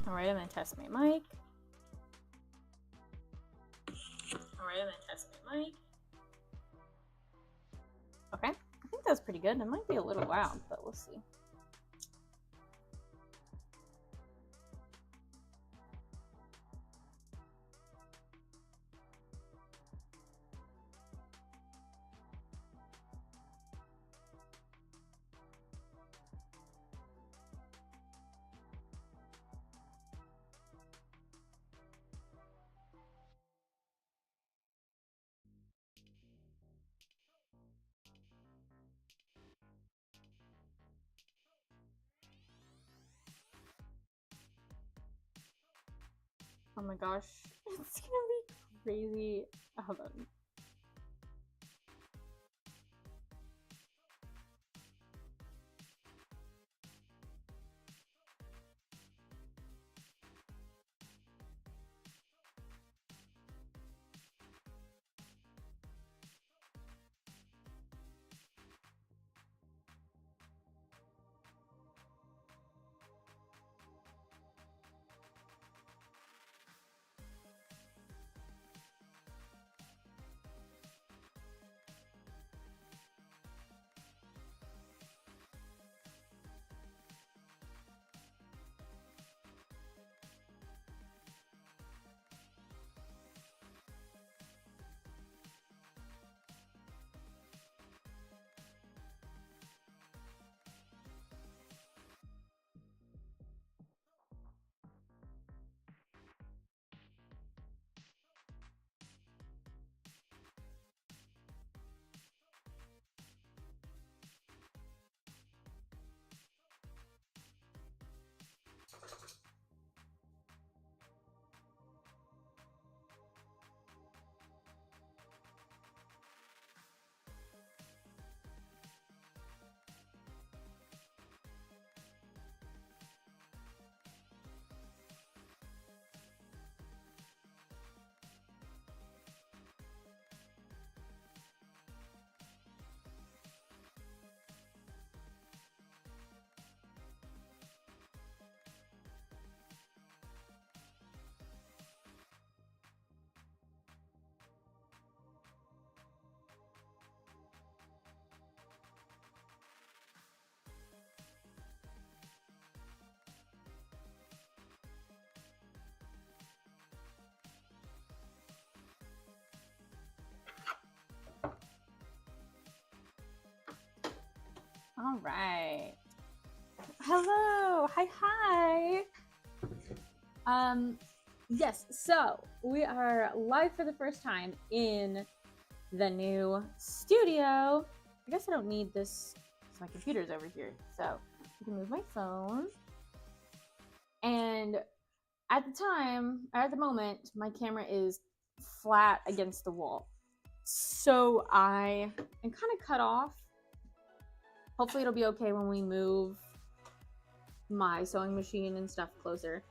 All right, I'm gonna test my mic. Okay, I think that's pretty good. It might be a little loud, but we'll see. Oh my gosh, it's gonna be crazy. Hold on. All right. Hello. Hi. Yes, so we are live for the first time in the new studio. I guess I don't need this because my computer's over here. So I can move my phone. And at the moment, my camera is flat against the wall. So I am kind of cut off. Hopefully it'll be okay when we move my sewing machine and stuff closer.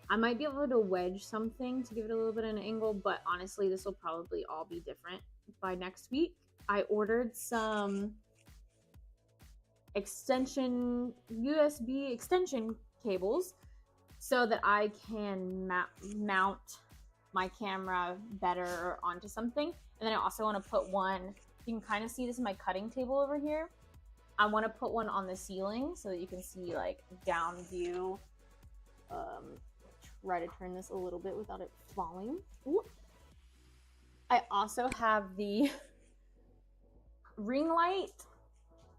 I might be able to wedge something to give it a little bit of an angle, but honestly, this will probably all be different by next week. I ordered some USB extension cables so that I can mount my camera better onto something. And then I also want to put one, you can kind of see this in my cutting table over here. I want to put one on the ceiling so that you can see like down view. Try to turn this a little bit without it falling. Ooh. I also have the ring light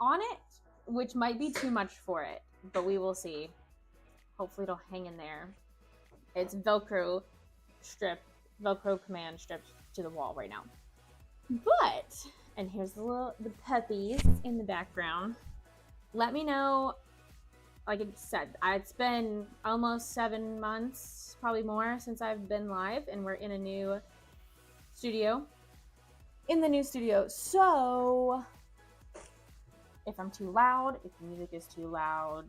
on it, which might be too much for it, but we will see. Hopefully it'll hang in there. It's Velcro command stripped to the wall right now. But, and here's the puppies in the background. Let me know, like I said, it's been almost 7 months, probably more, since I've been live, and we're in a new studio. So if I'm too loud, if the music is too loud,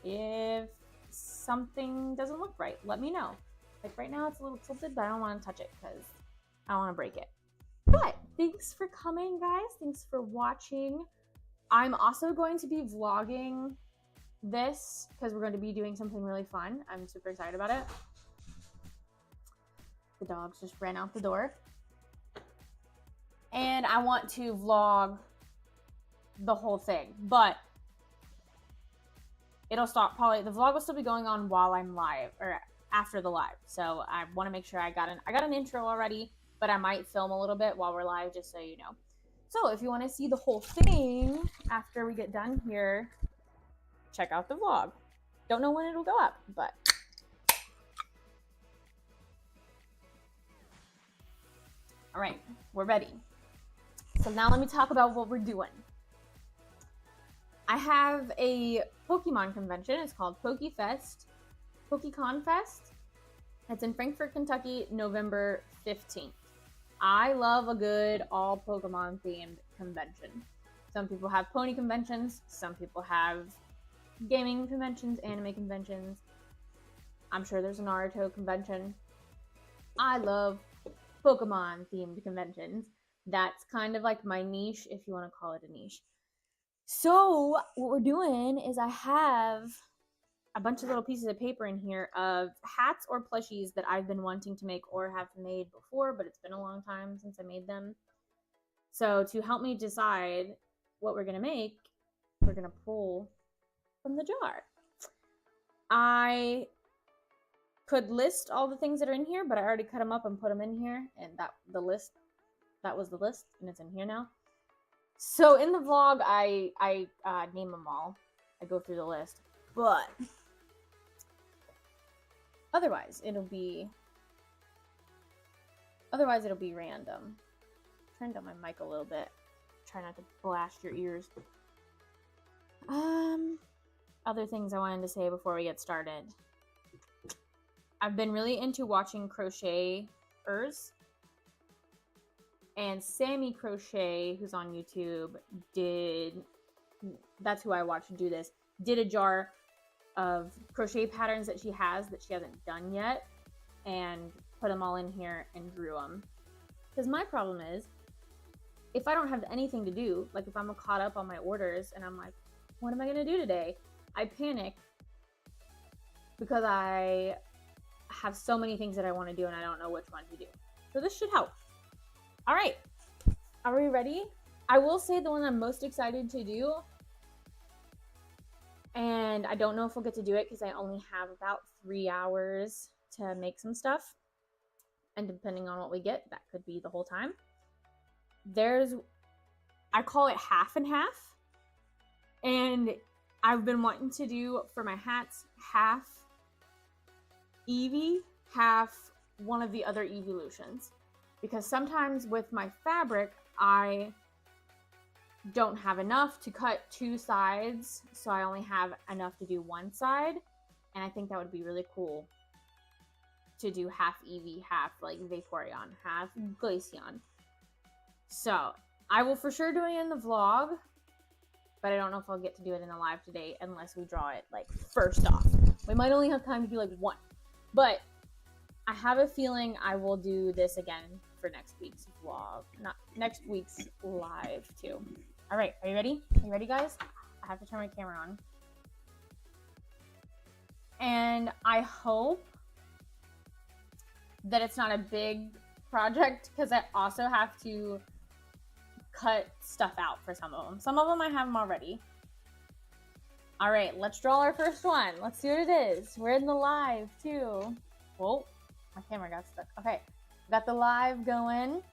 if something doesn't look right, let me know. Like right now it's a little tilted, but I don't want to touch it because I don't want to break it. But thanks for coming, guys. Thanks for watching. I'm also going to be vlogging this because we're going to be doing something really fun. I'm super excited about it. The dogs just ran out the door. And I want to vlog the whole thing, but it'll stop probably, the vlog will still be going on while I'm live or after the live. So I want to make sure I got an intro already, but I might film a little bit while we're live just so you know. So if you want to see the whole thing after we get done here, check out the vlog. Don't know when it'll go up, but all right, we're ready. So now let me talk about what we're doing. I have a Pokemon convention. It's called PokeKon Fest. It's in Frankfort, Kentucky, November 15th. I love a good all Pokemon themed convention. Some people have pony conventions. Some people have gaming conventions, anime conventions. I'm sure there's a Naruto convention. I love Pokemon themed conventions. That's kind of like my niche, if you want to call it a niche. So what we're doing is I have a bunch of little pieces of paper in here of hats or plushies that I've been wanting to make or have made before, but it's been a long time since I made them. So to help me decide what we're going to make, we're going to pull from the jar. I could list all the things that are in here, but I already cut them up and put them in here, and that was the list, and it's in here now. So in the vlog, I name them all. I go through the list, but otherwise it'll be random. Turn down my mic a little bit. Try not to blast your ears. Other things I wanted to say before we get started. I've been really into watching crocheters. And Sammy Crochet, who's on YouTube, that's who I watched do this, did a jar of crochet patterns that she hasn't done yet, and put them all in here and drew them. Because my problem is, if I don't have anything to do, like if I'm caught up on my orders and I'm like, what am I going to do today? I panic because I have so many things that I want to do and I don't know which one to do. So this should help. All right, are we ready? I will say the one I'm most excited to do, and I don't know if we'll get to do it because I only have about 3 hours to make some stuff, and depending on what we get, that could be the whole time. I call it half and half, and I've been wanting to do for my hats half Eevee, half one of the other evolutions. Because sometimes with my fabric, I don't have enough to cut 2 sides, so I only have enough to do one side, and I think that would be really cool to do half Eevee, half like Vaporeon, half Glaceon. So I will for sure do it in the vlog, but I don't know if I'll get to do it in the live today unless we draw it like first off. We might only have time to do like one, but I have a feeling I will do this again for next week's vlog, not next week's live too. All right, are you ready? Are you ready, guys? I have to turn my camera on. And I hope that it's not a big project because I also have to cut stuff out for some of them. Some of them I have them already. All right, let's draw our first one. Let's see what it is. We're in the live too. Whoa, my camera got stuck. Okay. Got the live going.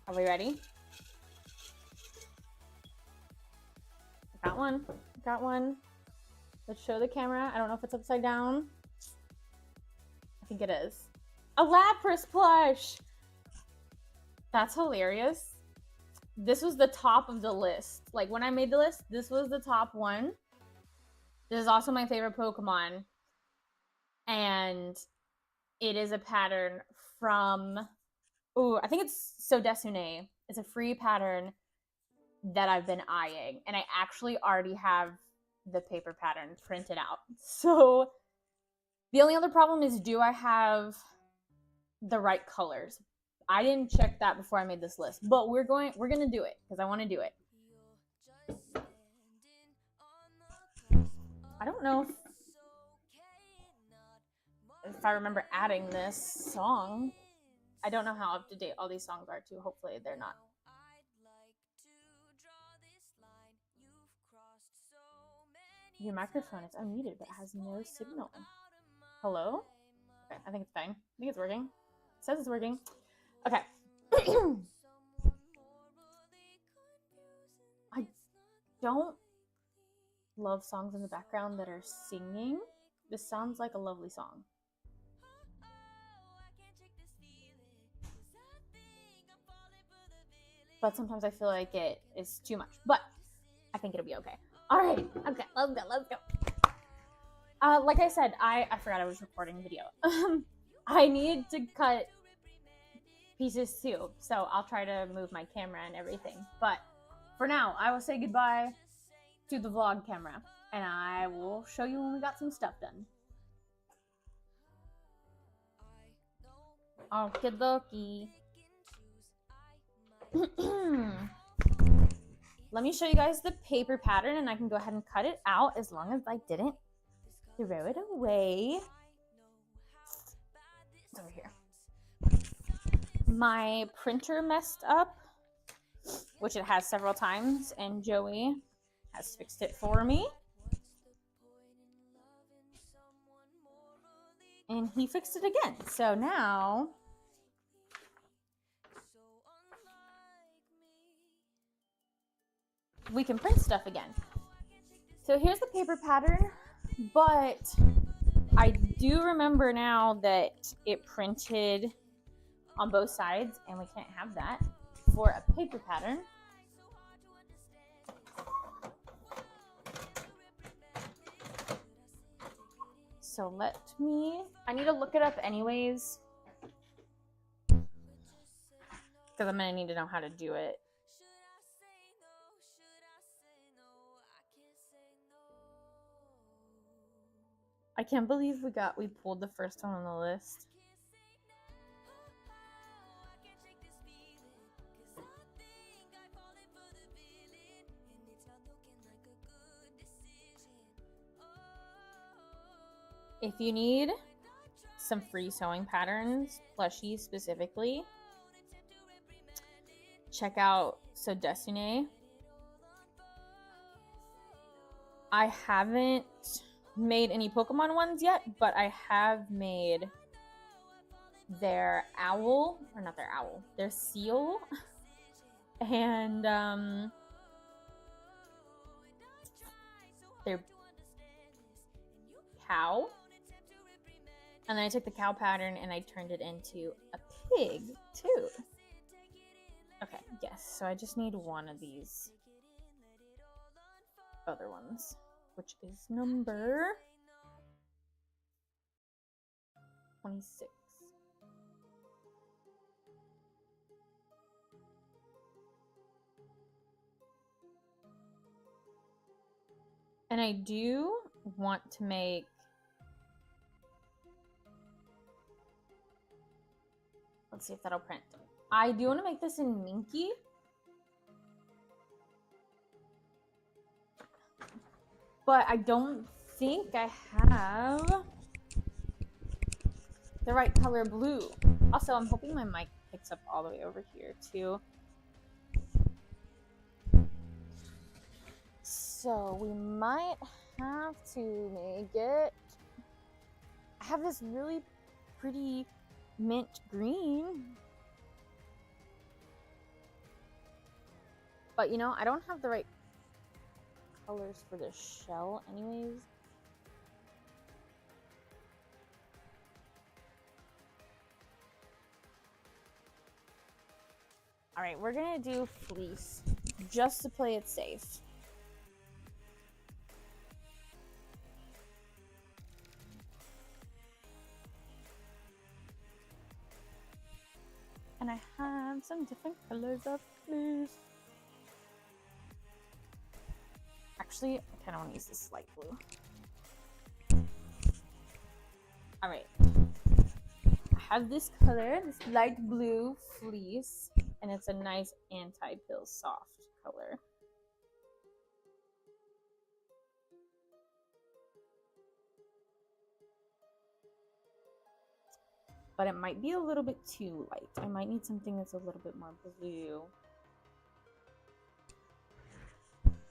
Are we ready? Got one. Got one. Let's show the camera. I don't know if it's upside down. I think it is. A Lapras plush! That's hilarious. This was the top of the list. Like when I made the list, this was the top one. This is also my favorite Pokemon. And it is a pattern from, I think it's Sodesune. It's a free pattern that I've been eyeing. And I actually already have the paper pattern printed out. So the only other problem is, do I have the right colors? I didn't check that before I made this list, but we're gonna do it because I want to do it. don't know if I remember adding this song. I don't know how up to date all these songs are too. Hopefully they're not. Your microphone is unmuted but has no signal. Hello? Okay, I think it's fine. I think it's working. It says it's working. Okay. I don't love songs in the background that are singing. This sounds like a lovely song. But sometimes I feel like it is too much. But I think it'll be okay. All right. Okay, let's go. Like I said, I forgot I was recording video. I need to cut pieces too, so I'll try to move my camera and everything. But for now, I will say goodbye to the vlog camera, and I will show you when we got some stuff done. Okie dokie. Let me show you guys the paper pattern, and I can go ahead and cut it out as long as I didn't throw it away. It's over here. My printer messed up, which it has several times, and Joey has fixed it for me. And he fixed it again. So now we can print stuff again. So here's the paper pattern, but I do remember now that it printed on both sides, and we can't have that for a paper pattern. So I need to look it up anyways, because I'm gonna need to know how to do it. I can't believe we pulled the first one on the list. If you need some free sewing patterns, plushies specifically, check out So Destiny. I haven't made any Pokemon ones yet, but I have made their owl, or not their owl, their seal, and their cow. And then I took the cow pattern and I turned it into a pig too. Okay, yes, so I just need one of these other ones, which is number 26. And I do want to make let's see if that'll print. I do want to make this in Minky. But I don't think I have the right color blue. Also, I'm hoping my mic picks up all the way over here too. So we might have to make it. I have this really pretty mint green. But you know, I don't have the right colors for the shell anyways. All right, we're gonna do fleece just to play it safe. And I have some different colors of fleece. Actually, I kind of want to use this light blue. All right. I have this color, this light blue fleece, and it's a nice anti-pill soft color. but it might be a little bit too light. I might need something that's a little bit more blue.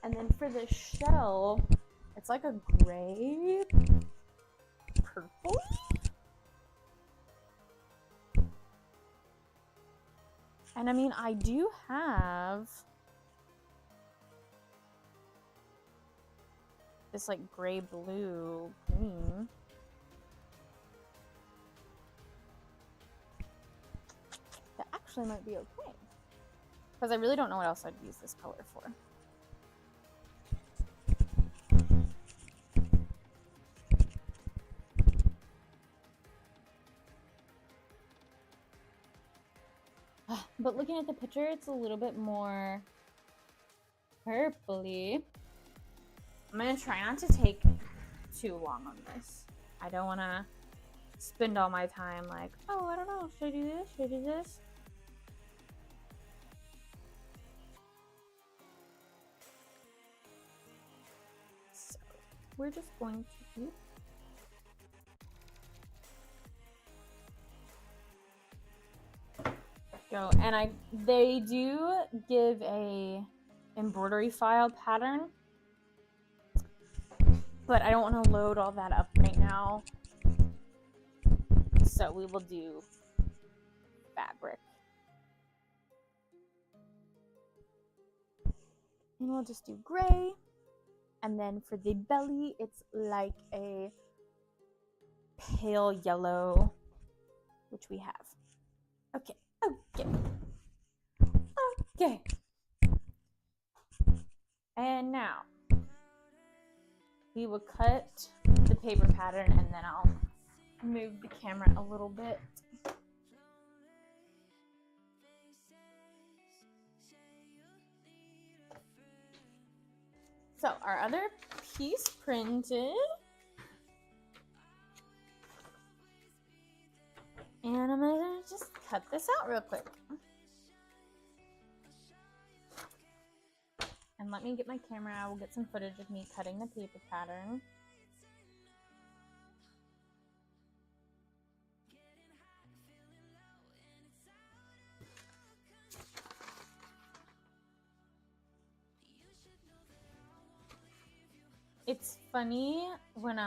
And then for the shell, it's like a gray, purple. And I mean, I do have this like gray, blue, green. That actually might be okay. Because I really don't know what else I'd use this color for. But looking at the picture, it's a little bit more purpley. I'm gonna try not to take too long on this. I don't wanna spend all my time like, oh, I don't know, should I do this? Should I do this? So we're just going to go, and they do give a embroidery file pattern, but I don't want to load all that up right now, so we will do fabric, and we'll just do gray. And then for the belly, it's like a pale yellow, which we have. Okay. And now we will cut the paper pattern, and then I'll move the camera a little bit. So our other piece printed. And I'm gonna just cut this out real quick. And let me get my camera. I will get some footage of me cutting the paper pattern. It's funny when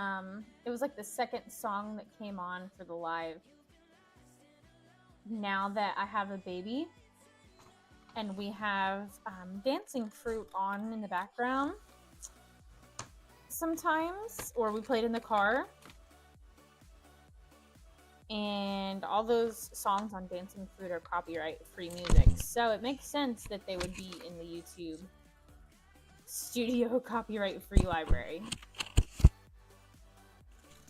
it was like the second song that came on for the live. Now that I have a baby and we have dancing fruit on in the background sometimes, or we played in the car, and all those songs on dancing fruit are copyright free music, so it makes sense that they would be in the YouTube Studio copyright free library.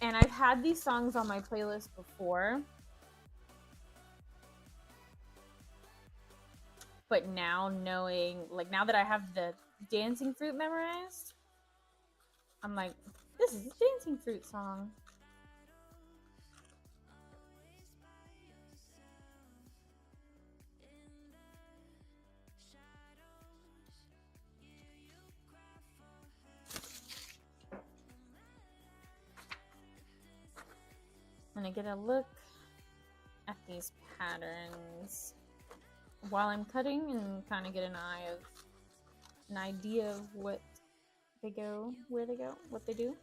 And I've had these songs on my playlist before, but now knowing, like, now that I have the dancing fruit memorized, I'm like, this is a dancing fruit song. I'm gonna get a look at these patterns while I'm cutting and kind of get an idea of what they go, where they go, what they do.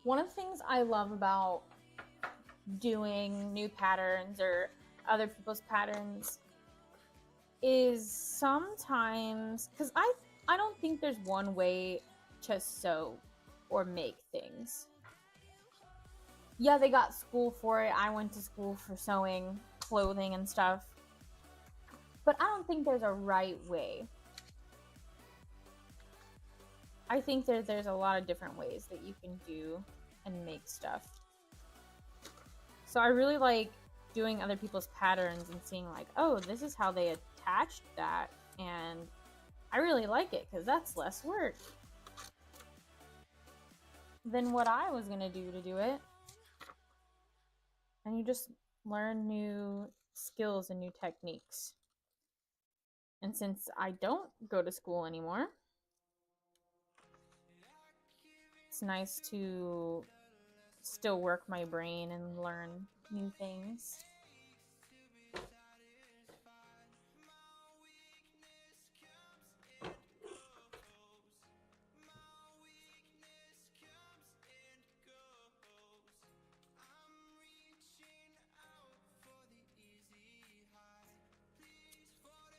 One of the things I love about doing new patterns or other people's patterns is sometimes, because I don't think there's one way to sew or make things. Yeah, they got school for it. I went to school for sewing clothing and stuff, but I don't think there's a right way. I think there's a lot of different ways that you can do and make stuff. So I really like doing other people's patterns and seeing like, oh, this is how they attached that, and I really like it because that's less work than what I was gonna do to do it. And you just learn new skills and new techniques. And since I don't go to school anymore, it's nice to still work my brain and learn new things.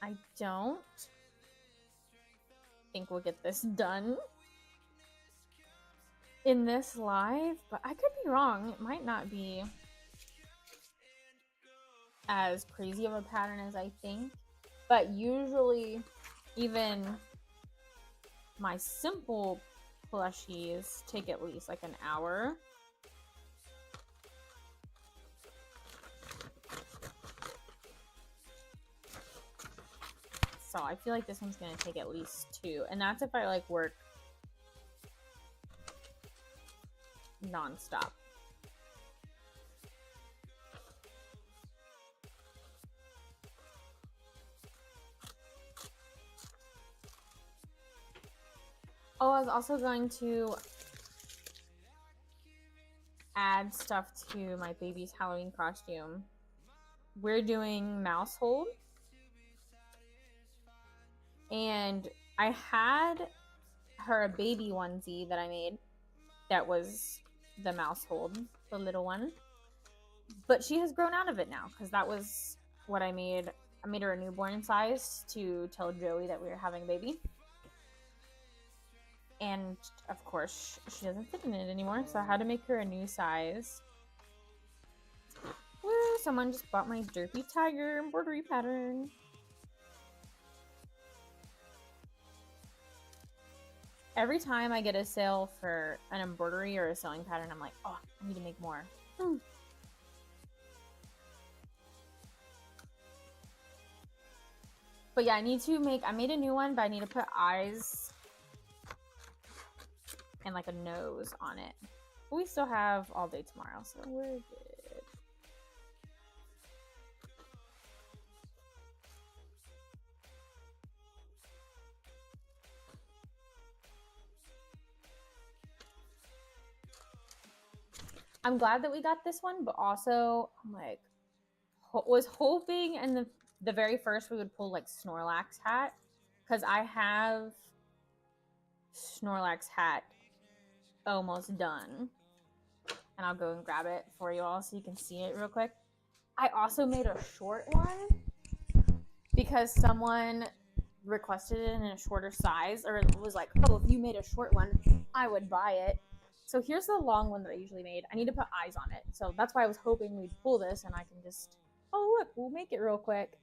I don't think we'll get this done in this live, but I could be wrong. It might not be as crazy of a pattern as I think, but usually even my simple plushies take at least like an hour. So I feel like this one's gonna take at least 2, and that's if I like work non-stop. Oh, I was also going to add stuff to my baby's Halloween costume. We're doing mouse hold. And I had her a baby onesie that I made that was the mouse hold, the little one. But she has grown out of it now because that was what I made. I made her a newborn size to tell Joey that we were having a baby. And of course, she doesn't fit in it anymore, so I had to make her a new size. Woo, someone just bought my Derpy Tiger embroidery pattern. Every time I get a sale for an embroidery or a sewing pattern, I'm like, oh, I need to make more. But yeah, I made a new one, but I need to put eyes and like a nose on it. But we still have all day tomorrow, so we're good. I'm glad that we got this one, but also I'm like, was hoping in the very first we would pull like Snorlax hat, because I have Snorlax hat almost done, and I'll go and grab it for you all so you can see it real quick. I also made a short one because someone requested it in a shorter size, or it was like, oh, if you made a short one, I would buy it. So here's the long one that I usually made. I need to put eyes on it. So that's why I was hoping we'd pull this and I can just, oh look, we'll make it real quick.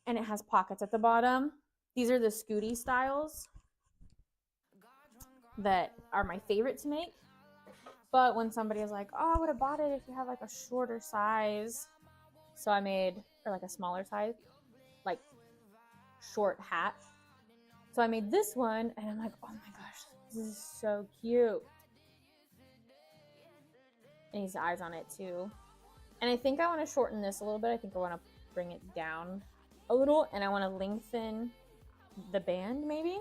And it has pockets at the bottom. These are the Scooty styles that are my favorite to make. But when somebody is like, oh, I would have bought it if you had like a shorter size. So I made, or like a smaller size, like short hat. So I made this one and I'm like, oh my gosh, this is so cute. It needs eyes on it too. And I think I want to shorten this a little bit. I think I want to bring it down a little, and I want to lengthen the band maybe.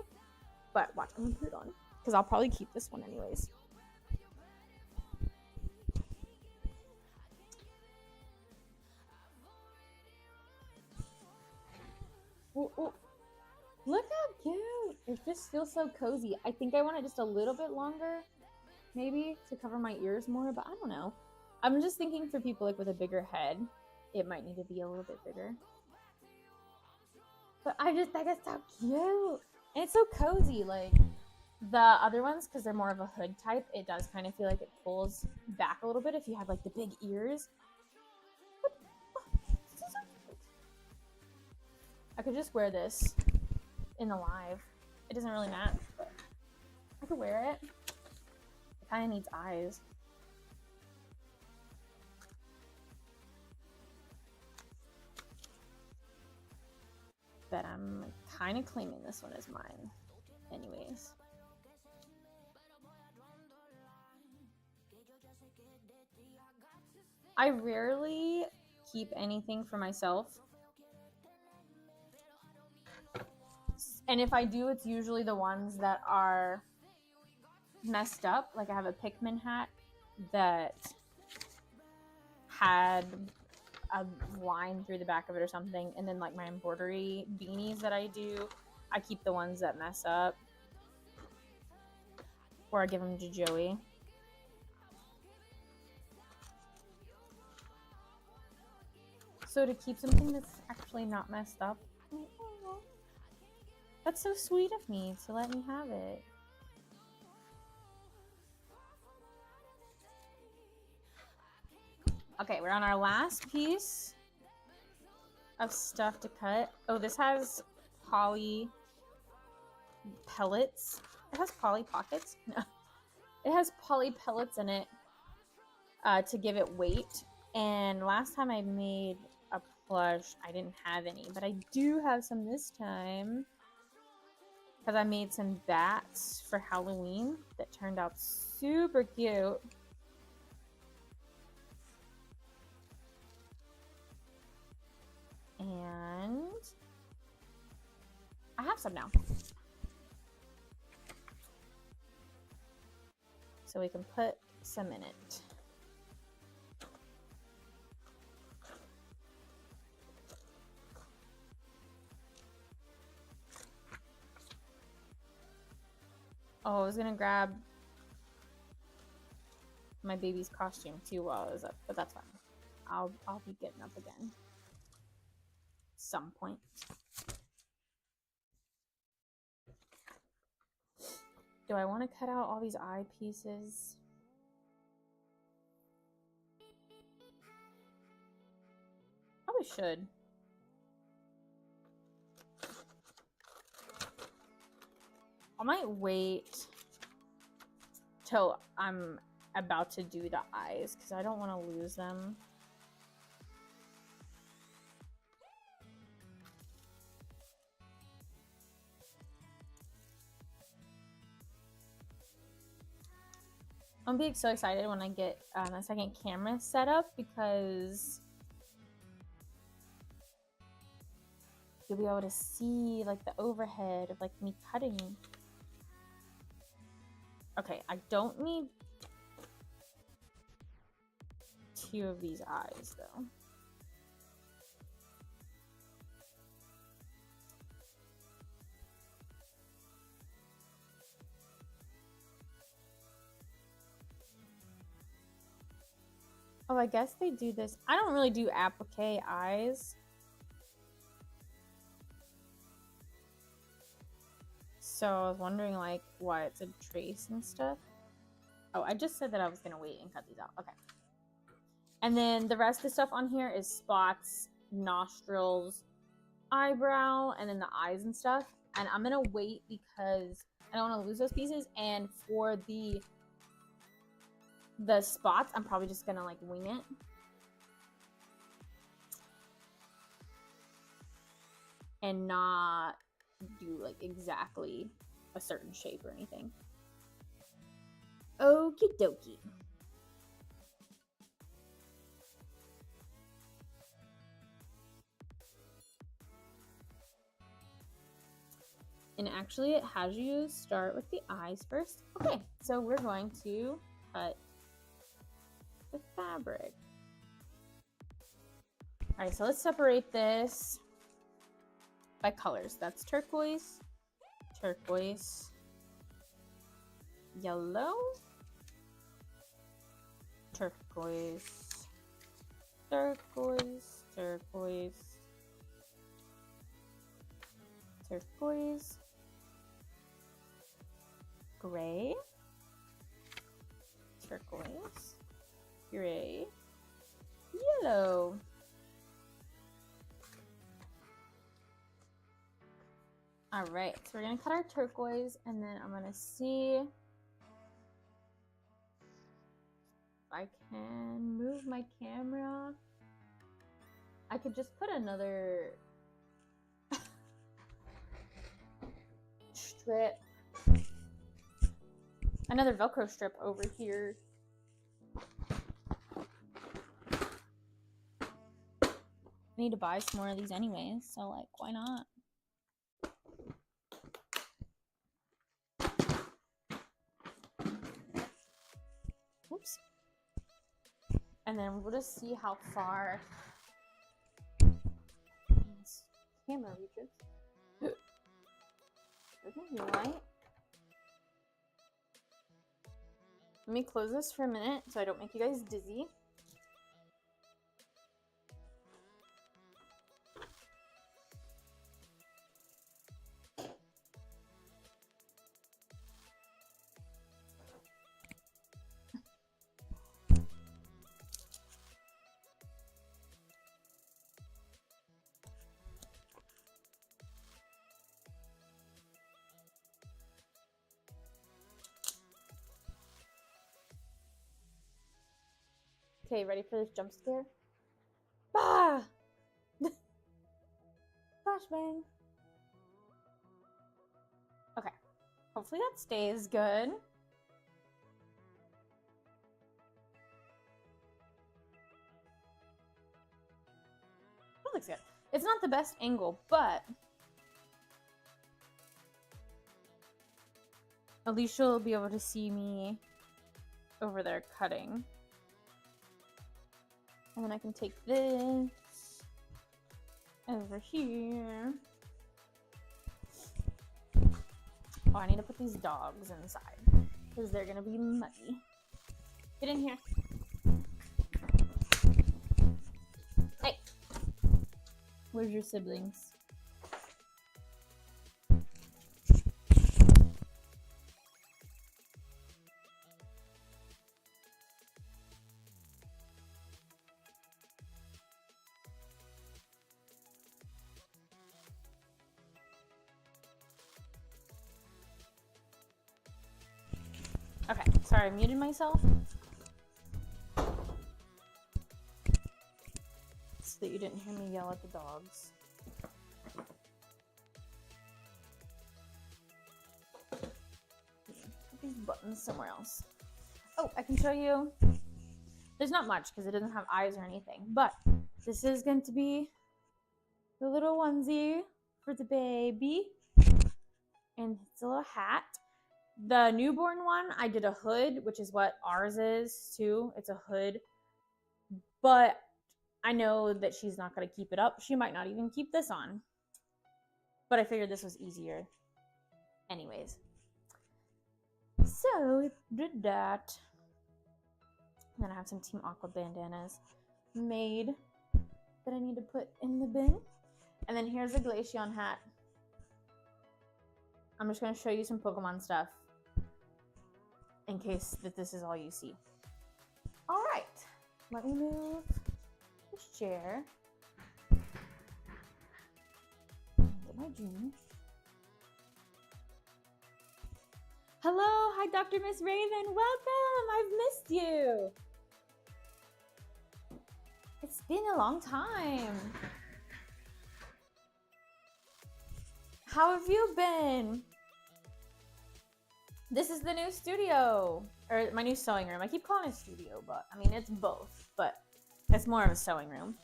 But watch, I'm gonna put it on because I'll probably keep this one anyways. Ooh, ooh. Look how cute! It just feels so cozy. I think I want it just a little bit longer, maybe, to cover my ears more, but I don't know. I'm just thinking for people like with a bigger head, it might need to be a little bit bigger. But I just think it's so cute. And it's so cozy. Like the other ones, because they're more of a hood type, it does kind of feel like it pulls back a little bit if you have like the big ears. I could just wear this in the live. It doesn't really match, but I could wear it. It kind of needs eyes. But I'm kind of claiming this one as mine anyways. I rarely keep anything for myself. And if I do, it's usually the ones that are messed up. Like I have a Pikmin hat that had a line through the back of it or something. And then like my embroidery beanies that I do, I keep the ones that mess up. Or I give them to Joey. So to keep something that's actually not messed up, that's so sweet of me to let me have it. Okay, we're on our last piece of stuff to cut. Oh, this has poly pellets. It has poly pockets? No. It has poly pellets in it to give it weight. And last time I made a plush, I didn't have any. But I do have some this time. Because I made some bats for Halloween that turned out super cute. And I have some now. So we can put some in it. Oh, I was gonna grab my baby's costume too while I was up, but that's fine. I'll be getting up again. Some point. Do I want to cut out all these eye pieces? Probably should. I might wait till I'm about to do the eyes because I don't want to lose them. I'm being so excited when I get a second camera set up because you'll be able to see like the overhead of like me cutting. Okay, I don't need 2 of these eyes though. Oh, I guess they do this. I don't really do applique eyes. So I was wondering like why it's a trace and stuff. Oh, I just said that I was gonna wait and cut these out. Okay. And then the rest of the stuff on here is spots, nostrils, eyebrow, and then the eyes and stuff. And I'm gonna wait because I don't want to lose those pieces. And for the spots, I'm probably just gonna like wing it. And not do like exactly a certain shape or anything. Okie dokie. And actually it has you start with the eyes first. Okay, so we're going to cut the fabric. All right, so let's separate this by colors. That's turquoise, turquoise, yellow, turquoise, turquoise, turquoise, turquoise, gray, turquoise, gray, yellow. All right, so we're gonna cut our turquoise, and then I'm gonna see if I can move my camera. I could just put another strip, another Velcro strip over here. I need to buy some more of these anyways, so like, why not? Oops. And then we'll just see how far this camera reaches. There's no light. Let me close this for a minute so I don't make you guys dizzy. Okay, ready for this jump scare? Bah! Flashbang. Okay, hopefully that stays good. That looks good. It's not the best angle, but at least you'll be able to see me over there cutting. And then I can take this over here. Oh, I need to put these dogs inside because they're gonna be muddy. Get in here. Hey, where's your siblings? Okay, sorry, I muted myself. So that you didn't hear me yell at the dogs. Put these buttons somewhere else. Oh, I can show you. There's not much because it doesn't have eyes or anything, but this is going to be the little onesie for the baby. And it's a little hat. The newborn one, I did a hood, which is what ours is too. It's a hood. But I know that she's not going to keep it up. She might not even keep this on. But I figured this was easier anyways. So we did that. And then I have some Team Aqua bandanas made that I need to put in the bin. And then here's a Glaceon hat. I'm just going to show you some Pokemon stuff in case that this is all you see. All right, let me move this chair. Get my June. Hello, hi Dr. Miss Raven, welcome, I've missed you. It's been a long time. How have you been? This is the new studio, or my new sewing room. I keep calling it studio, but I mean, it's both, but it's more of a sewing room.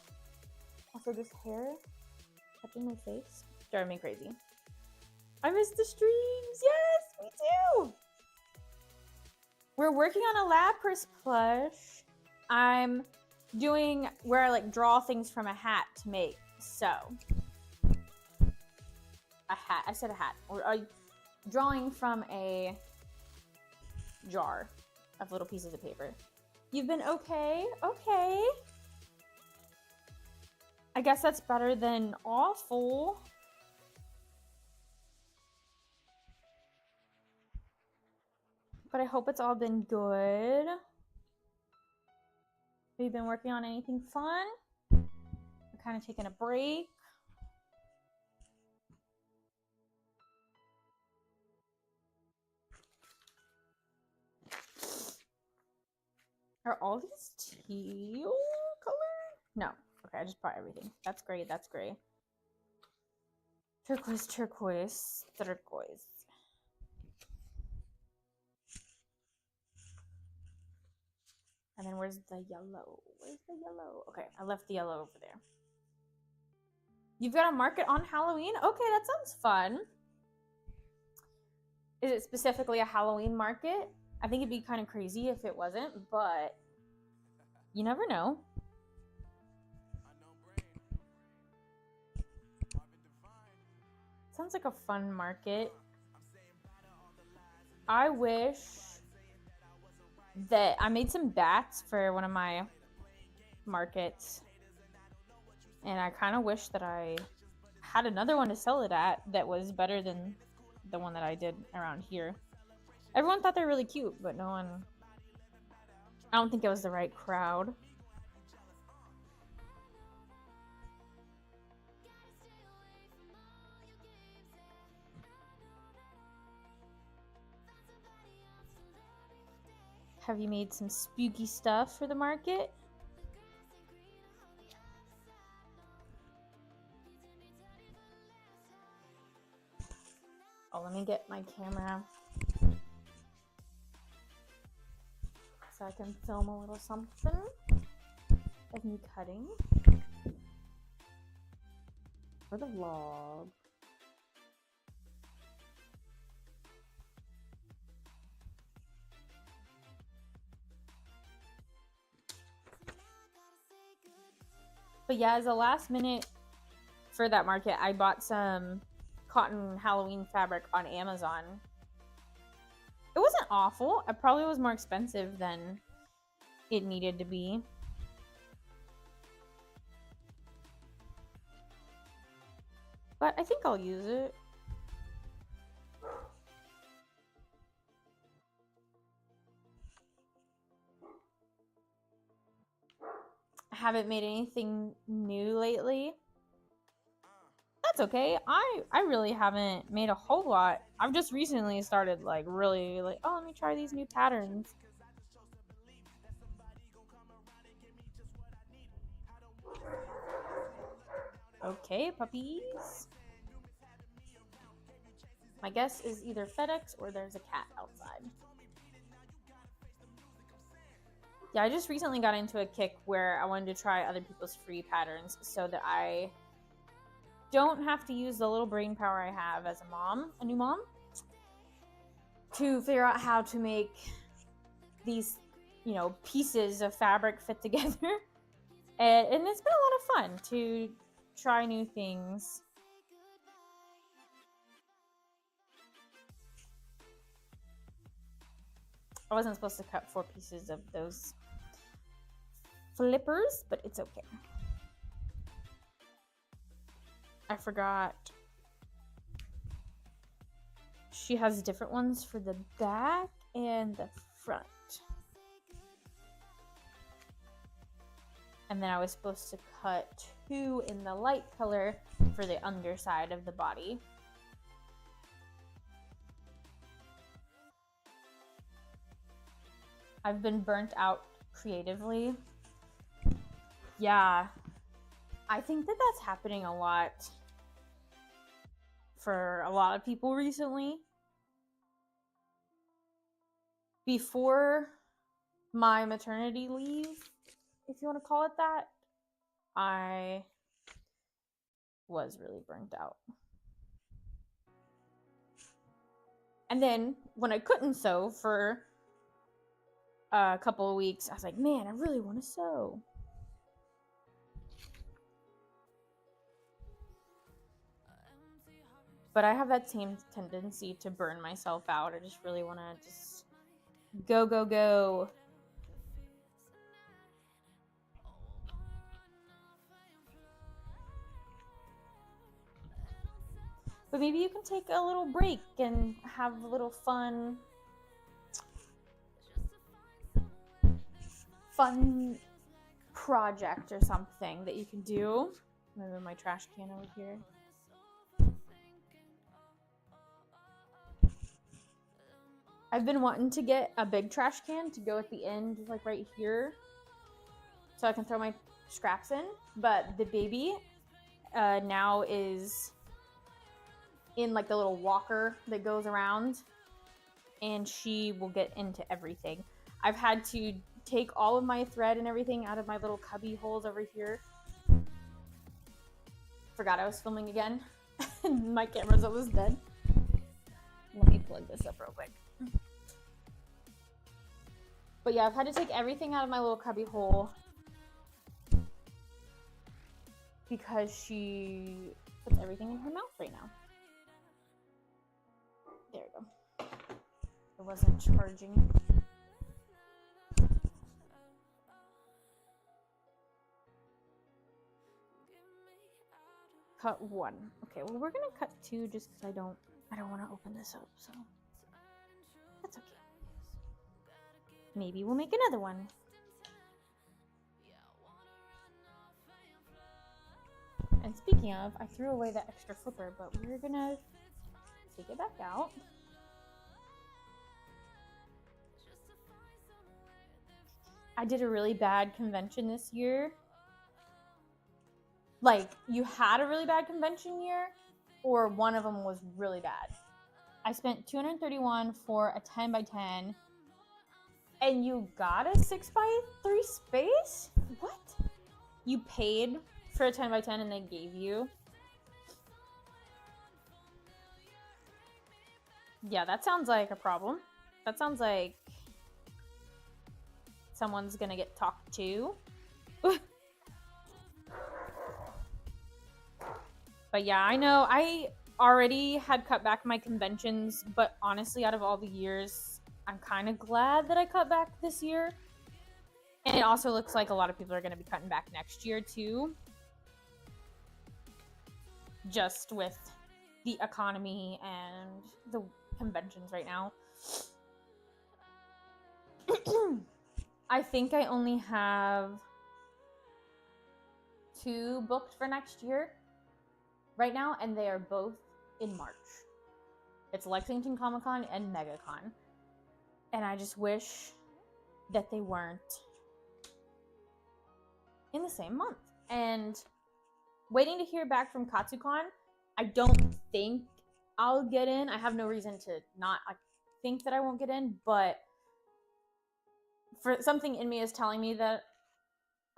Also, this hair touching my face driving me crazy. I missed the streams. Yes, me too. We're working on a Lapras plush. I'm doing where I like draw things from a hat to make. So, a hat. I said a hat. Or drawing from a jar of little pieces of paper. You've been okay? Okay. I guess that's better than awful. But I hope it's all been good. Have you been working on anything fun? I'm kind of taking a break. Are all these teal color? No. Okay, I just bought everything. That's great. That's great. Turquoise, turquoise, turquoise. And then where's the yellow? Where's the yellow? Okay, I left the yellow over there. You've got a market on Halloween? Okay, that sounds fun. Is it specifically a Halloween market? I think it'd be kind of crazy if it wasn't, but you never know. Sounds like a fun market. I wish that I made some bats for one of my markets, and I kind of wish that I had another one to sell it at that was better than the one that I did around here. Everyone thought they were really cute, but no one... I don't think it was the right crowd. Have you made some spooky stuff for the market? Oh, let me get my camera so I can film a little something of me cutting for the vlog. But yeah, as a last minute for that market, I bought some cotton Halloween fabric on Amazon. It wasn't awful. It probably was more expensive than it needed to be. But I think I'll use it. I haven't made anything new lately. That's okay. I really haven't made a whole lot. I've just recently started really oh, let me try these new patterns. Okay, puppies. My guess is either FedEx or there's a cat outside. Yeah, I just recently got into a kick where I wanted to try other people's free patterns so that I don't have to use the little brain power I have as a new mom, to figure out how to make these, pieces of fabric fit together. And it's been a lot of fun to try new things. I wasn't supposed to cut 4 pieces of those flippers, but it's okay. I forgot. She has different ones for the back and the front. And then I was supposed to cut 2 in the light color for the underside of the body. I've been burnt out creatively. Yeah, I think that that's happening a lot for a lot of people recently. Before my maternity leave, if you want to call it that, I was really burnt out. And then when I couldn't sew for a couple of weeks, I was like, man, I really want to sew. But I have that same tendency to burn myself out. I just really want to just go, go, go. But maybe you can take a little break and have a little fun project or something that you can do. I'm gonna move my trash can over here. I've been wanting to get a big trash can to go at the end, like right here, so I can throw my scraps in. But the baby now is in like the little walker that goes around, and she will get into everything. I've had to take all of my thread and everything out of my little cubby holes over here Forgot I was filming again. My camera's almost dead. Let me plug this up real quick. But yeah, I've had to take everything out of my little cubby hole because she puts everything in her mouth right now. There we go. It wasn't charging. Cut 1. Okay, well we're gonna cut 2 just because I don't want to open this up, so that's okay. Maybe we'll make another one. And speaking of, I threw away that extra flipper, but we're gonna take it back out. I did a really bad convention this year. Like, you had a really bad convention year, or one of them was really bad. I spent $231 for a 10x10, and you got a 6x3 space? What? You paid for a 10x10 and they gave you? Yeah, that sounds like a problem. That sounds like someone's gonna get talked to. But yeah, I know I already had cut back my conventions, but honestly, out of all the years, I'm kind of glad that I cut back this year. And it also looks like a lot of people are going to be cutting back next year too. Just with the economy and the conventions right now. I think I only have 2 booked for next year right now, and they are both in March. It's Lexington Comic Con and MegaCon. And I just wish that they weren't in the same month. And waiting to hear back from KatsuCon, I don't think I'll get in. I have no reason to not think that I won't get in, but for something in me is telling me that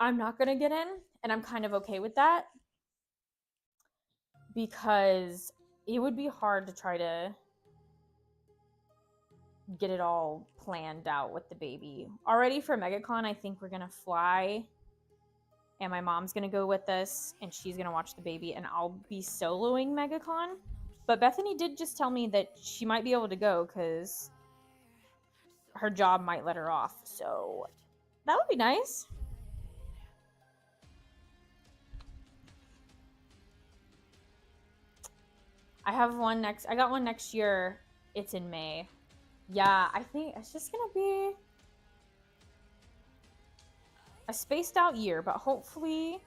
I'm not gonna get in, and I'm kind of okay with that. Because it would be hard to try to get it all planned out with the baby. Already for MegaCon, I think we're going to fly, and my mom's going to go with us, and she's going to watch the baby, and I'll be soloing MegaCon. But Bethany did just tell me that she might be able to go because her job might let her off. So that would be nice. I got one next year. It's in May. Yeah, I think it's just gonna be a spaced out year, but hopefully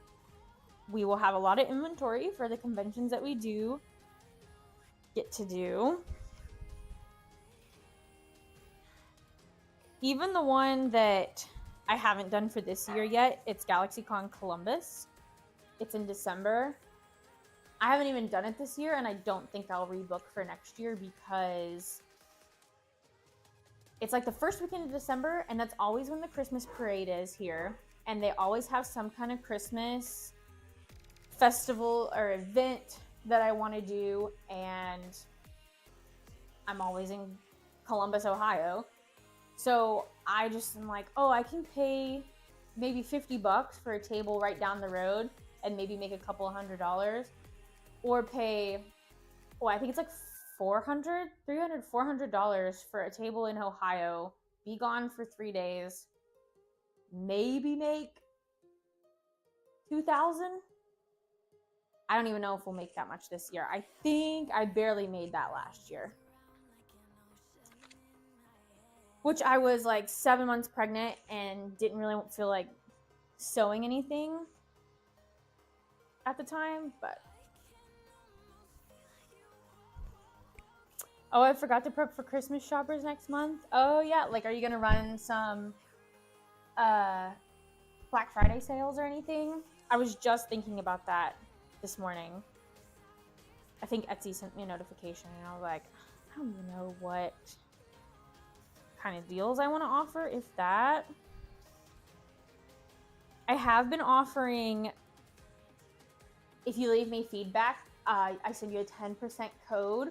we will have a lot of inventory for the conventions that we do get to do. Even the one that I haven't done for this year yet, it's GalaxyCon Columbus. It's in December. I haven't even done it this year, and I don't think I'll rebook for next year because it's like the first weekend of December, and that's always when the Christmas parade is here. And they always have some kind of Christmas festival or event that I want to do, and I'm always in Columbus, Ohio. So I just am like, oh, I can pay maybe $50 for a table right down the road and maybe make a couple $100. Or pay, I think it's like $400 for a table in Ohio, be gone for 3 days, maybe make $2,000. I don't even know if we'll make that much this year. I think I barely made that last year. Which I was like 7 months pregnant and didn't really feel like sewing anything at the time, but oh, I forgot to prep for Christmas shoppers next month. Oh yeah, like are you gonna run some Black Friday sales or anything? I was just thinking about that this morning. I think Etsy sent me a notification and I was like, I don't even know what kind of deals I want to offer, if that. I have been offering if you leave me feedback, I send you a 10% code.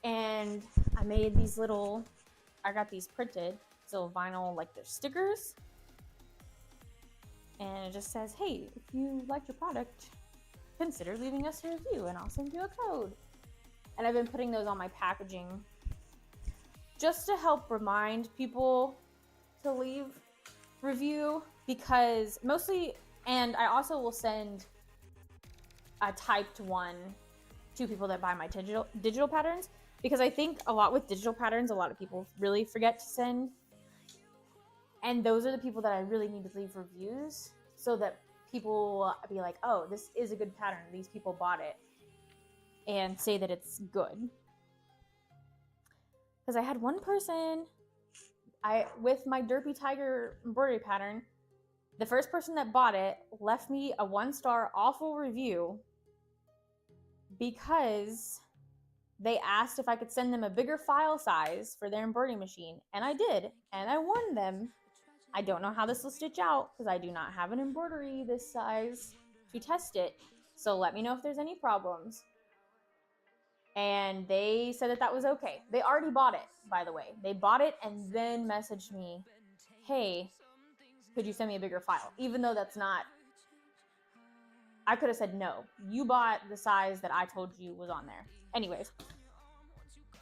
And I made these little, I got these printed, so vinyl, like they're stickers. And it just says, hey, if you liked your product, consider leaving us a review and I'll send you a code. And I've been putting those on my packaging just to help remind people to leave review, because mostly, and I also will send a typed one to people that buy my digital patterns, because I think a lot with digital patterns, a lot of people really forget to send. And those are the people that I really need to leave reviews so that people will be like, oh, this is a good pattern. These people bought it, and say that it's good. Because I had one person, with my Derpy Tiger embroidery pattern, the first person that bought it left me a 1-star awful review because they asked if I could send them a bigger file size for their embroidery machine, and I did, and I warned them. I don't know how this will stitch out because I do not have an embroidery this size to test it, so let me know if there's any problems. And they said that that was okay. They already bought it, by the way. They bought it and then messaged me, hey, could you send me a bigger file? Even though that's not, I could have said no. You bought the size that I told you was on there. Anyways,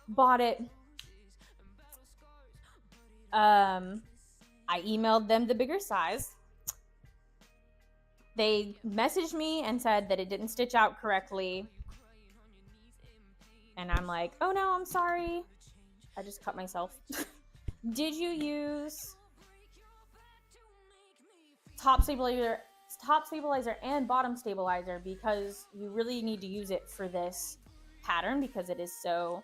bought it. I emailed them the bigger size. They messaged me and said that it didn't stitch out correctly. And I'm like, oh no, I'm sorry. I just cut myself. Did you use top stabilizer and bottom stabilizer? Because you really need to use it for this pattern because it is so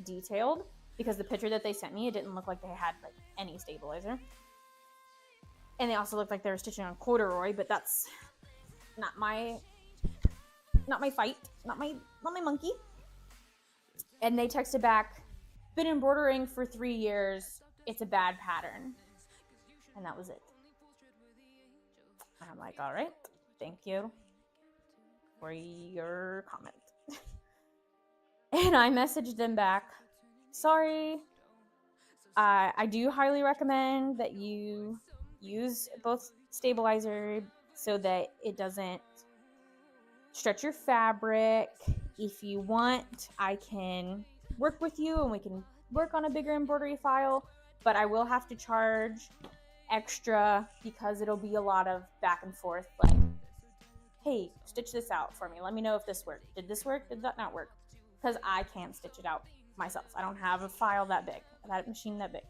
detailed. Because the picture that they sent me, it didn't look like they had like any stabilizer. And they also looked like they were stitching on corduroy, but that's not my fight, not my monkey. And they texted back, been embroidering for 3 years. It's a bad pattern. And that was it. And I'm like, all right, thank you for your comment. And I messaged them back, sorry, I do highly recommend that you use both stabilizer so that it doesn't stretch your fabric. If you want, I can work with you and we can work on a bigger embroidery file, but I will have to charge extra because it'll be a lot of back and forth, like, hey, stitch this out for me. Let me know if this worked. Did this work? Did that not work? Because I can't stitch it out myself. I don't have a file that big, that machine that big.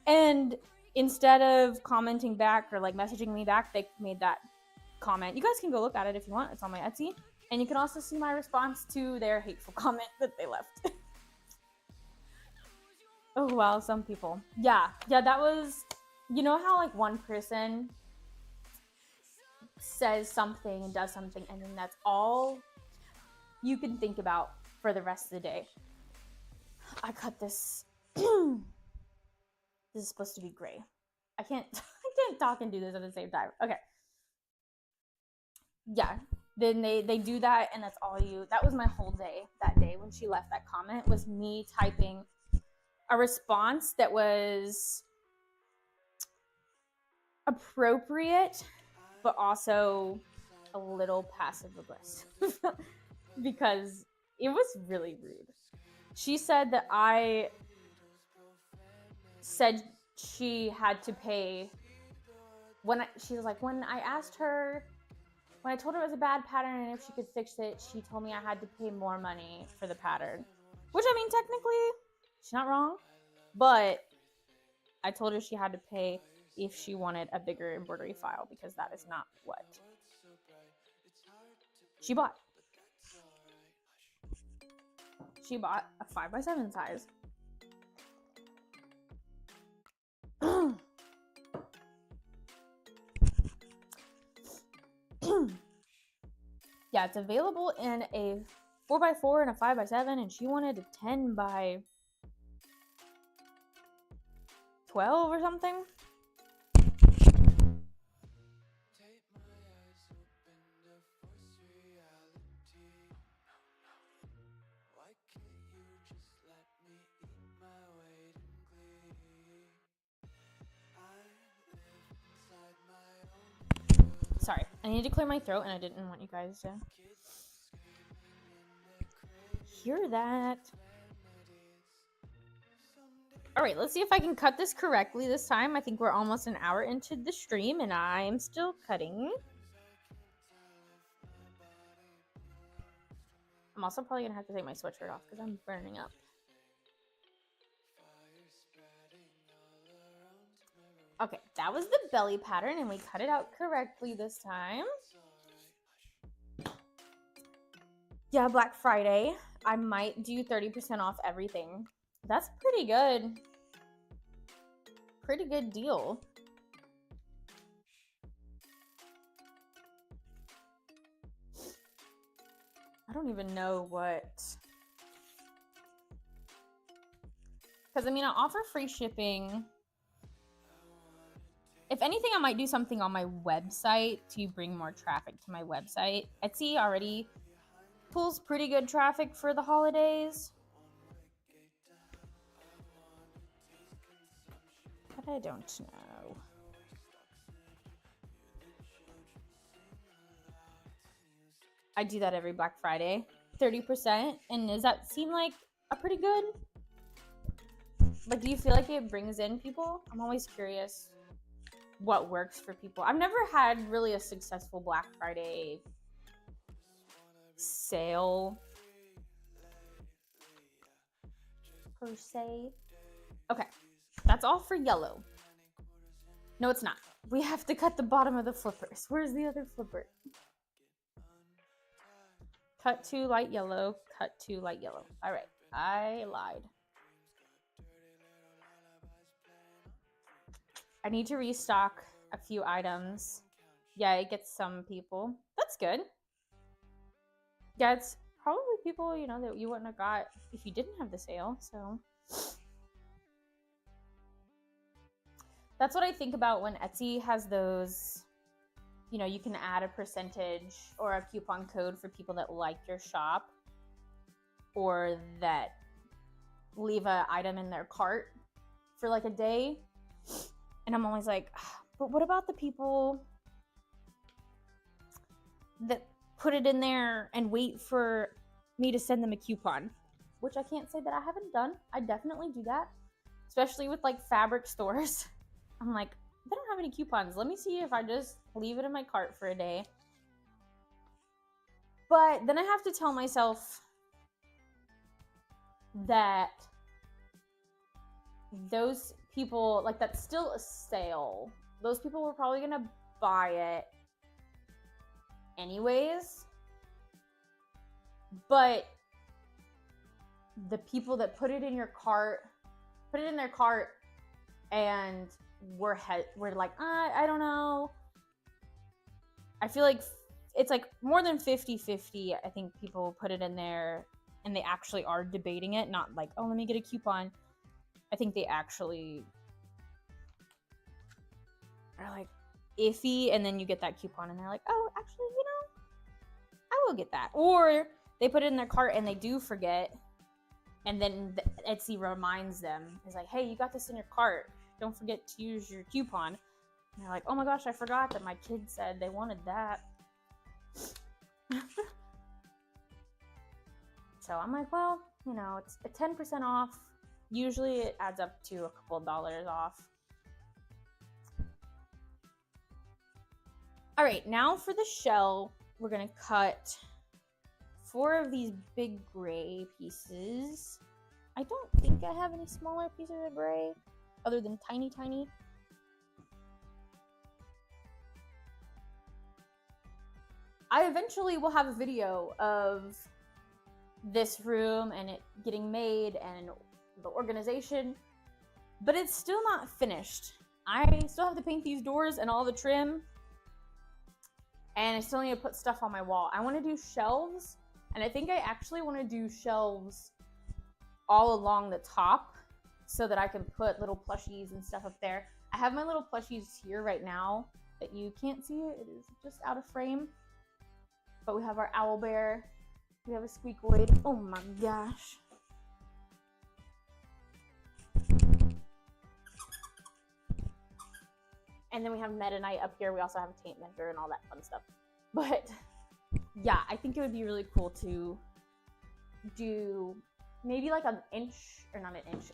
And instead of commenting back or like messaging me back, they made that comment. You guys can go look at it if you want. It's on my Etsy. And you can also see my response to their hateful comment that they left. Oh, wow, some people. Yeah, that was, you know how like one person says something and does something and then that's all you can think about for the rest of the day. I cut this. This is supposed to be gray. I can't talk and do this at the same time. Okay. Yeah. Then they do that and that's all that was my whole day that day when she left that comment, was me typing a response that was appropriate but also a little passive aggressive because it was really rude. She said that I said she had to pay she was like, when I told her it was a bad pattern and if she could fix it, she told me I had to pay more money for the pattern. Which, I mean, technically, she's not wrong. But I told her she had to pay if she wanted a bigger embroidery file because that is not what she bought. She bought a 5x7 size. Yeah, it's available in a 4x4 and a 5x7, and she wanted a 10x12 or something. I need to clear my throat, and I didn't want you guys to hear that. All right, let's see if I can cut this correctly this time. I think we're almost an hour into the stream, and I'm still cutting. I'm also probably gonna have to take my sweatshirt off because I'm burning up. Okay, that was the belly pattern, and we cut it out correctly this time. Yeah, Black Friday. I might do 30% off everything. That's pretty good. Pretty good deal. I don't even know what. Because, I mean, I offer free shipping. If anything, I might do something on my website to bring more traffic to my website. Etsy already pulls pretty good traffic for the holidays. But I don't know. I do that every Black Friday. 30%. And does that seem like a pretty good? Like, do you feel like it brings in people? I'm always curious what works for people. I've never had really a successful Black Friday sale per se. Okay, that's all for yellow. No, it's not. We have to cut the bottom of the flippers. Where's the other flipper? Cut to light yellow, cut to light yellow. All right, I lied. I need to restock a few items. Yeah, it gets some people. That's good. Yeah, it's probably people, you know, that you wouldn't have got if you didn't have the sale, so. That's what I think about when Etsy has those, you know, you can add a percentage or a coupon code for people that like your shop or that leave an item in their cart for like a day. And I'm always like, but what about the people that put it in there and wait for me to send them a coupon? Which I can't say that I haven't done. I definitely do that, especially with like fabric stores. I'm like, I don't have any coupons. Let me see if I just leave it in my cart for a day. But then I have to tell myself that those people, like, that's still a sale. Those people were probably gonna buy it anyways. But the people that put it in your cart, put it in their cart and we're like, I don't know. I feel like it's like more than 50-50. I think people put it in there and they actually are debating it, not like, oh, let me get a coupon. I think they actually are like iffy, and then you get that coupon and they're like, oh, actually, you know, I will get that. Or they put it in their cart and they do forget, and then Etsy reminds them. It's like, hey, you got this in your cart. Don't forget to use your coupon. And they're like, oh my gosh, I forgot that my kid said they wanted that. So I'm like, well, you know, it's a 10% off. Usually it adds up to a couple dollars off. All right, now for the shell, we're gonna cut 4 of these big gray pieces. I don't think I have any smaller pieces of gray other than tiny. I eventually will have a video of this room and it getting made and the organization, but it's still not finished. I still have to paint these doors and all the trim, and I still need to put stuff on my wall. I want to do shelves, and I think I actually want to do shelves all along the top so that I can put little plushies and stuff up there. I have my little plushies here right now that you can't see it. It is just out of frame. But we have our owl bear. We have a squeakoid. Oh my gosh. And then we have Meta Knight up here. We also have a Taint Mentor and all that fun stuff. But yeah, I think it would be really cool to do maybe like an inch, or not an inch,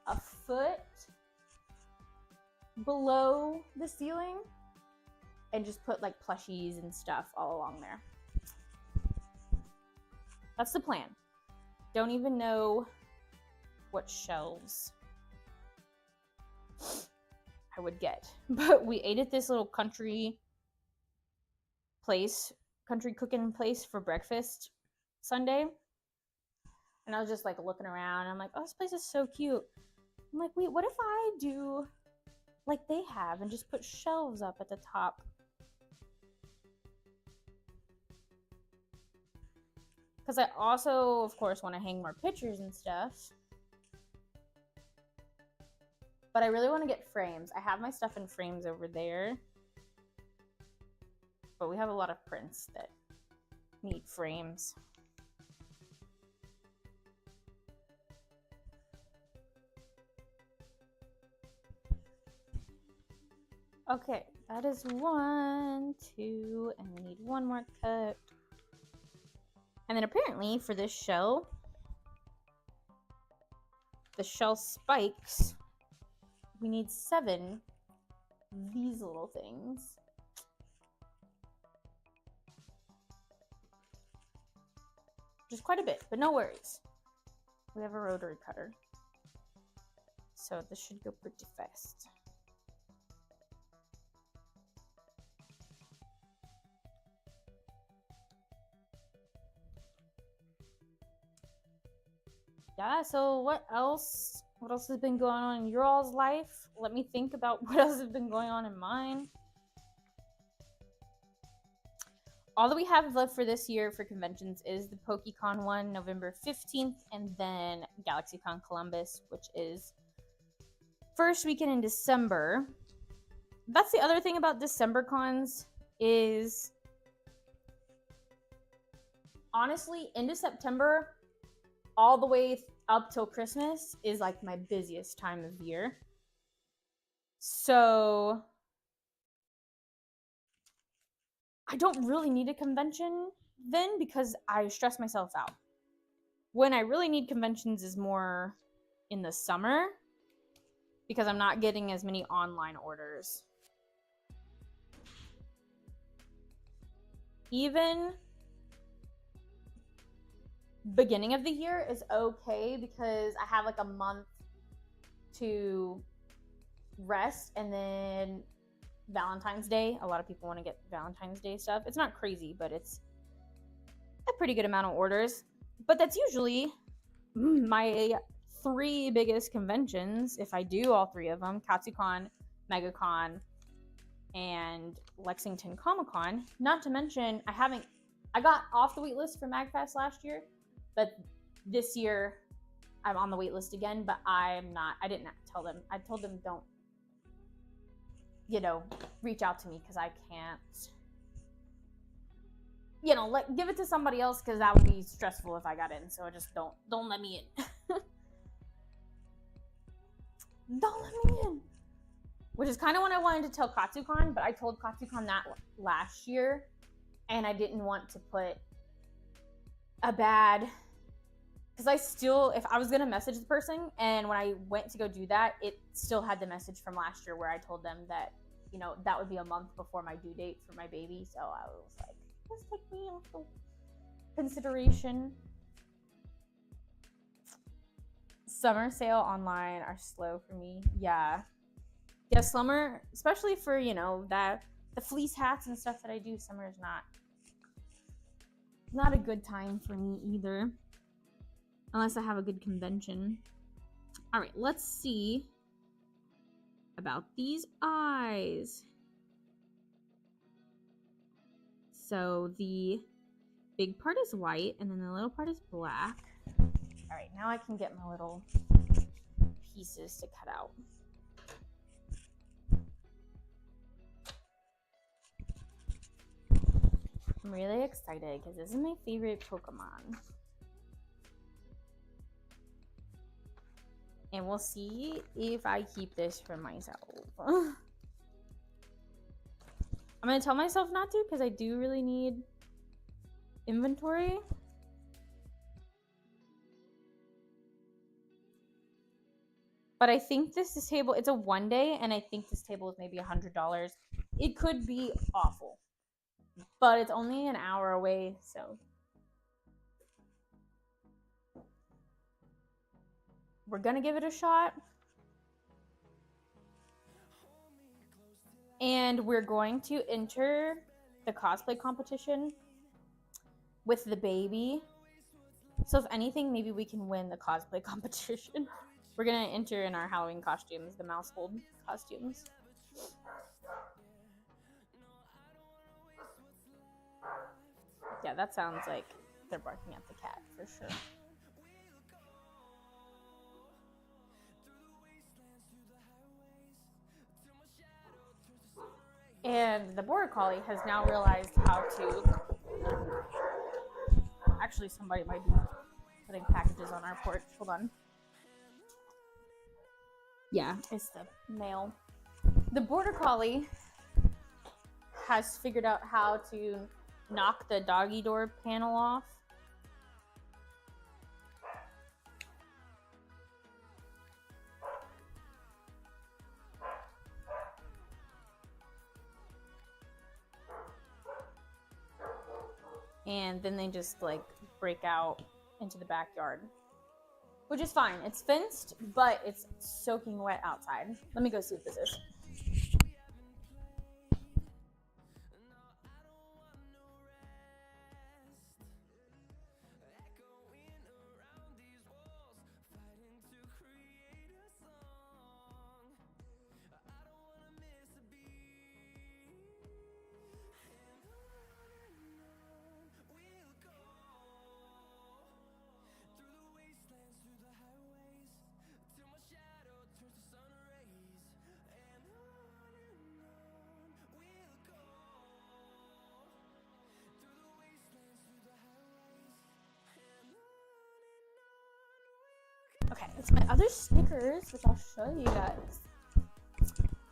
a foot below the ceiling, and just put like plushies and stuff all along there. That's the plan. Don't even know what shelves I would get. But we ate at this little country cooking place for breakfast Sunday. And I was just like looking around. And I'm like, oh, this place is so cute. I'm like, wait, what if I do like they have and just put shelves up at the top? Because I also, of course, want to hang more pictures and stuff. But I really want to get frames. I have my stuff in frames over there. But we have a lot of prints that need frames. Okay, that is 1, 2, and we need one more cut. And then apparently for this shell, the shell spikes, we need 7 these little things. Which is quite a bit, but no worries. We have a rotary cutter. So this should go pretty fast. Yeah, so what else has been going on in your all's life? Let me think about what else has been going on in mine. All that we have left for this year for conventions is the PokeKon one, November 15th, and then GalaxyCon Columbus, which is first weekend in December. That's the other thing about December cons is, honestly, into September, all the way up till Christmas is like my busiest time of year. So I don't really need a convention then because I stress myself out. When I really need conventions is more in the summer because I'm not getting as many online orders. Even beginning of the year is okay because I have like a month to rest, and then Valentine's Day, a lot of people want to get Valentine's Day stuff. It's not crazy, but it's a pretty good amount of orders. But that's usually my 3 biggest conventions, if I do all 3 of them: KatsuCon, MegaCon, and Lexington Comic-Con. Not to mention, I got off the wait list for MagFest last year, but this year I'm on the wait list again, but I didn't tell them. I told them don't, reach out to me because I can't, give it to somebody else because that would be stressful if I got in. So just don't let me in. Don't let me in. Which is kind of what I wanted to tell KatsuCon, but I told KatsuCon that last year, and I didn't want to put a bad, because if I was going to message the person, and when I went to go do that, it still had the message from last year where I told them that, that would be a month before my due date for my baby. So I was like, let's take me into consideration. Summer sale online are slow for me. Yeah, summer, especially for, the fleece hats and stuff that I do, summer is not a good time for me either. Unless I have a good convention. All right, let's see about these eyes. So the big part is white, and then the little part is black. All right, now I can get my little pieces to cut out. I'm really excited because this is my favorite Pokemon. And we'll see if I keep this for myself. I'm gonna tell myself not to because I do really need inventory. But I think this table, it's a 1 day, and I think this table is maybe $100. It could be awful, but it's only an hour away, so we're gonna give it a shot. And we're going to enter the cosplay competition with the baby. So if anything, maybe we can win the cosplay competition. We're gonna enter in our Halloween costumes, the mousehold costumes. Yeah, that sounds like they're barking at the cat for sure. And the border collie has now realized how to. Actually, somebody might be putting packages on our porch. Hold on. Yeah, it's the mail. The border collie has figured out how to knock the doggy door panel off. And then they just like break out into the backyard, which is fine. It's fenced, but it's soaking wet outside. Let me go see what this is. Okay, it's my other stickers, which I'll show you guys.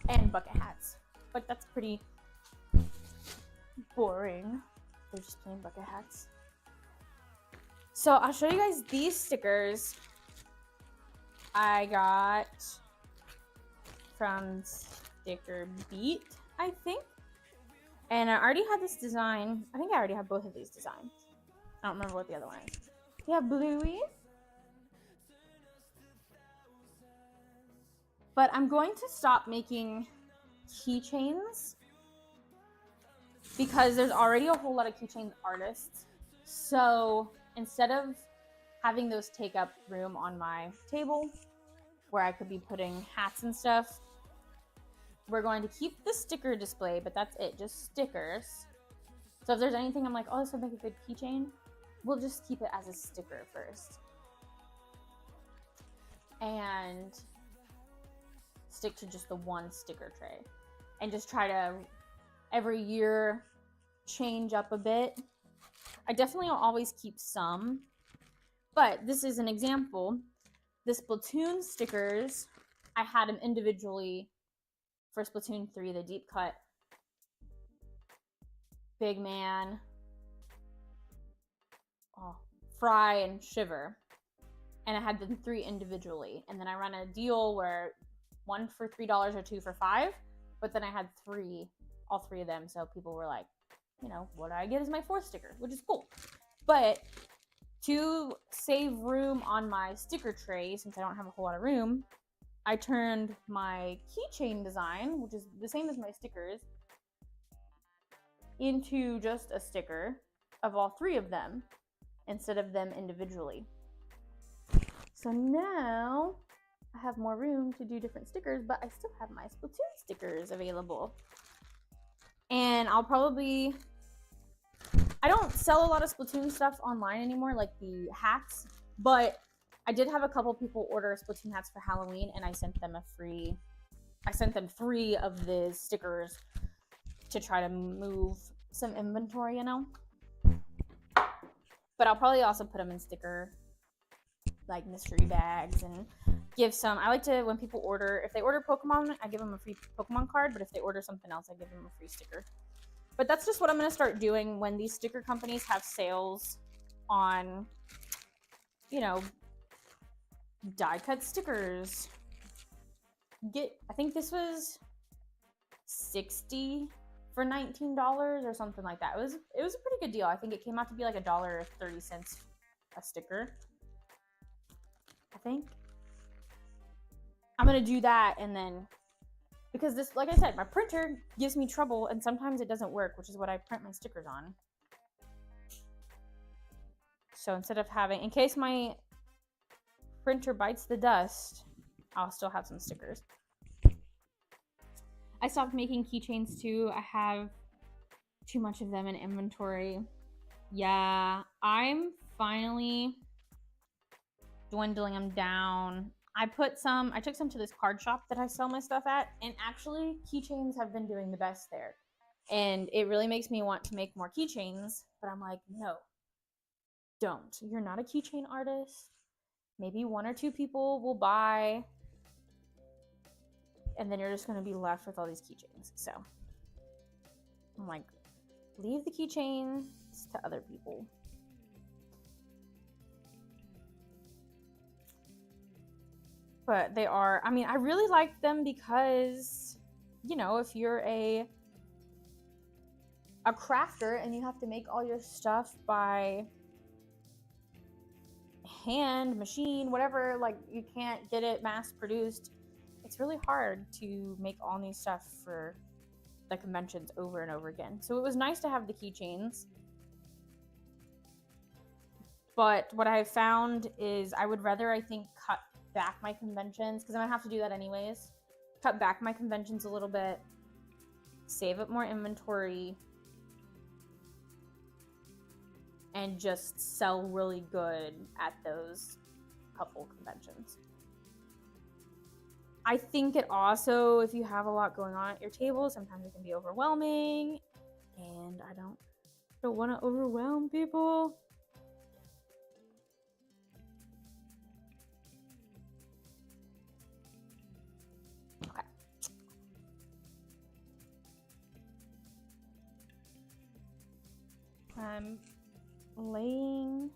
And bucket hats. But that's pretty boring. They're just plain bucket hats. So I'll show you guys these stickers I got from Sticker Beat, I think. And I already had this design. I think I already have both of these designs. I don't remember what the other one is. We have Bluey. But I'm going to stop making keychains because there's already a whole lot of keychain artists. So instead of having those take up room on my table where I could be putting hats and stuff, we're going to keep the sticker display, but that's it, just stickers. So if there's anything I'm like, oh, this would make a good keychain, we'll just keep it as a sticker first. And stick to just the one sticker tray and just try to every year change up a bit. I definitely will always keep some, but this is an example. The Splatoon stickers, I had them individually for Splatoon 3, the deep cut, Big Man, Fry, and Shiver. And I had them 3 individually. And then I ran a deal where 1 for $3 or 2 for $5, but then I had all three of them. So people were like, you know, what I get is my 4th sticker, which is cool. But to save room on my sticker tray, since I don't have a whole lot of room, I turned my keychain design, which is the same as my stickers, into just a sticker of all 3 of them instead of them individually. So now I have more room to do different stickers, but I still have my Splatoon stickers available. And I'll probably, I don't sell a lot of Splatoon stuff online anymore, like the hats, but I did have a couple people order Splatoon hats for Halloween, and I sent them 3 of the stickers to try to move some inventory, you know? But I'll probably also put them in sticker, like mystery bags, and give some. I like to, when people order, if they order Pokemon, I give them a free Pokemon card, but if they order something else, I give them a free sticker. But that's just what I'm going to start doing when these sticker companies have sales on, you know, die cut stickers. I think this was $60 for $19 or something like that. It was a pretty good deal. I think it came out to be like $1.30 a sticker. I think I'm gonna do that, and then because this, like I said, my printer gives me trouble and sometimes it doesn't work, which is what I print my stickers on. So instead of having, in case my printer bites the dust, I'll still have some stickers. I stopped making keychains too. I have too much of them in inventory. Yeah, I'm finally dwindling them down. I took some to this card shop that I sell my stuff at, and actually keychains have been doing the best there. And it really makes me want to make more keychains, but I'm like, no, don't. You're not a keychain artist. Maybe 1 or 2 people will buy, and then you're just going to be left with all these keychains. So I'm like, leave the keychains to other people. But they are, I mean, I really like them because, you know, if you're a crafter and you have to make all your stuff by hand, machine, whatever, like you can't get it mass produced, it's really hard to make all new stuff for the conventions over and over again. So it was nice to have the keychains. But what I found is I would rather, I think, cut back my conventions, because I'm gonna have to do that anyways. Cut back my conventions a little bit, save up more inventory, and just sell really good at those couple conventions. I think it also, if you have a lot going on at your table, sometimes it can be overwhelming, and I don't want to overwhelm people. Okay. I'm laying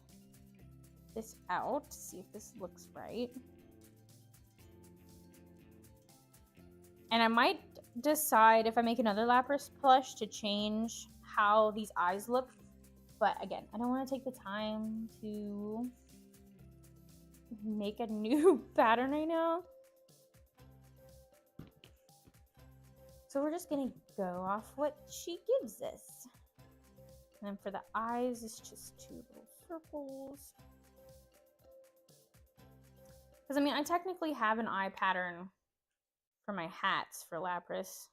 this out to see if this looks right. And I might decide if I make another Lapras plush to change how these eyes look. But again, I don't want to take the time to make a new pattern right now. So we're just going to go off what she gives us. And then for the eyes, it's just 2 little circles. Because, I mean, I technically have an eye pattern for my hats for Lapras.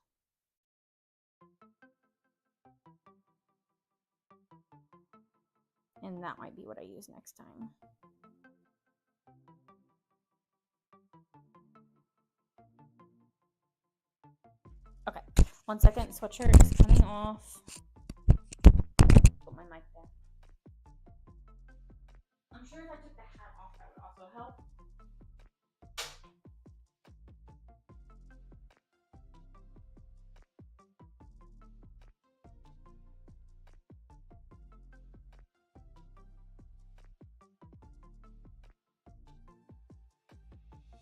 And that might be what I use next time. Okay, 1 second. Sweatshirt is coming off. Put my mic there. I'm sure if I took the hat off, that would also help.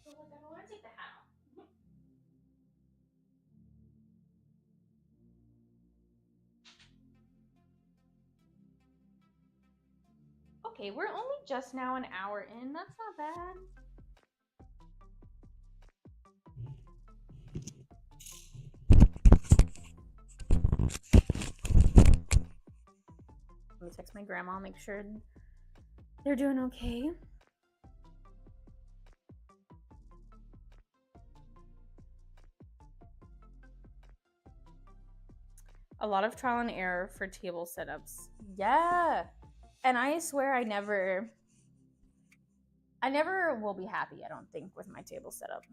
So look, I don't want to take the hat off. Okay, we're only just now an hour in. That's not bad. Let me text my grandma, make sure they're doing okay. A lot of trial and error for table setups. Yeah. And I swear I never will be happy, I don't think, with my table setup.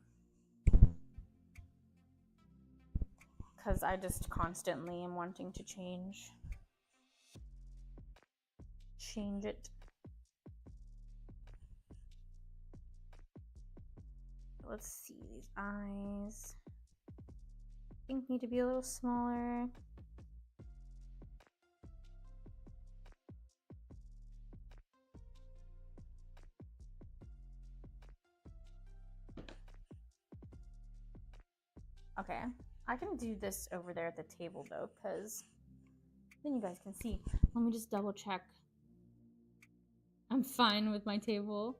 Because I just constantly am wanting to change it. Let's see, these eyes I think need to be a little smaller. Okay, I can do this over there at the table though, because then you guys can see. Let me just double check. I'm fine with my table.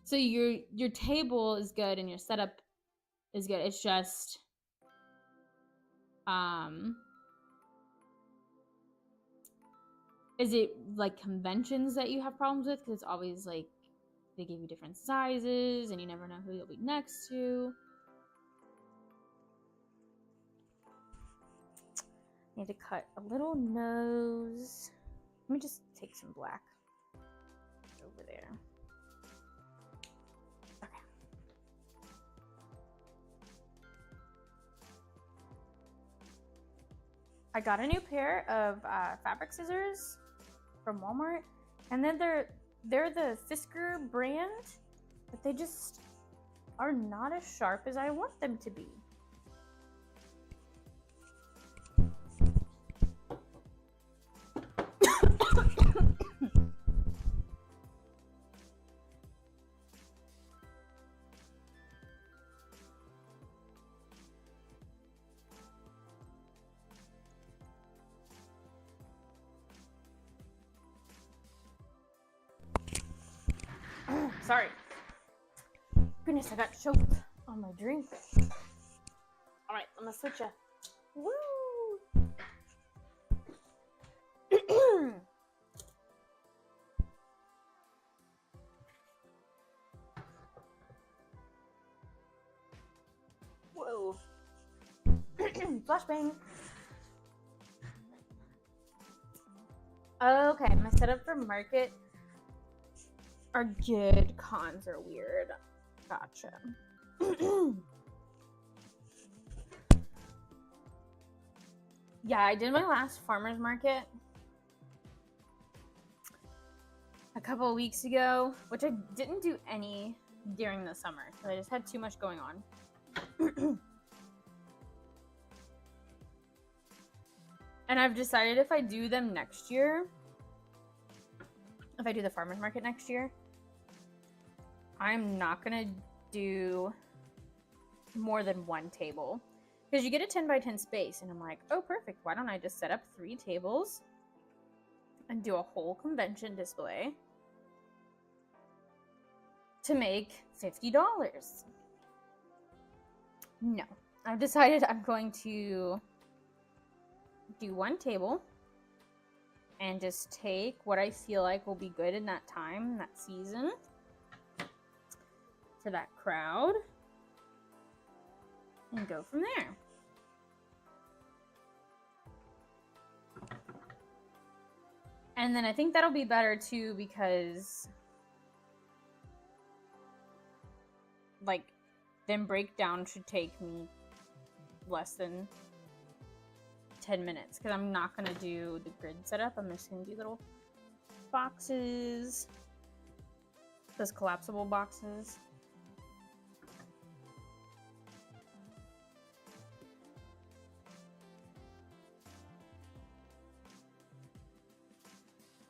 So your table is good and your setup is good. It's just is it like conventions that you have problems with? Because it's always like they give you different sizes and you never know who you'll be next to. Need to cut a little nose. Let me just take some black over there. Okay. I got a new pair of fabric scissors from Walmart, and then they're the Fisker brand, but they just are not as sharp as I want them to be. Sorry. Goodness, I got choked on my drink. Alright, I'm gonna switch it. Woo! Whoa. Flashbang. Okay, my setup for market are good. Cons are weird. Gotcha. Yeah, I did my last farmer's market a couple of weeks ago, which I didn't do any during the summer because I just had too much going on. And I've decided if I do them next year, if I do the farmer's market next year, I'm not gonna do more than one table because you get a 10 by 10 space, and I'm like, oh, perfect. Why don't I just set up 3 tables and do a whole convention display to make $50? No, I've decided I'm going to do one table and just take what I feel like will be good in that time, that season, for that crowd, and go from there. And then I think that'll be better too, because like then breakdown should take me less than 10 minutes because I'm not going to do the grid setup. I'm just going to do little boxes, those collapsible boxes.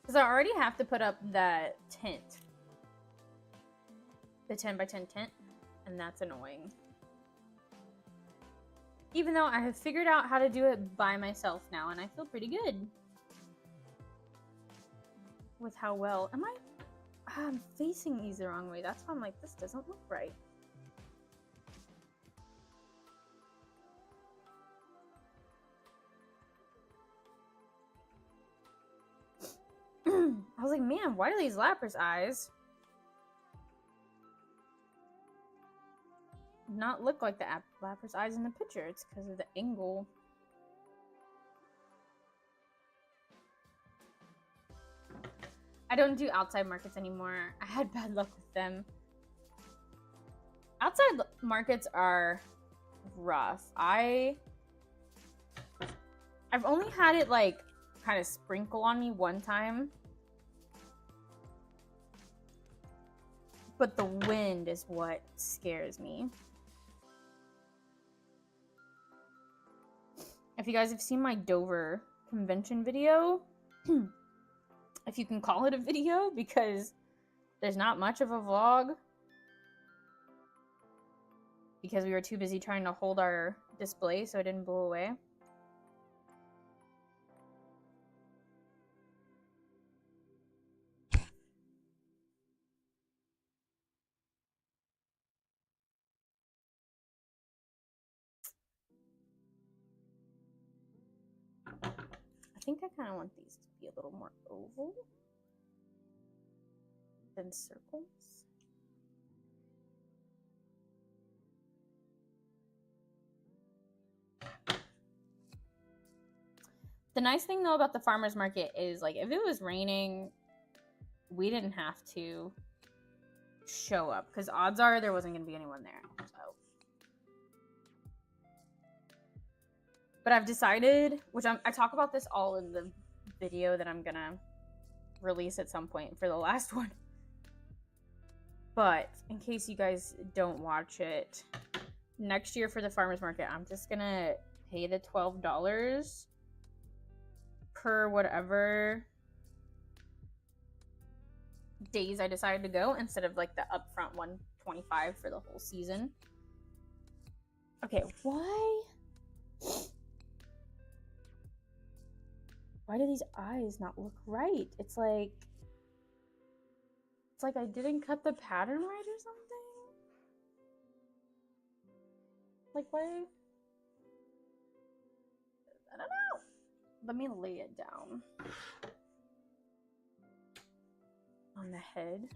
Because I already have to put up that tent, the 10 by 10 tent, and that's annoying. Even though I have figured out how to do it by myself now, and I feel pretty good with how well. I'm facing these the wrong way. That's why I'm like, this doesn't look right. I was like, man, why do these Lapras eyes not look like the Lapras eyes in the picture? It's because of the angle. I don't do outside markets anymore. I had bad luck with them. Outside markets are rough. I've only had it like kind of sprinkle on me one time. But the wind is what scares me. If you guys have seen my Dover convention video, if you can call it a video, because there's not much of a vlog. because we were too busy trying to hold our display so it didn't blow away. I think I kind of want these to be a little more oval than circles. The nice thing though about the farmer's market is, like, if it was raining, we didn't have to show up because odds are there wasn't going to be anyone there. So, but I've decided, which I talk about this all in the video that I'm gonna release at some point for the last one. But in case you guys don't watch it, next year for the farmer's market, I'm just gonna pay the $12 per whatever days I decided to go, instead of like the upfront $125 for the whole season. Okay, why do these eyes not look right? It's like I didn't cut the pattern right or something. Like, why? I don't know. Let me lay it down on the head.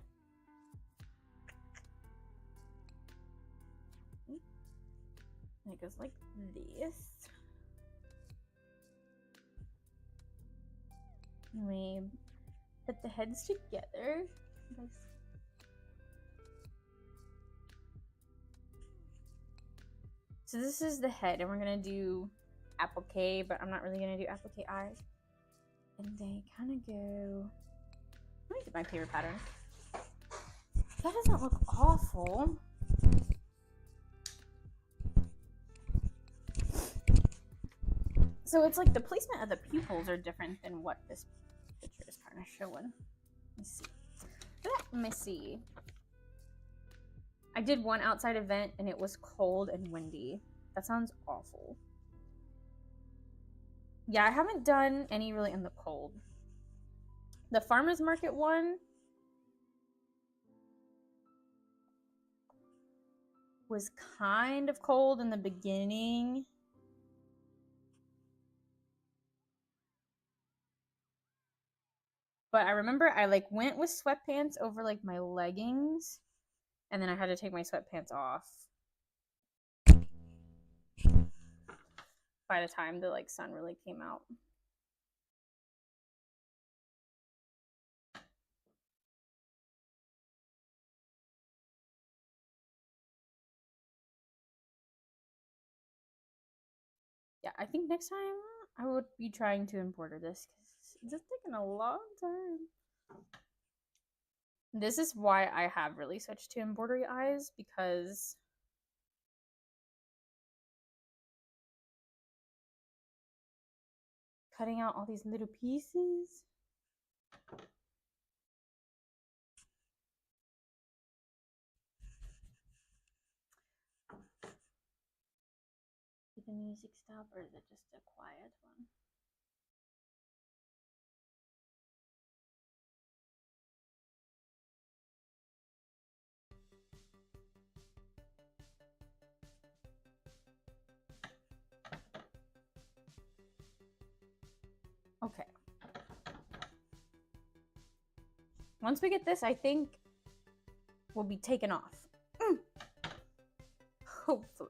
And it goes like this. And we put the heads together. So this is the head, and we're gonna do applique, but I'm not really gonna do applique eyes. And they kind of go. Let me get my paper pattern. That doesn't look awful. So it's like the placement of the pupils are different than what this picture is kind of showing. Let me see. Let me see. I did one outside event and it was cold and windy. That sounds awful. Yeah, I haven't done any really in the cold. The farmer's market one was kind of cold in the beginning. But I remember I like went with sweatpants over like my leggings, and then I had to take my sweatpants off by the time the like sun really came out. Yeah, I think next time I would be trying to embroider this because it's just taking a long time. This is why I have really switched to embroidery eyes, because cutting out all these little pieces. Did the music stop, or is it just a quiet one? Okay. Once we get this, I think we'll be taken off. Hopefully.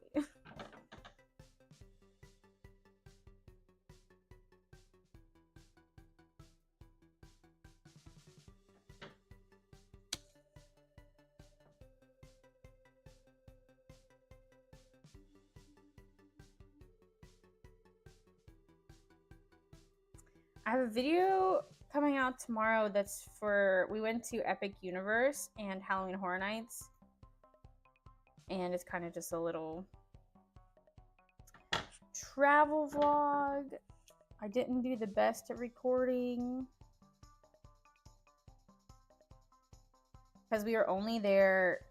I have a video coming out tomorrow that's for, we went to Epic Universe and Halloween Horror Nights, and it's kind of just a little travel vlog. I didn't do the best at recording because we were only there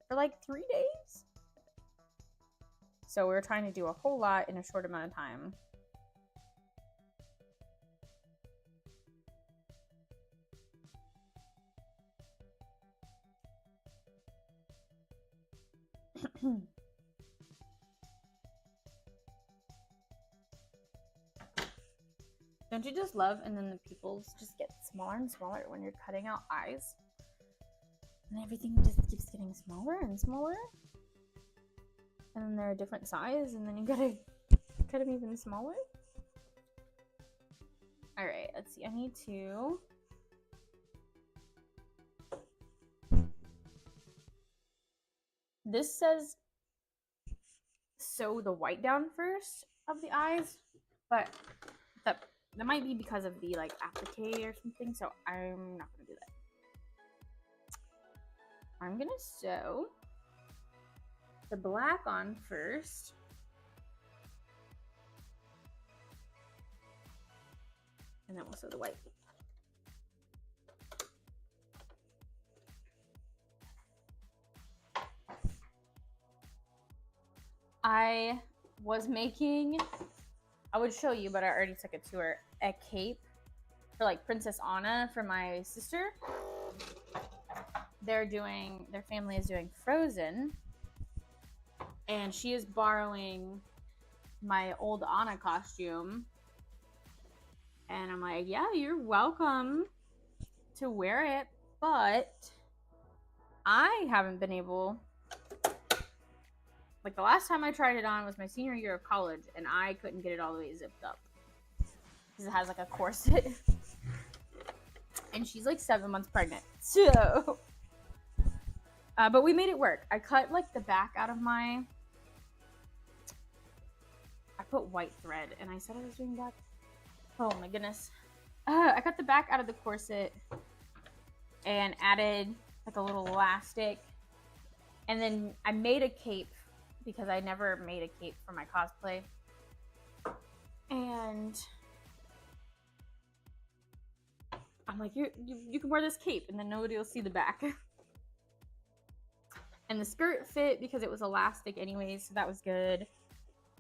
for like 3 days. So we were trying to do a whole lot in a short amount of time. Don't you just love, and then the pupils just get smaller and smaller when you're cutting out eyes? And everything just keeps getting smaller and smaller. And then they're a different size, and then you gotta cut them even smaller. Alright, let's see. I need to... This says sew the white down first of the eyes, but that might be because of the like applique or something, so I'm not gonna do that. I'm gonna sew the black on first. And then we'll sew the white. I was making, I would show you, but I already took it to her, a cape for like Princess Anna for my sister. Their family is doing Frozen, and she is borrowing my old Anna costume. And I'm like, yeah, you're welcome to wear it, but I haven't been able, like the last time I tried it on was my senior year of college, and I couldn't get it all the way zipped up because it has like a corset. And she's like 7 months pregnant, so but we made it work. I cut like the back out of I put white thread, and I said I was doing black. Oh my goodness. I cut the back out of the corset and added like a little elastic, and then I made a cape because I never made a cape for my cosplay. And I'm like, you can wear this cape and then nobody will see the back. And the skirt fit because it was elastic anyways, so that was good.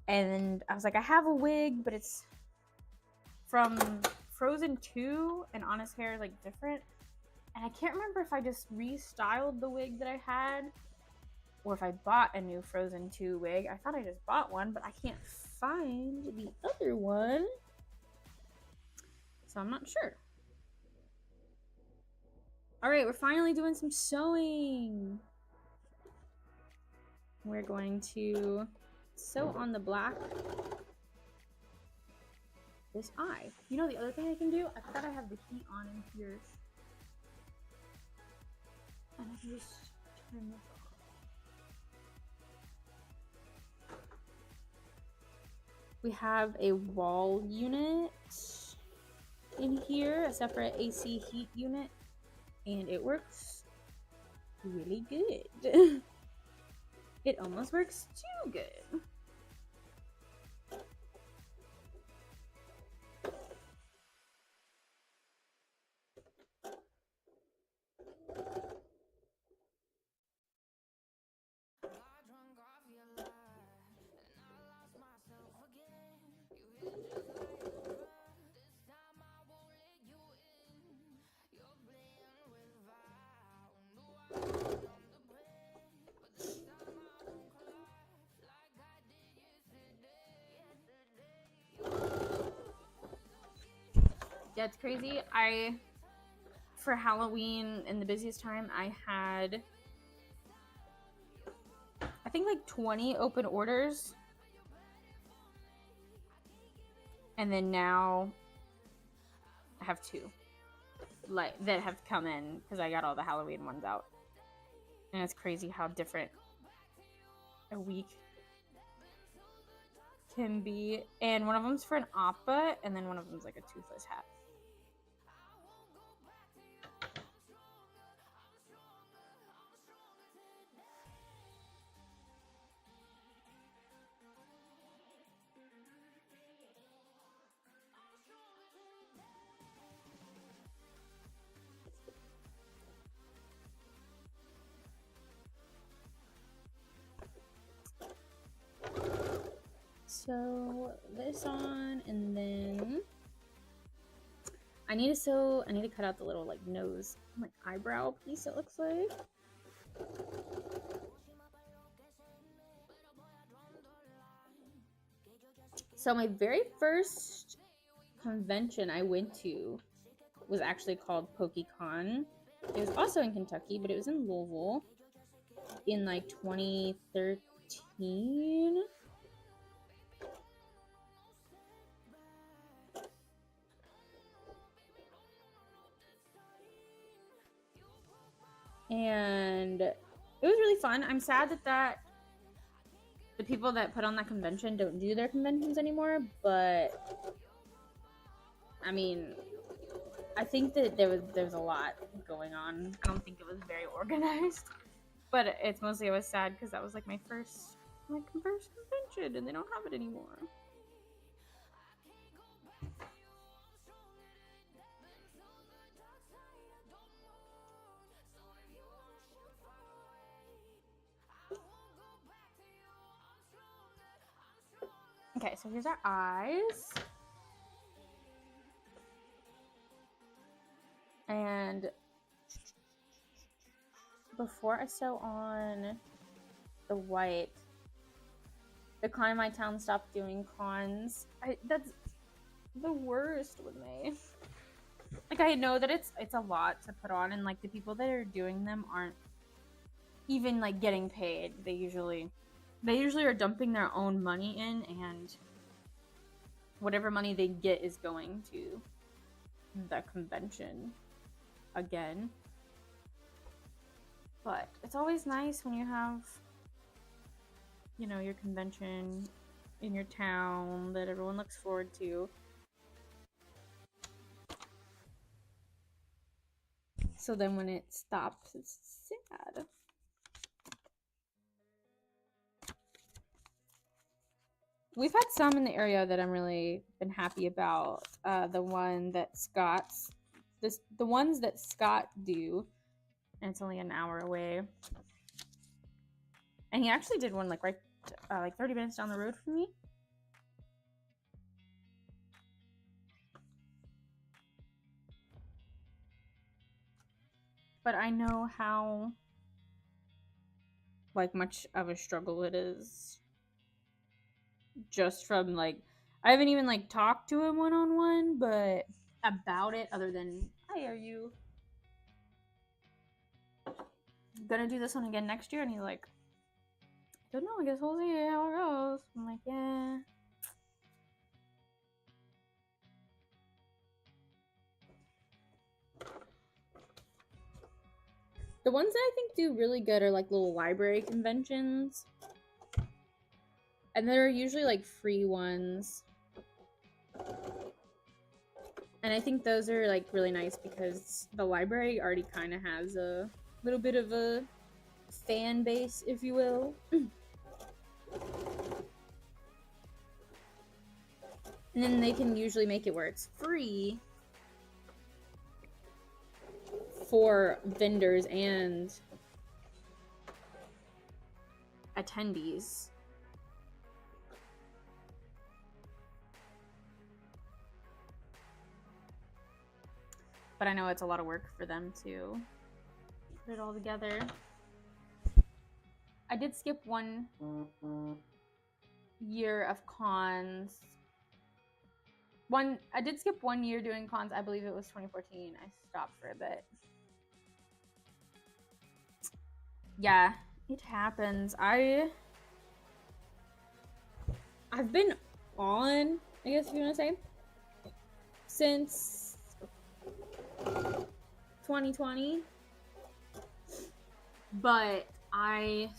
And I was like, I have a wig, but it's from Frozen 2, and Anna's hair is like different. And I can't remember if I just restyled the wig that I had or if I bought a new Frozen 2 wig. I thought I just bought one, but I can't find the other one, so I'm not sure. All right, we're finally doing some sewing. We're going to sew on the black this eye. You know the other thing I can do? I thought I have the heat on in here. And I can just turn this off. We have a wall unit in here, a separate AC heat unit, and it works really good. It almost works too good. Yeah, it's crazy. For Halloween, in the busiest time, I had, I think like 20 open orders. And then now I have 2 like that have come in because I got all the Halloween ones out. And it's crazy how different a week can be. And one of them's for an Appa, and then one of them's like a toothless hat. sew this on, and then I need to cut out the little like nose, like eyebrow piece, it looks like. So my very first convention I went to was actually called PokeKon. It was also in Kentucky, but it was in Louisville in like 2013. And it was really fun. I'm sad that the people that put on that convention don't do their conventions anymore, but I mean, I think that there's a lot going on. I don't think it was very organized, but it's mostly I was sad because that was like my first convention, and they don't have it anymore. Okay, so here's our eyes. And before I sew on the white, the con in my town stopped doing cons. That's the worst with me. Like, I know that it's a lot to put on, and like the people that are doing them aren't even like getting paid. They usually are dumping their own money in, and whatever money they get is going to the convention again. But it's always nice when you have, you know, your convention in your town that everyone looks forward to. So then when it stops, it's sad. We've had some in the area that I'm really been happy about. The one that the ones that Scott do, and it's only an hour away. And he actually did one like right, like 30 minutes down the road from me. But I know how like much of a struggle it is. Just from like, I haven't even like talked to him one-on-one, but about it, other than, hi, are you gonna do this one again next year? And he's like, I don't know, I guess we'll see how it goes. I'm like, yeah. The ones that I think do really good are like little library conventions. And they're usually like free ones. And I think those are like really nice because the library already kind of has a little bit of a fan base, if you will. And then they can usually make it where it's free for vendors and attendees. But I know it's a lot of work for them to put it all together. I did skip one year of cons. I did skip 1 year doing cons. I believe it was 2014. I stopped for a bit. Yeah, it happens. I've been on, I guess if you want to say, since 2020. But my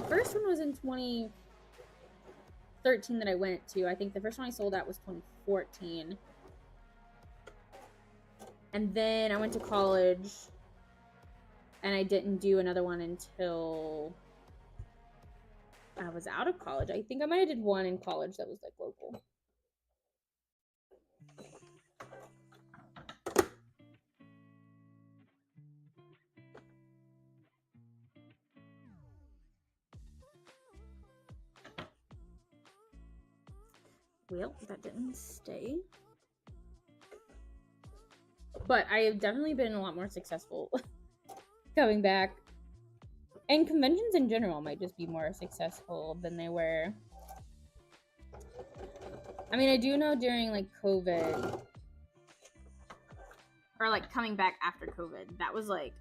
first one was in 2013 that I went to. I think the first one I sold at was 2014. And then I went to college, and I didn't do another one until I was out of college. I think I might have did one in college that was like local. Well, that didn't stay. But I have definitely been a lot more successful coming back. And conventions in general might just be more successful than they were. I mean, I do know during like COVID, or like coming back after COVID, that was like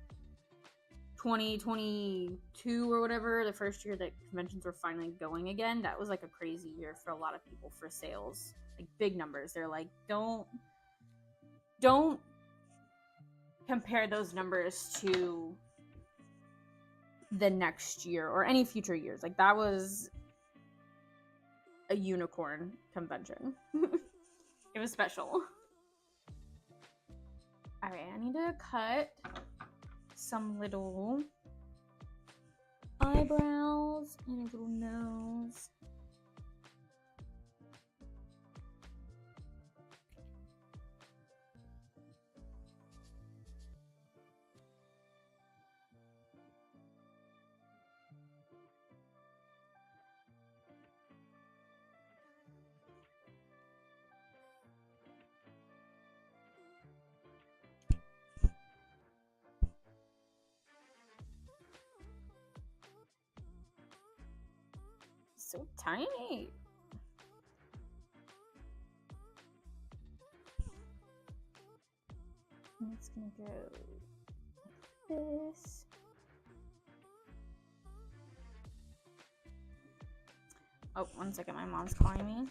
2022 or whatever, the first year that conventions were finally going again. That was like a crazy year for a lot of people for sales, like big numbers. They're like, don't compare those numbers to the next year or any future years. Like that was a unicorn convention. It was special. All right, I need to cut some little eyebrows and a little nose. So tiny. And it's gonna go like this. Oh, 1 second, my mom's calling me.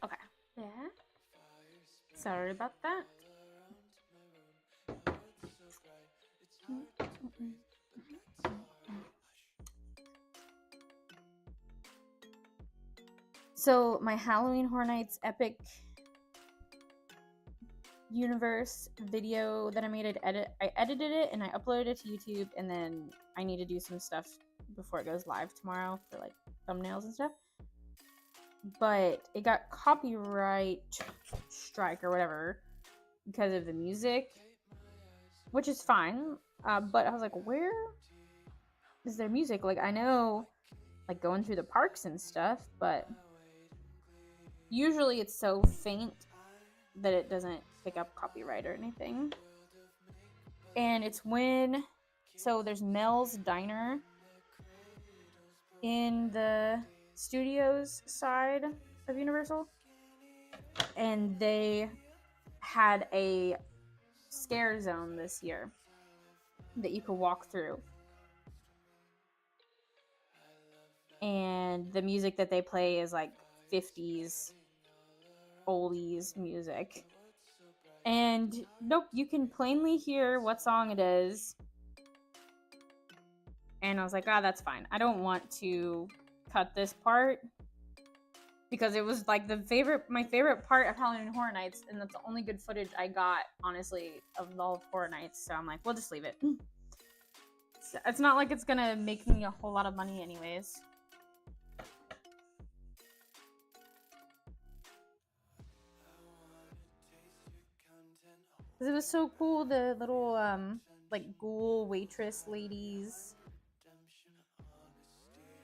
Okay, there. Sorry about that. So my Halloween Horror Nights epic universe video that I made, I edited it and I uploaded it to YouTube, and then I need to do some stuff before it goes live tomorrow for like thumbnails and stuff. But it got copyright strike or whatever because of the music, which is fine. But I was like, where is their music? Like, I know, like, going through the parks and stuff, but usually it's so faint that it doesn't pick up copyright or anything. And it's when, so there's Mel's Diner in the studios side of Universal, and they had a scare zone this year that you could walk through, and the music that they play is like 50s oldies music, and nope, you can plainly hear what song it is. And I was like, that's fine, I don't want to cut this part, because it was like my favorite part of Halloween Horror Nights, and that's the only good footage I got, honestly, of all of Horror Nights. So I'm like, we'll just leave it. It's not like it's gonna make me a whole lot of money anyways. It was so cool, the little like ghoul waitress ladies,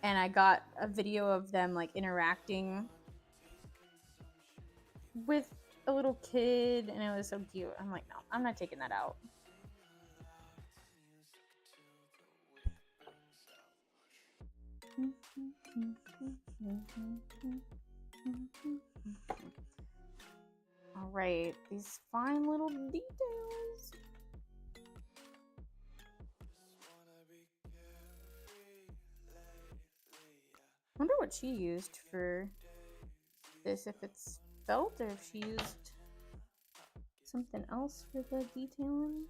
and I got a video of them like interacting with a little kid and it was so cute. I'm like, no, I'm not taking that out. All right, these fine little details. I wonder what she used for this, if it's felt or if she used something else for the detailing.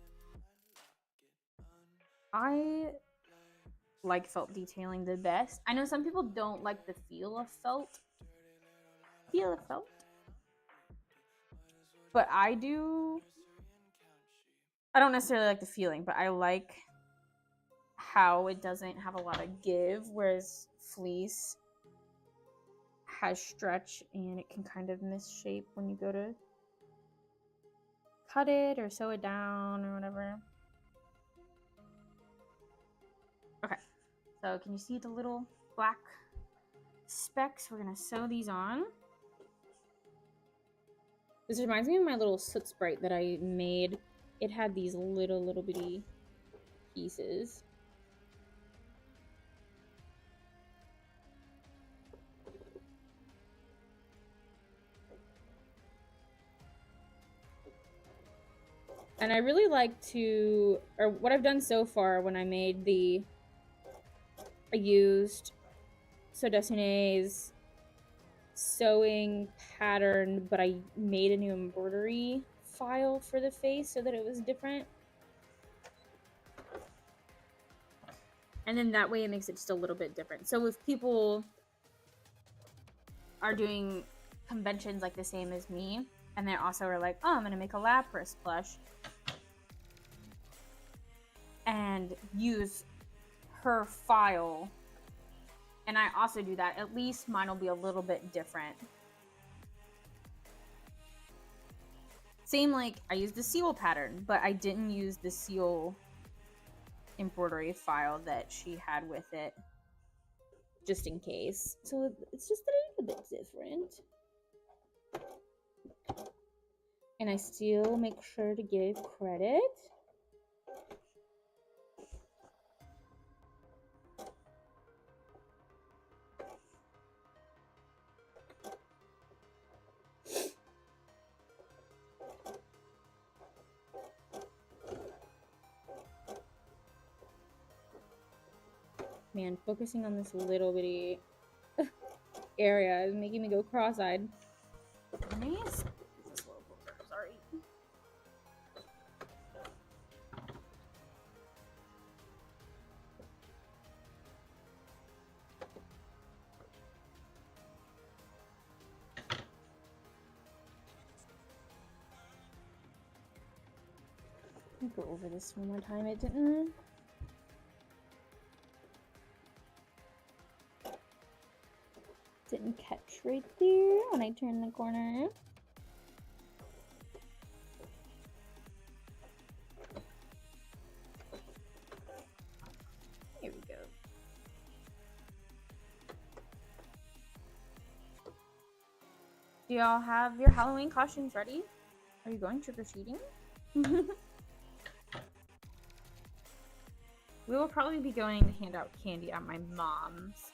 I like felt detailing the best. I know some people don't like the feel of felt. But I do. I don't necessarily like the feeling, but I like how it doesn't have a lot of give, whereas fleece has stretch and it can kind of misshape when you go to cut it or sew it down or whatever. Okay, so can you see the little black specks? We're gonna sew these on. This reminds me of my little soot sprite that I made. It had these little bitty pieces. And I really like to, or what I've done so far when I made I used So Destiny's sewing pattern, but I made a new embroidery file for the face so that it was different. And then that way it makes it just a little bit different. So if people are doing conventions like the same as me, and they also are like, oh, I'm gonna make a lapras plush and use her file, and I also do that, at least mine will be a little bit different. Same, like I used the seal pattern, but I didn't use the seal embroidery file that she had with it, just in case. So it's just a little bit different. And I still make sure to give credit. Man, focusing on this little bitty area is making me go cross-eyed. Nice. Sorry. I'll go over this one more time. It didn't catch right there when I turned the corner. Here we go. Do y'all have your Halloween costumes ready? Are you going trick-or-treating? We will probably be going to hand out candy at my mom's.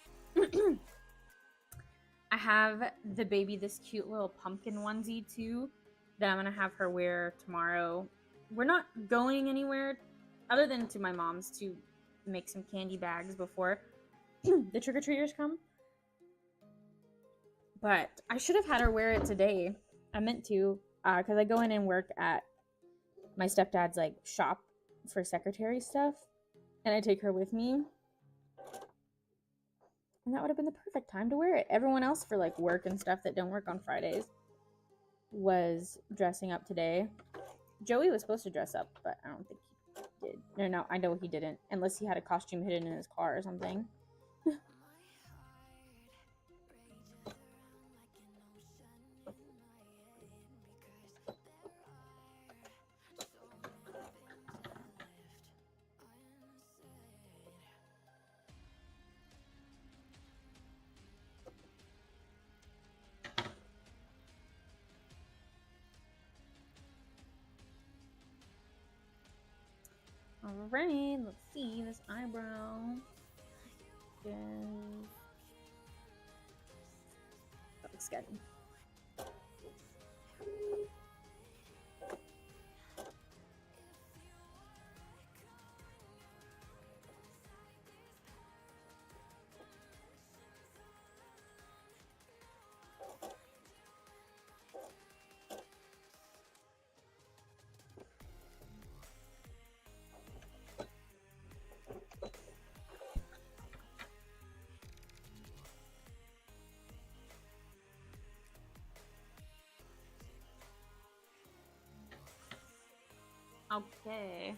I have the baby this cute little pumpkin onesie too that I'm gonna have her wear tomorrow. We're not going anywhere other than to my mom's to make some candy bags before the trick-or-treaters come. But I should have had her wear it today. I meant to, because I go in and work at my stepdad's like shop for secretary stuff, and I take her with me. And that would have been the perfect time to wear it. Everyone else for like work and stuff that don't work on Fridays was dressing up today. Joey was supposed to dress up, but I don't think he did. No, I know he didn't, unless he had a costume hidden in his car or something. Alright, let's see this eyebrow. That looks good. Okay.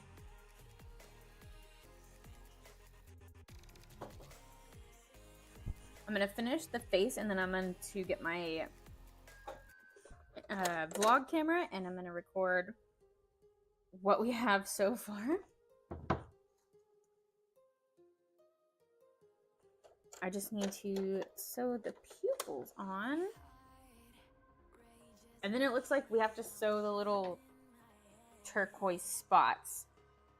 I'm gonna finish the face and then I'm going to get my vlog camera and I'm gonna record what we have so far. I just need to sew the pupils on. And then it looks like we have to sew the little turquoise spots.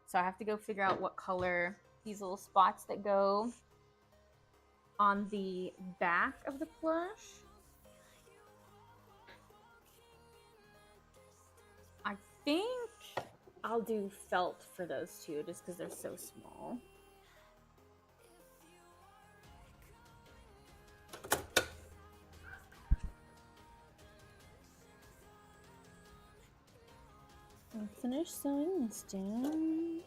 So I have to go figure out what color these little spots that go on the back of the plush. I think I'll do felt for those two just because they're so small. I'll finish sewing this down.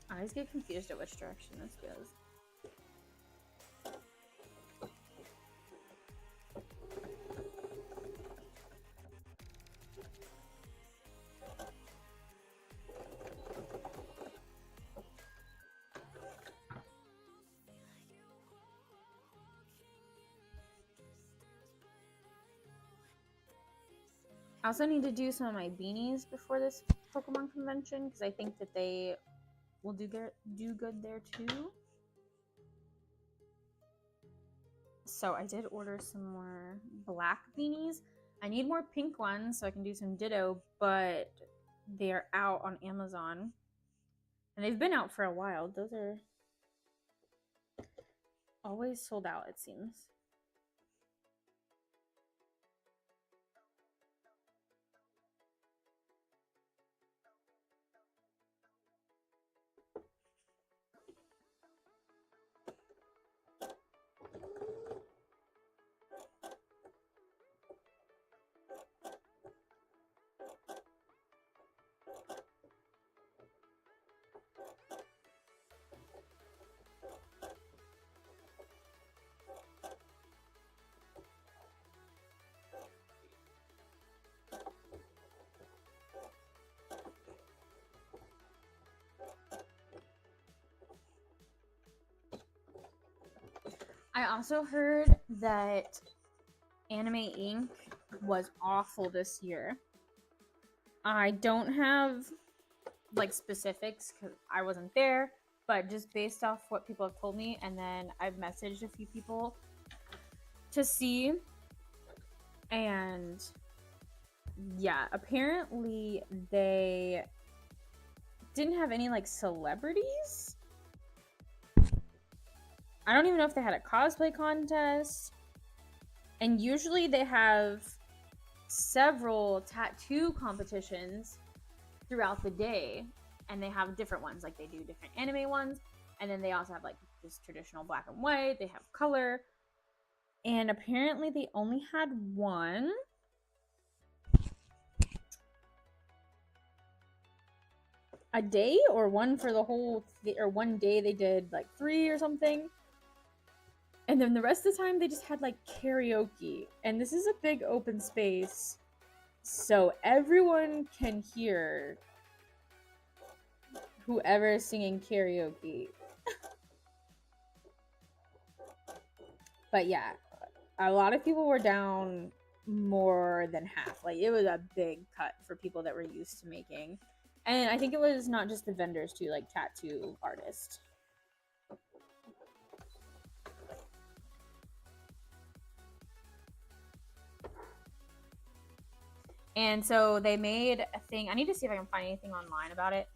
I always get confused at which direction this goes. I also need to do some of my beanies before this Pokemon convention because I think that they will do good there too. So I did order some more black beanies. I need more pink ones so I can do some ditto, but they're out on Amazon. And they've been out for a while. Those are always sold out, it seems. I also heard that Anime Ink was awful this year. I don't have like specifics because I wasn't there, but just based off what people have told me, and then I've messaged a few people to see, and yeah, apparently they didn't have any like celebrities. I don't even know if they had a cosplay contest. And usually they have several tattoo competitions throughout the day. And they have different ones. Like they do different anime ones. And then they also have like just traditional black and white. They have color. And apparently they only had one. A day or one for the whole, or one day they did like 3 or something. And then the rest of the time, they just had, like, karaoke. And this is a big open space, so everyone can hear whoever is singing karaoke. But yeah, a lot of people were down more than half. Like, it was a big cut for people that were used to making. And I think it was not just the vendors too, like tattoo artists. And so they made a thing. I need to see if I can find anything online about it,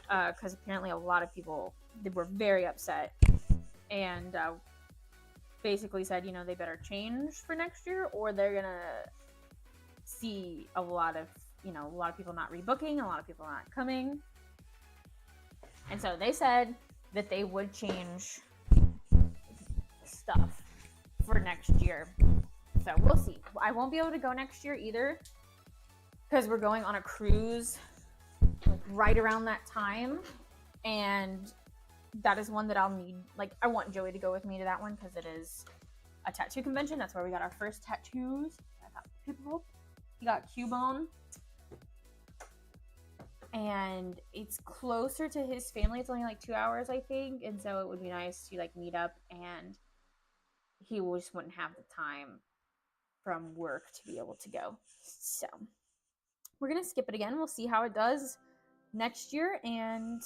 because apparently a lot of people were very upset and basically said, you know, they better change for next year or they're gonna see a lot of people not rebooking, a lot of people not coming. And so they said that they would change stuff for next year. So we'll see. I won't be able to go next year either, because we're going on a cruise like right around that time, and that is one that I'll need. Like, I want Joey to go with me to that one because it is a tattoo convention. That's where we got our first tattoos. I got people. He got Cubone, and it's closer to his family. It's only like 2 hours, I think, and so it would be nice to like meet up, and he just wouldn't have the time from work to be able to go. So we're gonna skip it again. We'll see how it does next year, and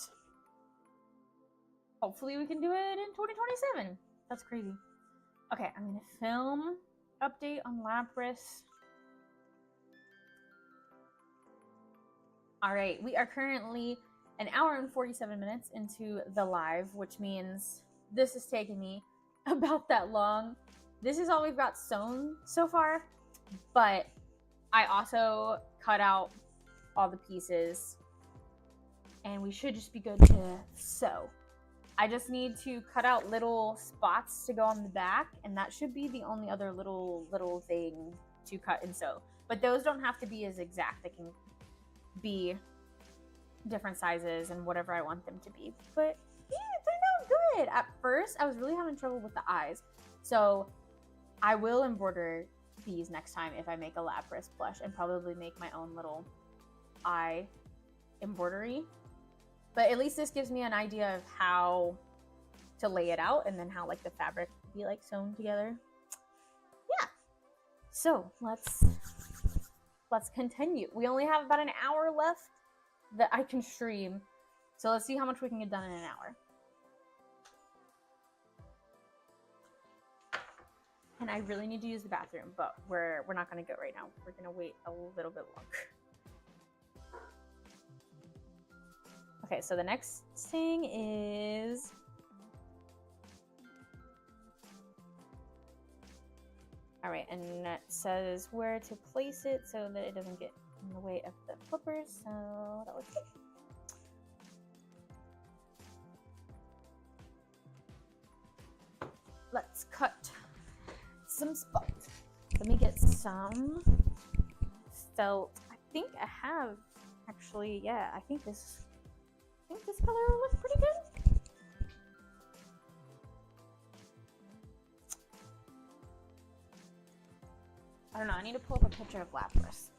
hopefully we can do it in 2027. That's crazy. Okay, I'm gonna film update on Lapras. All right, we are currently an hour and 47 minutes into the live, which means this is taking me about that long. This is all we've got sewn so far, but I also cut out all the pieces and we should just be good to sew. I just need to cut out little spots to go on the back, and that should be the only other little thing to cut and sew. But those don't have to be as exact. They can be different sizes and whatever I want them to be. But yeah, it turned out good. At first, I was really having trouble with the eyes. So I will embroider these next time if I make a Lapras plush, and probably make my own little eye embroidery. But at least this gives me an idea of how to lay it out, and then how like the fabric would be like sewn together. Yeah. So let's continue. We only have about an hour left that I can stream. So let's see how much we can get done in an hour. And I really need to use the bathroom, but we're not gonna go right now. We're gonna wait a little bit longer. Okay, so the next thing is all right, and it says where to place it so that it doesn't get in the way of the flippers. So that was good. Let's cut some spots. Let me get some felt. I think I have actually. Yeah, I think this color looks pretty good. I don't know. I need to pull up a picture of Lapras.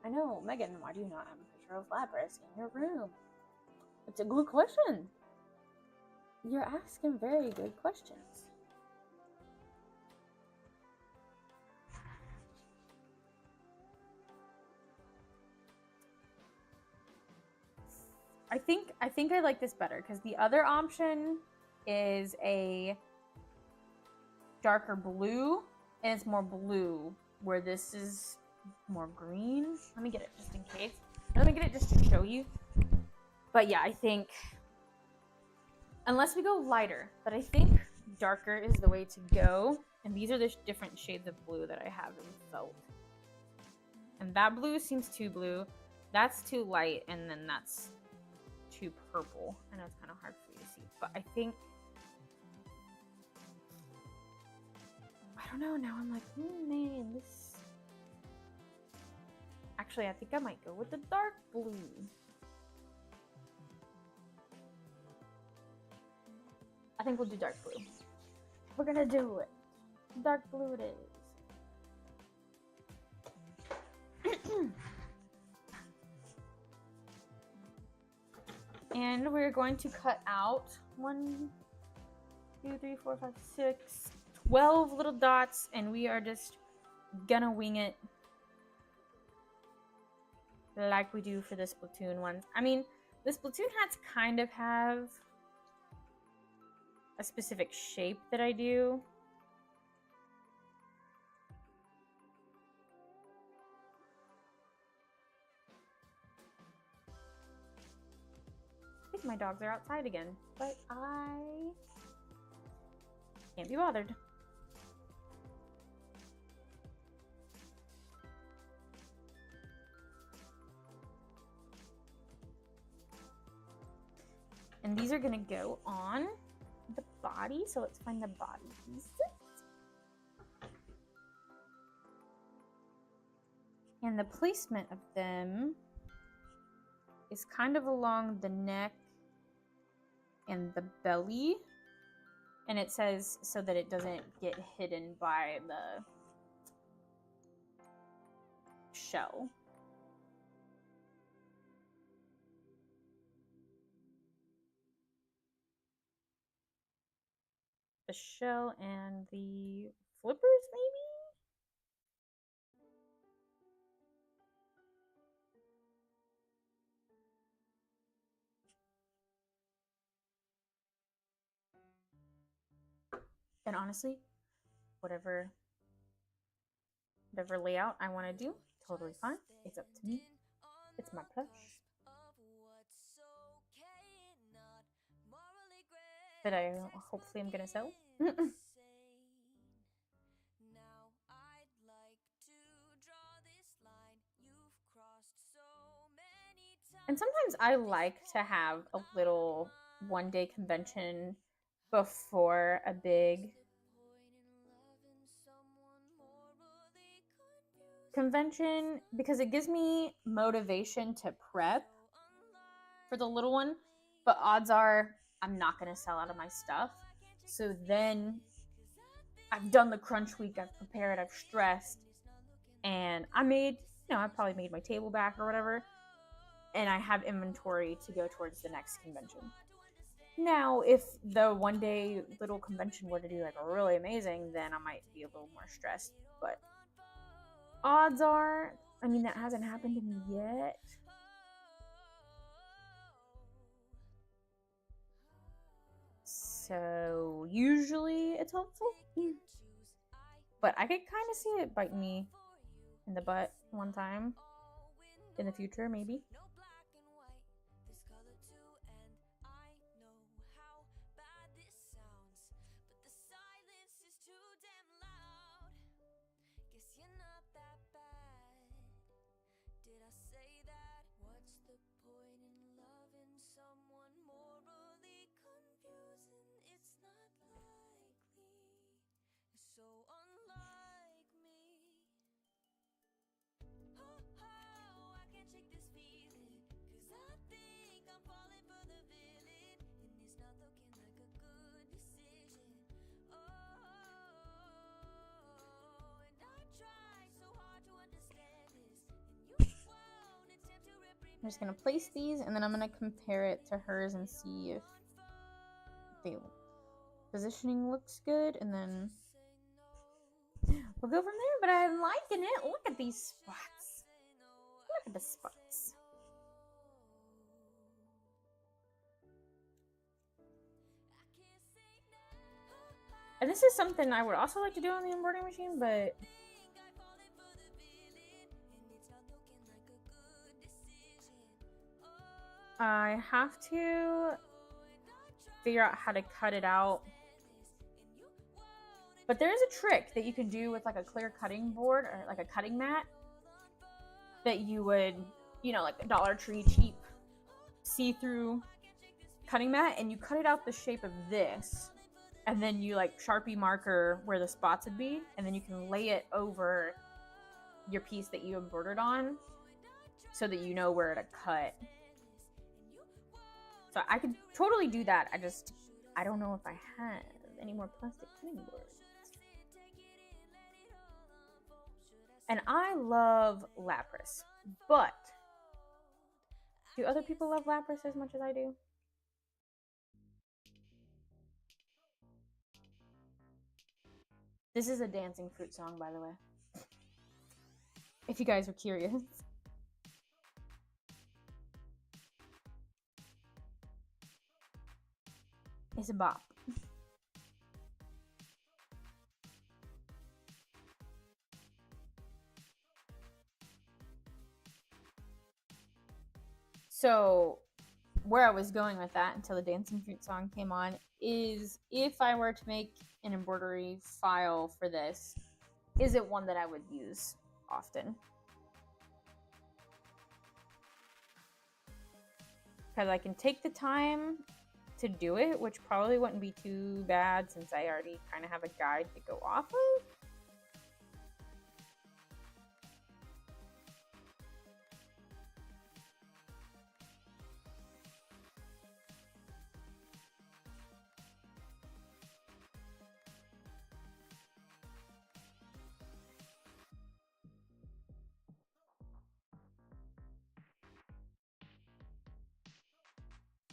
I know, Megan. Why do you not have a picture of Lapras in your room? It's a good question. You're asking very good questions. I think I like this better because the other option is a darker blue, and it's more blue, where this is more green. Let me get it just in case. Let me get it just to show you. But yeah, I think, unless we go lighter, but I think darker is the way to go. And these are the different shades of blue that I have in felt. And that blue seems too blue. That's too light, and then that's too purple. I know it's kind of hard for you to see, but I think, I don't know, now I'm like, man, this, actually I think I might go with the dark blue. I think we'll do dark blue. We're gonna do it. Dark blue it is. And we're going to cut out 1, 2, 3, 4, 5, 6, 12 little dots, and we are just gonna wing it like we do for the Splatoon ones. I mean, the Splatoon hats kind of have a specific shape that I do. I think my dogs are outside again, but I can't be bothered. And these are gonna go on the body, so let's find the body pieces. And the placement of them is kind of along the neck and the belly. And it says so that it doesn't get hidden by the shell. The shell and the flippers, maybe? And honestly, whatever layout I want to do, totally fine. It's up to me. It's my plush. That I hopefully am gonna sell. And sometimes I like to have a little one-day convention before a big convention because it gives me motivation to prep for the little one. But odds are I'm not going to sell out of my stuff. So then I've done the crunch week, I've prepared, I've stressed, and I made, I probably made my table back or whatever. And I have inventory to go towards the next convention. Now, if the one day little convention were to do like really amazing, then I might be a little more stressed. But odds are, I mean, that hasn't happened to me yet. So usually it's helpful. But I could kind of see it bite me in the butt one time in the future, maybe. I'm just going to place these and then I'm going to compare it to hers and see if the positioning looks good, and then we'll go from there. But I'm liking it. Look at these spots. Look at the spots. And this is something I would also like to do on the embroidery machine, but I have to figure out how to cut it out. But there is a trick that you can do with like a clear cutting board or like a cutting mat that you would, like a Dollar Tree cheap see-through cutting mat, and you cut it out the shape of this, and then you like Sharpie marker where the spots would be, and then you can lay it over your piece that you embroidered on so that you know where to cut. So I could totally do that. I don't know if I have any more plastic cutting boards. And I love Lapras, but do other people love Lapras as much as I do? This is a dancing fruit song, by the way. If you guys are curious. It's a bop. So, where I was going with that until the dancing fruit song came on is if I were to make an embroidery file for this, is it one that I would use often? Because I can take the time to do it, which probably wouldn't be too bad since I already kind of have a guide to go off of.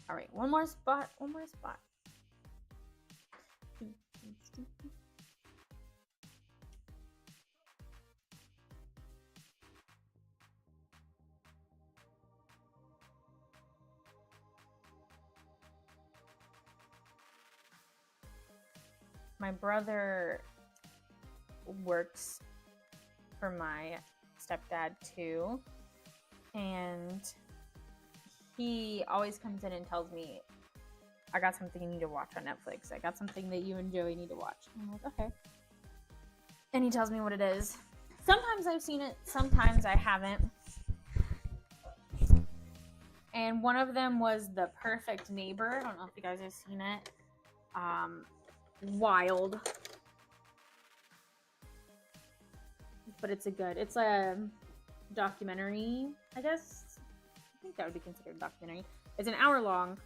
All right, one more spot. My brother works for my stepdad too, and he always comes in and tells me, I got something you need to watch on Netflix. I got something that you and Joey need to watch. And I'm like, okay. And he tells me what it is. Sometimes I've seen it, sometimes I haven't. And one of them was The Perfect Neighbor. I don't know if you guys have seen it. Wild. But it's a documentary, I guess. I think that would be considered a documentary. It's an hour long,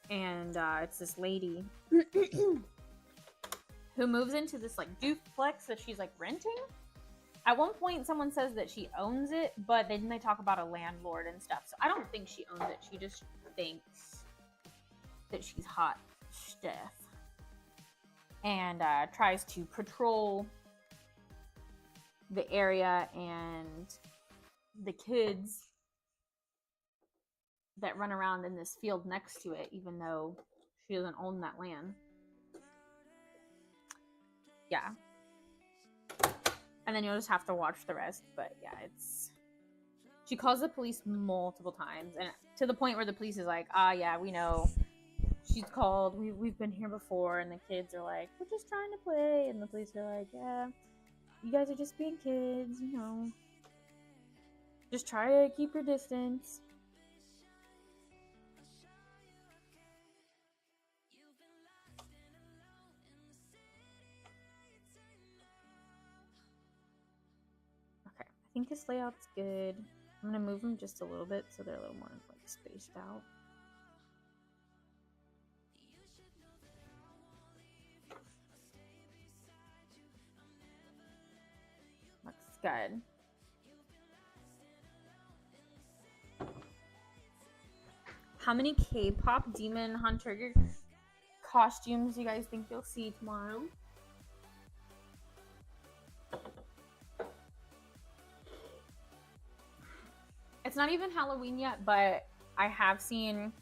and it's this lady who moves into this like duplex that she's like renting. At one point, someone says that she owns it, but then they talk about a landlord and stuff. So I don't think she owns it. She just thinks that she's hot stuff, and tries to patrol the area and the kids that run around in this field next to it, even though she doesn't own that land. Yeah. And then you'll just have to watch the rest. But yeah, she calls the police multiple times, and to the point where the police is like, yeah, we know. She's called. We've been here before. And the kids are like, we're just trying to play. And the police are like, yeah, you guys are just being kids, you know. Just try to keep your distance. Okay, I think this layout's good. I'm gonna move them just a little bit so they're a little more like spaced out. Looks good. How many K-pop Demon Hunter costumes do you guys think you'll see tomorrow? It's not even Halloween yet, but I have seen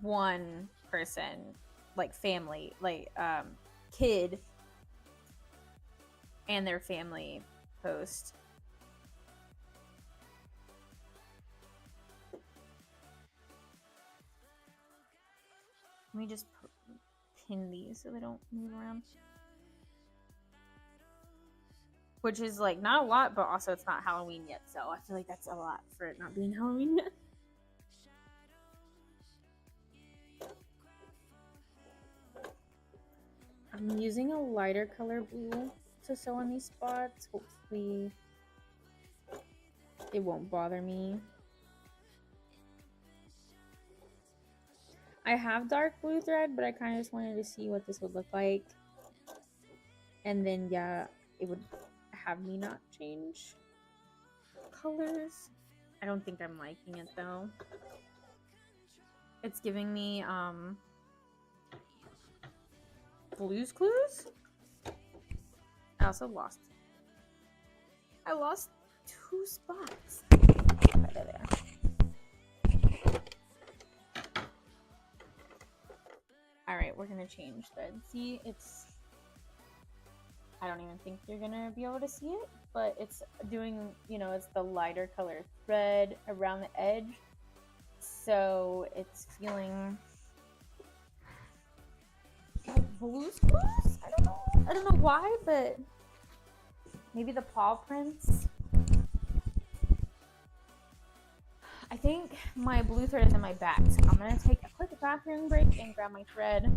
one person, like family, like kid and their family post. Let me just pin these so they don't move around. Which is like not a lot, but also it's not Halloween yet, so I feel like that's a lot for it not being Halloween yet. I'm using a lighter color blue to sew on these spots. Hopefully it won't bother me. I have dark blue thread, but I kind of just wanted to see what this would look like. And then, yeah, it would have me not change colors. I don't think I'm liking it, though. It's giving me, Blue's Clues? I also lost. I lost 2 spots. Right there. All right, we're gonna change thread. See, it's. I don't even think you're gonna be able to see it, but it's doing, you know, it's the lighter color thread around the edge. So it's feeling blues. I don't know why, but maybe the paw prints. I think my blue thread is in my bag, so I'm gonna take a quick bathroom break and grab my thread.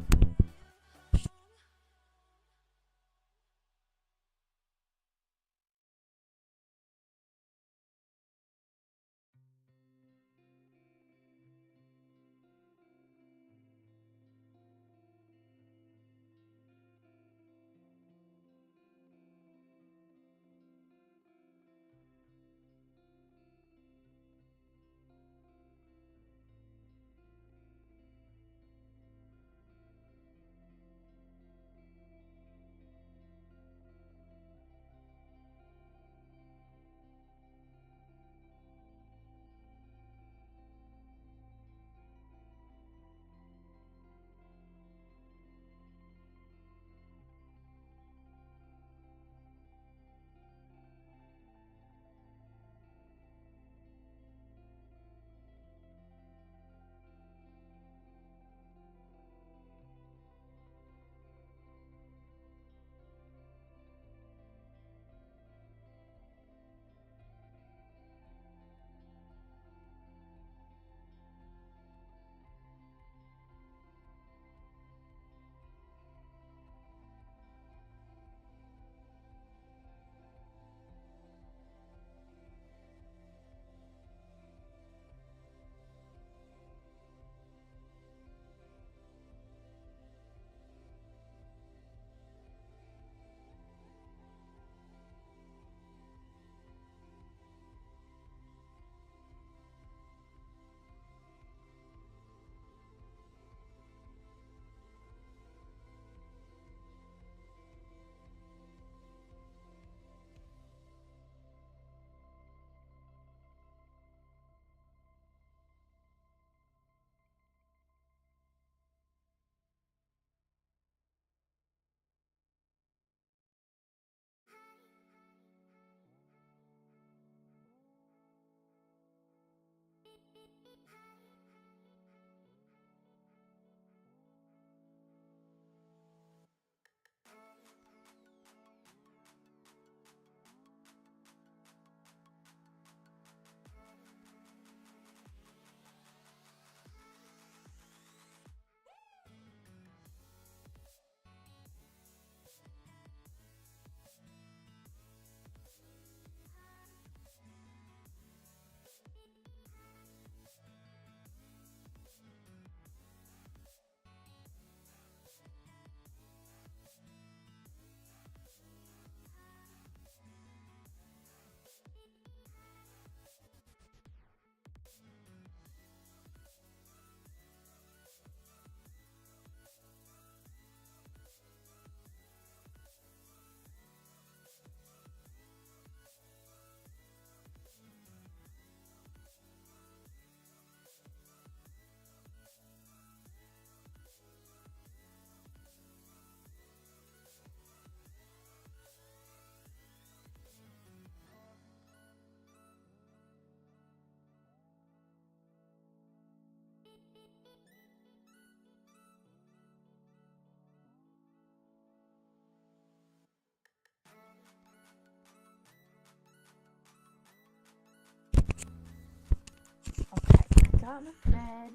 Okay, I got my thread.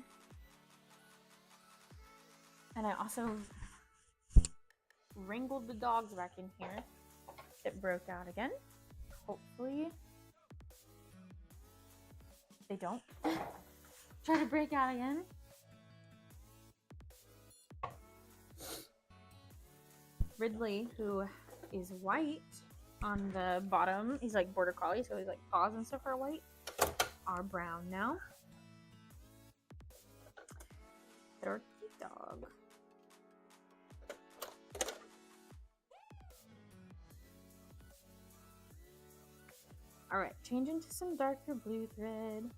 And I also wrangled the dogs back in here. It broke out again. Hopefully they don't try to break out again. Ridley, who is white on the bottom, he's like border collie, so his like paws and stuff are white, are brown now. Turkey dog. All right, change into some darker blue thread.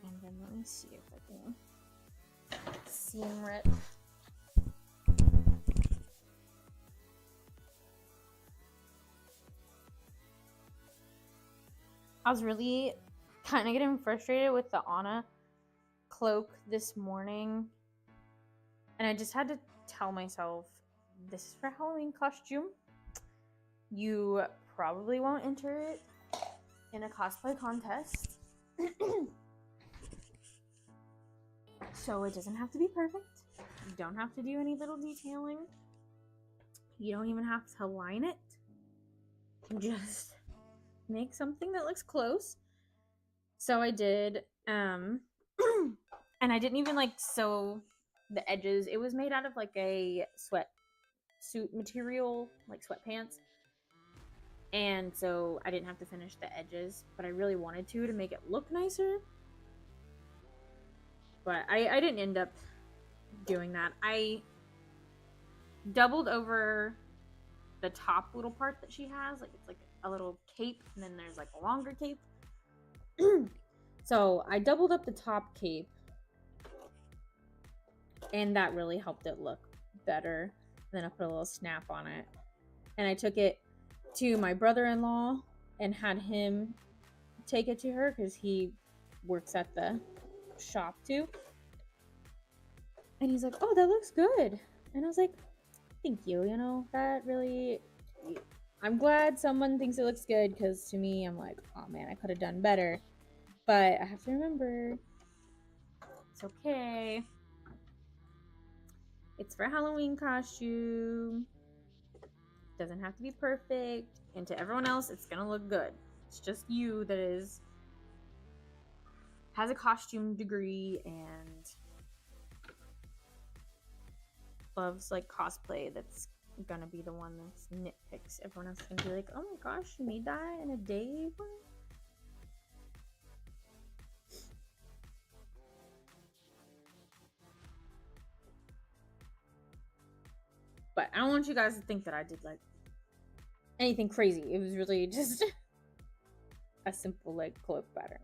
And then let me see if I can seam rip. I was really kind of getting frustrated with the Anna cloak this morning, and I just had to tell myself, this is for Halloween costume. You probably won't enter it in a cosplay contest. So it doesn't have to be perfect. You don't have to do any little detailing. You don't even have to line it. Just make something that looks close. So I did, and I didn't even like sew the edges. It was made out of like a sweatsuit material, like sweatpants. And so I didn't have to finish the edges, but I really wanted to make it look nicer. But I didn't end up doing that. I doubled over the top little part that she has. Like, it's like a little cape, and then there's like a longer cape. So I doubled up the top cape, and that really helped it look better. And then I put a little snap on it. And I took it to my brother-in-law and had him take it to her because he works at the shop too. And he's like, oh, that looks good. And I was like, thank you. You know, that really, I'm glad someone thinks it looks good, because to me, I'm like, oh man, I could have done better. But I have to remember, it's okay. It's for Halloween costume. It doesn't have to be perfect. And to everyone else, it's gonna look good. It's just you that has a costume degree and loves like cosplay, that's gonna be the one that's nitpicks. Everyone else is gonna be like, oh my gosh, you made that in a day? But I don't want you guys to think that I did like anything crazy. It was really just a simple like cloak pattern.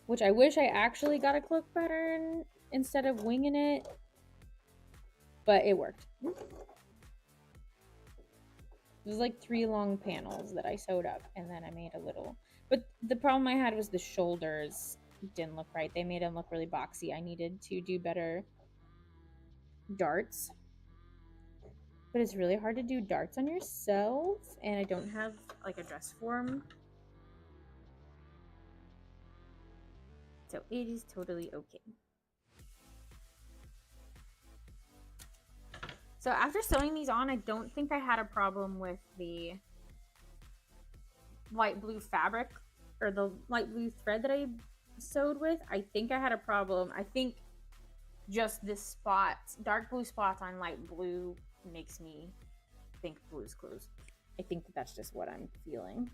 Which I wish I actually got a cloak pattern instead of winging it. But it worked. It was like 3 long panels that I sewed up, and then I made a little. But the problem I had was the shoulders didn't look right. They made them look really boxy. I needed to do better darts. But it's really hard to do darts on yourself, and I don't have like a dress form. So it is totally okay. So after sewing these on, I don't think I had a problem with the light blue fabric or the light blue thread that I sewed with. I think I had a problem. I think just this spot, dark blue spots on light blue, makes me think Blue's Clues. I think that's just what I'm feeling.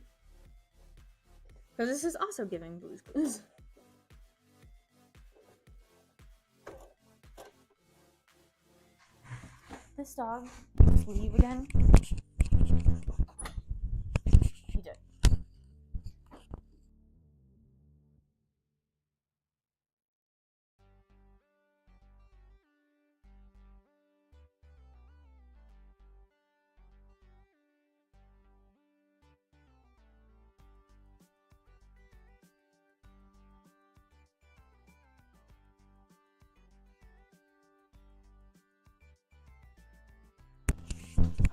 Because this is also giving Blue's Clues. This dog just leave again. He did.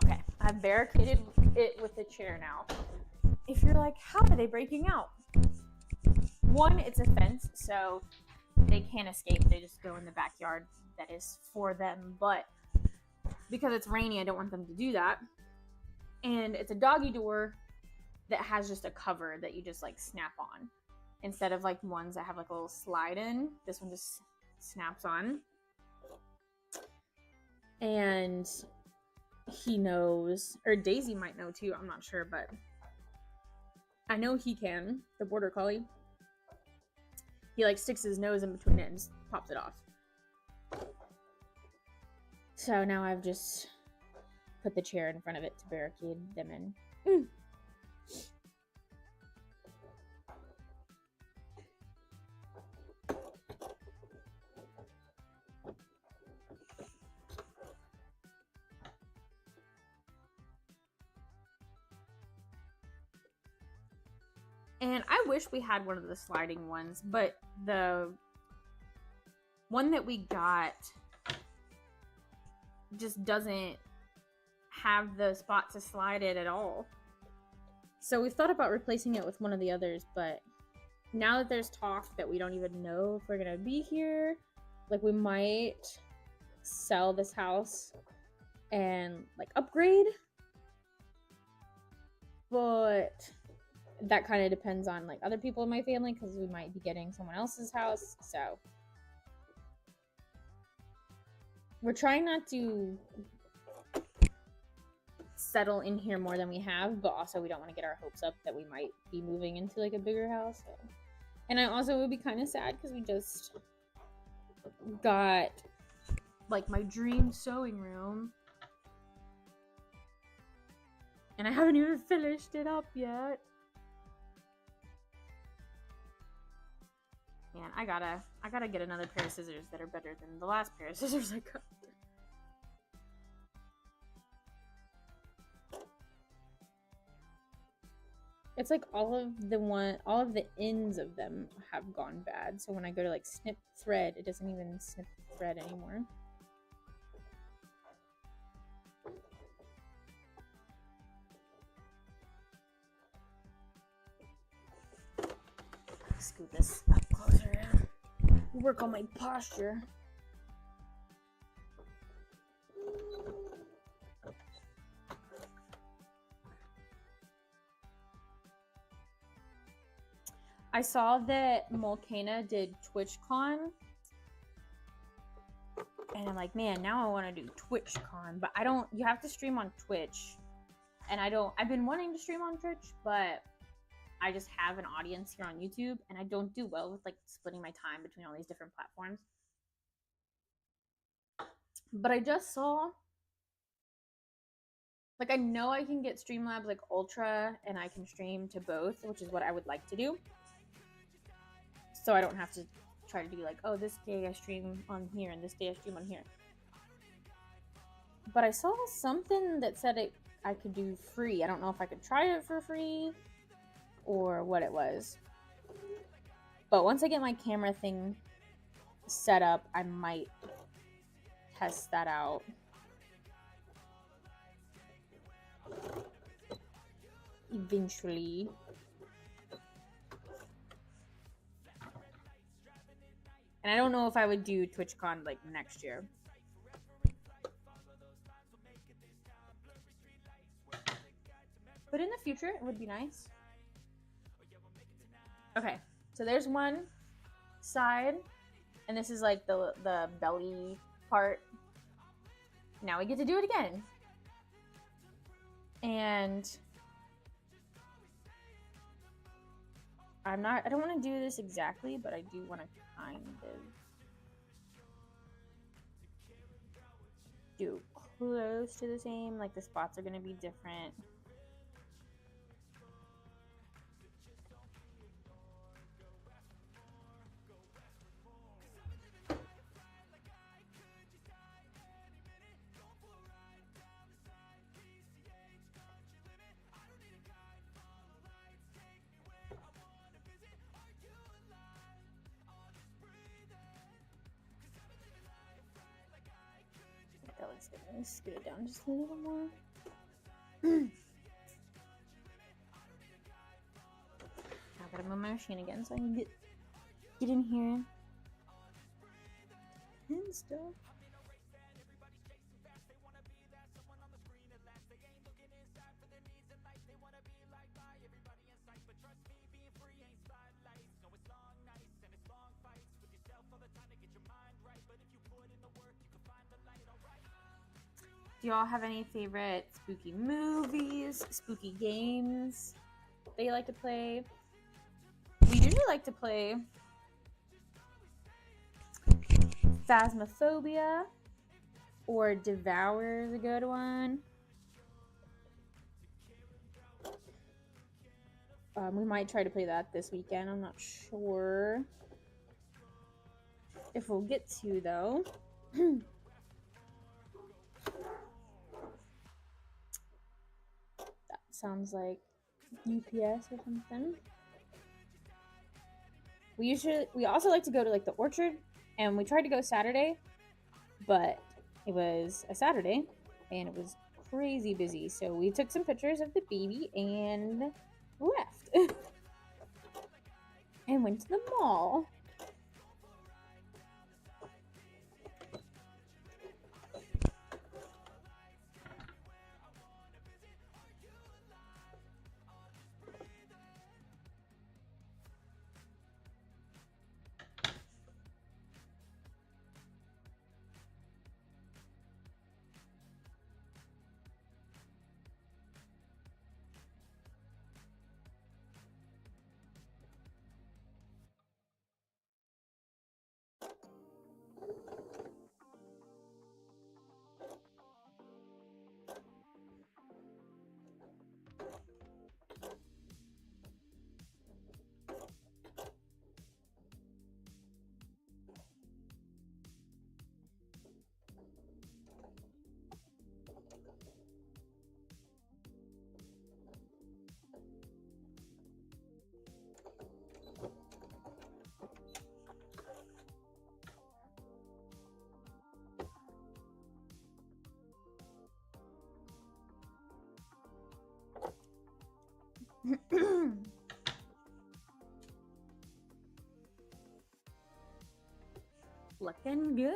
Okay, I've barricaded it with the chair now. If you're like, how are they breaking out? One, it's a fence, so they can't escape. They just go in the backyard that is for them. But because it's rainy, I don't want them to do that. And it's a doggy door that has just a cover that you just like snap on. Instead of like ones that have like a little slide in, this one just snaps on. And he knows, or Daisy might know too, I'm not sure, but I know he can, the border collie. he like sticks his nose in between it and just pops it off. So now I've just put the chair in front of it to barricade them in. And I wish we had one of the sliding ones, but the one that we got just doesn't have the spot to slide it at all. So we thought about replacing it with one of the others, but now that there's talk that we don't even know if we're gonna be here, like we might sell this house and like upgrade, but that kind of depends on like other people in my family, because we might be getting someone else's house. So we're trying not to settle in here more than we have, but also we don't want to get our hopes up that we might be moving into like a bigger house. So. And I also would be kind of sad because we just got like my dream sewing room and I haven't even finished it up yet. Man, I gotta get another pair of scissors that are better than the last pair of scissors I got. It's like all of the ends of them have gone bad. So when I go to like snip thread, it doesn't even snip thread anymore. Scoot this up closer. Work on my posture. I saw that Molcana did TwitchCon, and I'm like, man, now I want to do TwitchCon, but I don't. You have to stream on Twitch, and I don't. I've been wanting to stream on Twitch, but I just have an audience here on YouTube, and I don't do well with like splitting my time between all these different platforms. But I just saw, like, I know I can get Streamlabs like Ultra, and I can stream to both, which is what I would like to do. So I don't have to try to do like, oh, this day I stream on here and this day I stream on here. But I saw something that said I could do free. I don't know if I could try it for free or what it was. But once I get my camera thing set up, I might test that out. Eventually. And I don't know if I would do TwitchCon like next year. But in the future, it would be nice. Okay, so there's one side, and this is like the belly part. Now we get to do it again. And I don't want to do this exactly, but I do want to kind of do close to the same, like the spots are going to be different. That looks good. Let me scoot it down just a little more. I gotta move my machine again so I can get in here and stuff. Do y'all have any favorite spooky movies, spooky games that you like to play? We usually like to play Phasmophobia or Devour is a good one. We might try to play that this weekend. I'm not sure if we'll get to, though. That sounds like UPS or something. We also like to go to like the Orchard, and we tried to go Saturday, but it was a Saturday and it was crazy busy. So we took some pictures of the baby and left and went to the mall. Looking good.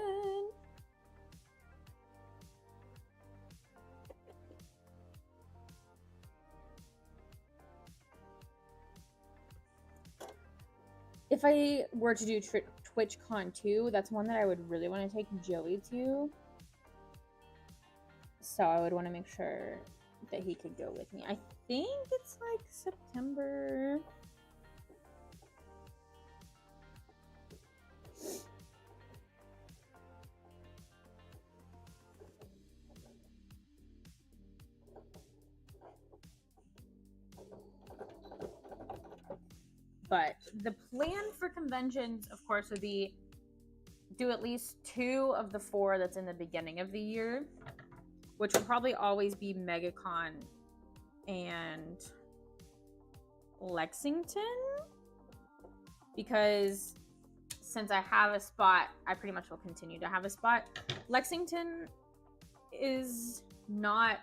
If I were to do TwitchCon 2, that's one that I would really want to take Joey to. So I would want to make sure that he could go with me. I think it's like September. But the plan for conventions, of course, would be do at least 2 of the 4 that's in the beginning of the year, which will probably always be MegaCon and Lexington, because since I have a spot, I pretty much will continue to have a spot. Lexington is not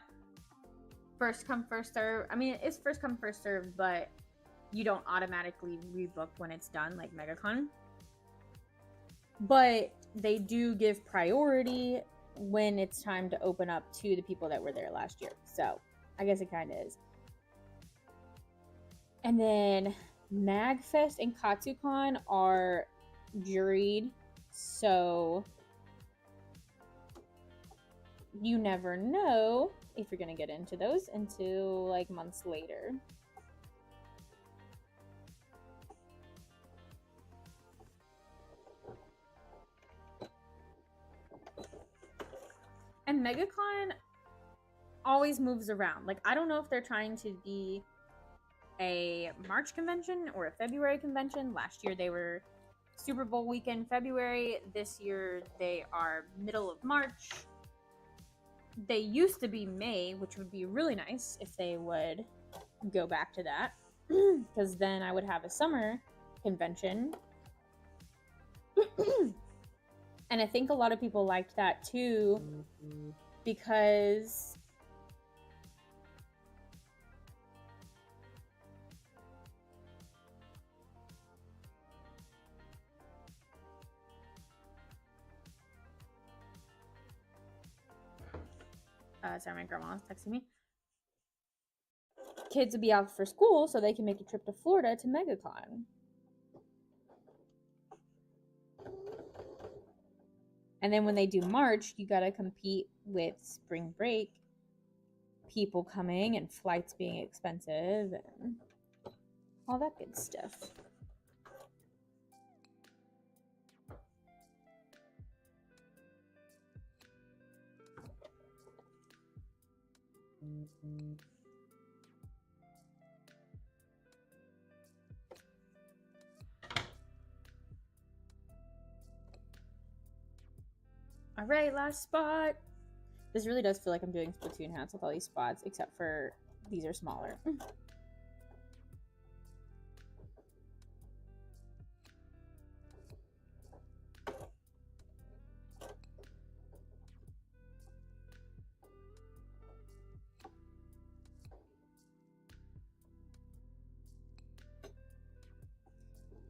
first come, first serve. I mean, it is first come, first serve, but you don't automatically rebook when it's done, like MegaCon. But they do give priority when it's time to open up to the people that were there last year. So I guess it kind of is. And then MagFest and KatsuCon are juried, so you never know if you're going to get into those until like months later. And MegaCon always moves around. Like, I don't know if they're trying to be a March convention or a February convention. Last year they were Super Bowl weekend February. This year they are middle of March. They used to be May, which would be really nice if they would go back to that, because then I would have a summer convention. And I think a lot of people liked that too, because sorry, my grandma was texting me. Kids would be out for school, so they can make a trip to Florida to MegaCon. And then when they do March, you gotta compete with spring break, people coming and flights being expensive and all that good stuff. All right, last spot. This really does feel like I'm doing Splatoon hats with all these spots, except for these are smaller.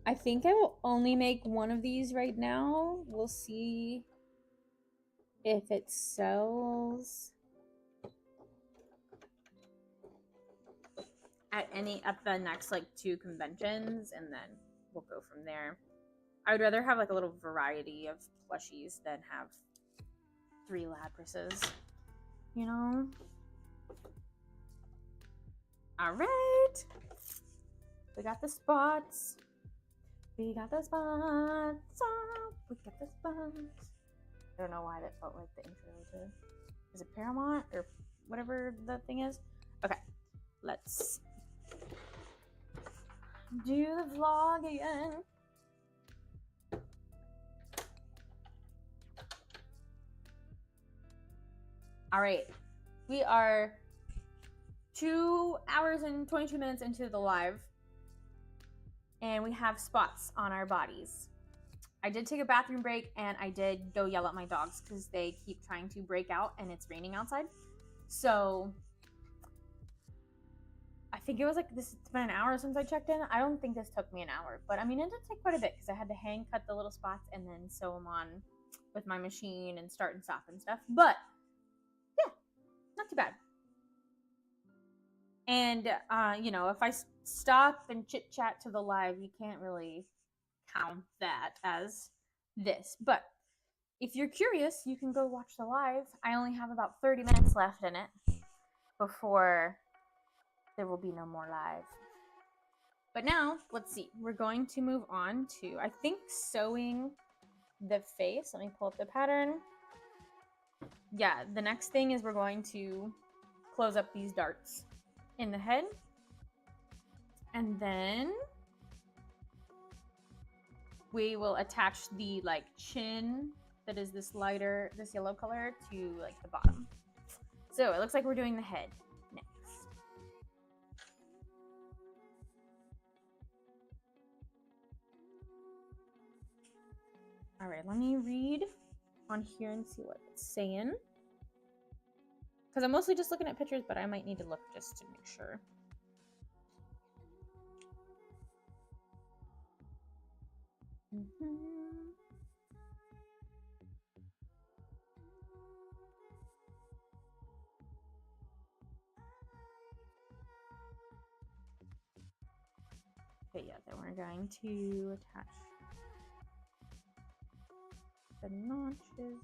I think I will only make one of these right now. We'll see if it sells at the next like 2 conventions, and then we'll go from there. I would rather have like a little variety of plushies than have 3 Labrases, you know? All right. We got the spots. We got the spots. Oh, we got the spots. I don't know why that felt like the intro to... Is it Paramount or whatever the thing is? Okay. Let's do the vlog again. All right. We are 2 hours and 22 minutes into the live. And we have spots on our bodies. I did take a bathroom break, and I did go yell at my dogs because they keep trying to break out and it's raining outside. So I think it was like this. It's been an hour since I checked in. I don't think this took me an hour, but I mean, it did take quite a bit because I had to hang cut the little spots and then sew them on with my machine and start and stop and stuff. But yeah, not too bad. And you know, if I stop and chit chat to the live, you can't really count that as this. But if you're curious, you can go watch the live. I only have about 30 minutes left in it before there will be no more live. But now, let's see. We're going to move on to, I think, sewing the face. Let me pull up the pattern. Yeah, the next thing is we're going to close up these darts in the head. And then we will attach the like chin that is this lighter, this yellow color to like the bottom. So it looks like we're doing the head next. All right, let me read on here and see what it's saying. Because I'm mostly just looking at pictures, but I might need to look just to make sure. Okay, yeah, then we're going to attach the notches.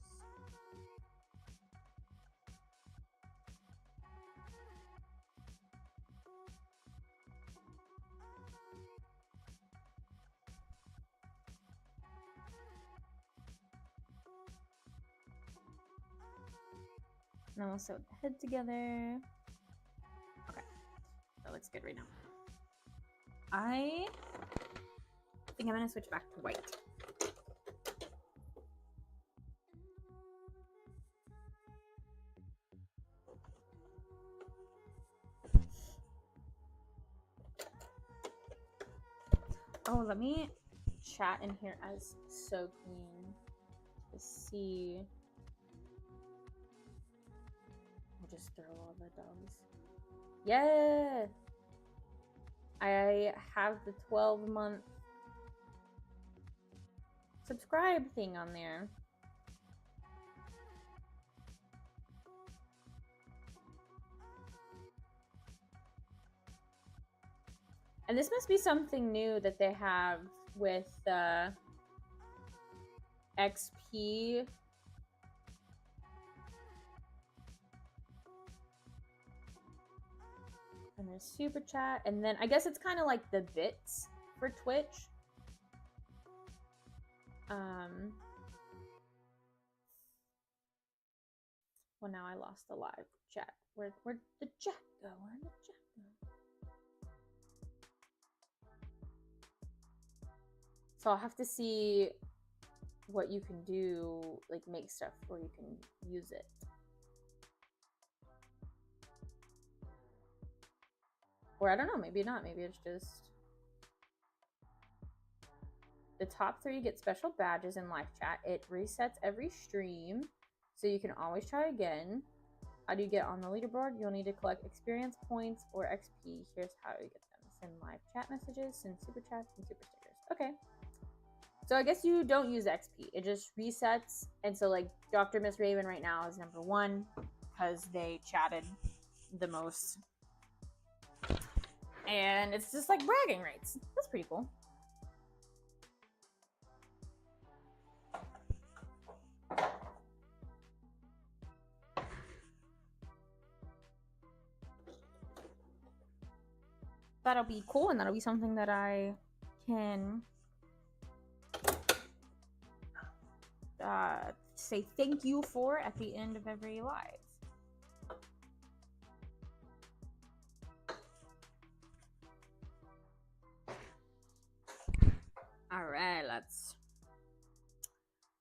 And then we'll sew the head together. Okay, that looks good right now. I think I'm gonna switch back to white. Oh, let me chat in here as So Queen to see. I'll just throw all the dogs. Yeah! I have the 12-month subscribe thing on there. And this must be something new that they have with XP. And there's super chat, and then I guess it's kind of like the bits for Twitch. Well, now I lost the live chat. Where'd the chat go? Where'd the chat go? So I'll have to see what you can do, like make stuff where you can use it. Or I don't know, maybe not. Maybe it's just the top 3 get special badges in live chat. It resets every stream, so you can always try again. How do you get on the leaderboard? You'll need to collect experience points or XP. Here's how you get them. Send live chat messages, send super chats, and super stickers. Okay. So I guess you don't use XP. It just resets. And so like Dr. Miss Raven right now is number 1 because they chatted the most. And it's just like bragging rights. That's pretty cool. That'll be cool, and that'll be something that I can say thank you for at the end of every live. All right, let's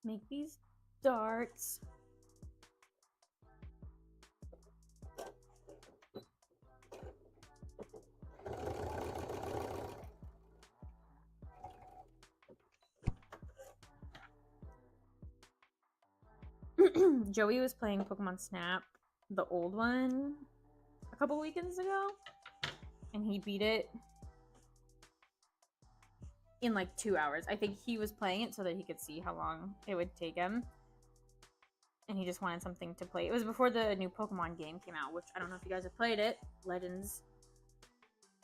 make these darts. Joey was playing Pokemon Snap, the old one, a couple weekends ago, and he beat it in like 2 hours. I think he was playing it so that he could see how long it would take him, and he just wanted something to play. It was before the new Pokemon game came out, which I don't know if you guys have played it, Legends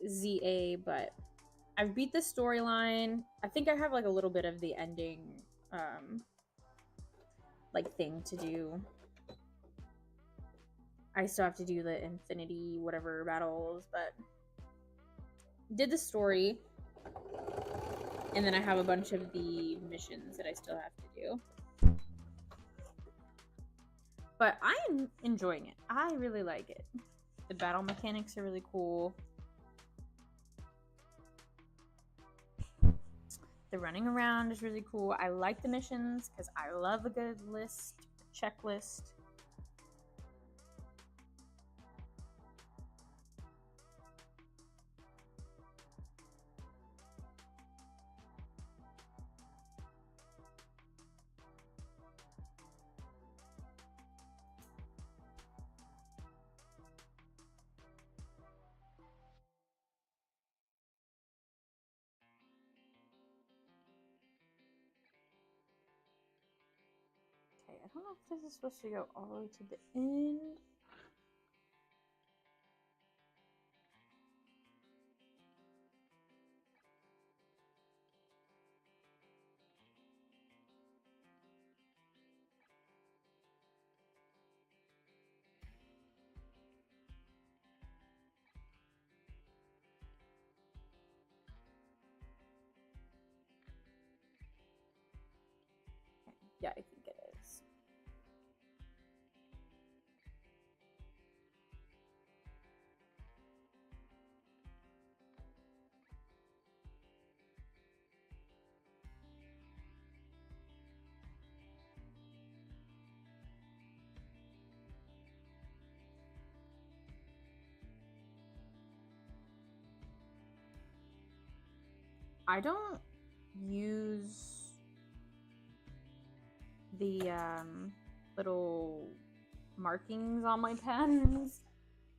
ZA, but I've beat the storyline. I think I have like a little bit of the ending like thing to do. I still have to do the Infinity whatever battles, but did the story, and then I have a bunch of the missions that I still have to do. But I'm enjoying it. I really like it. The battle mechanics are really cool. The running around is really cool. I like the missions because I love a good list, checklist. Okay, I don't know if this is supposed to go all the way to the end. Yeah, I think it is. I don't use the little markings on my pens.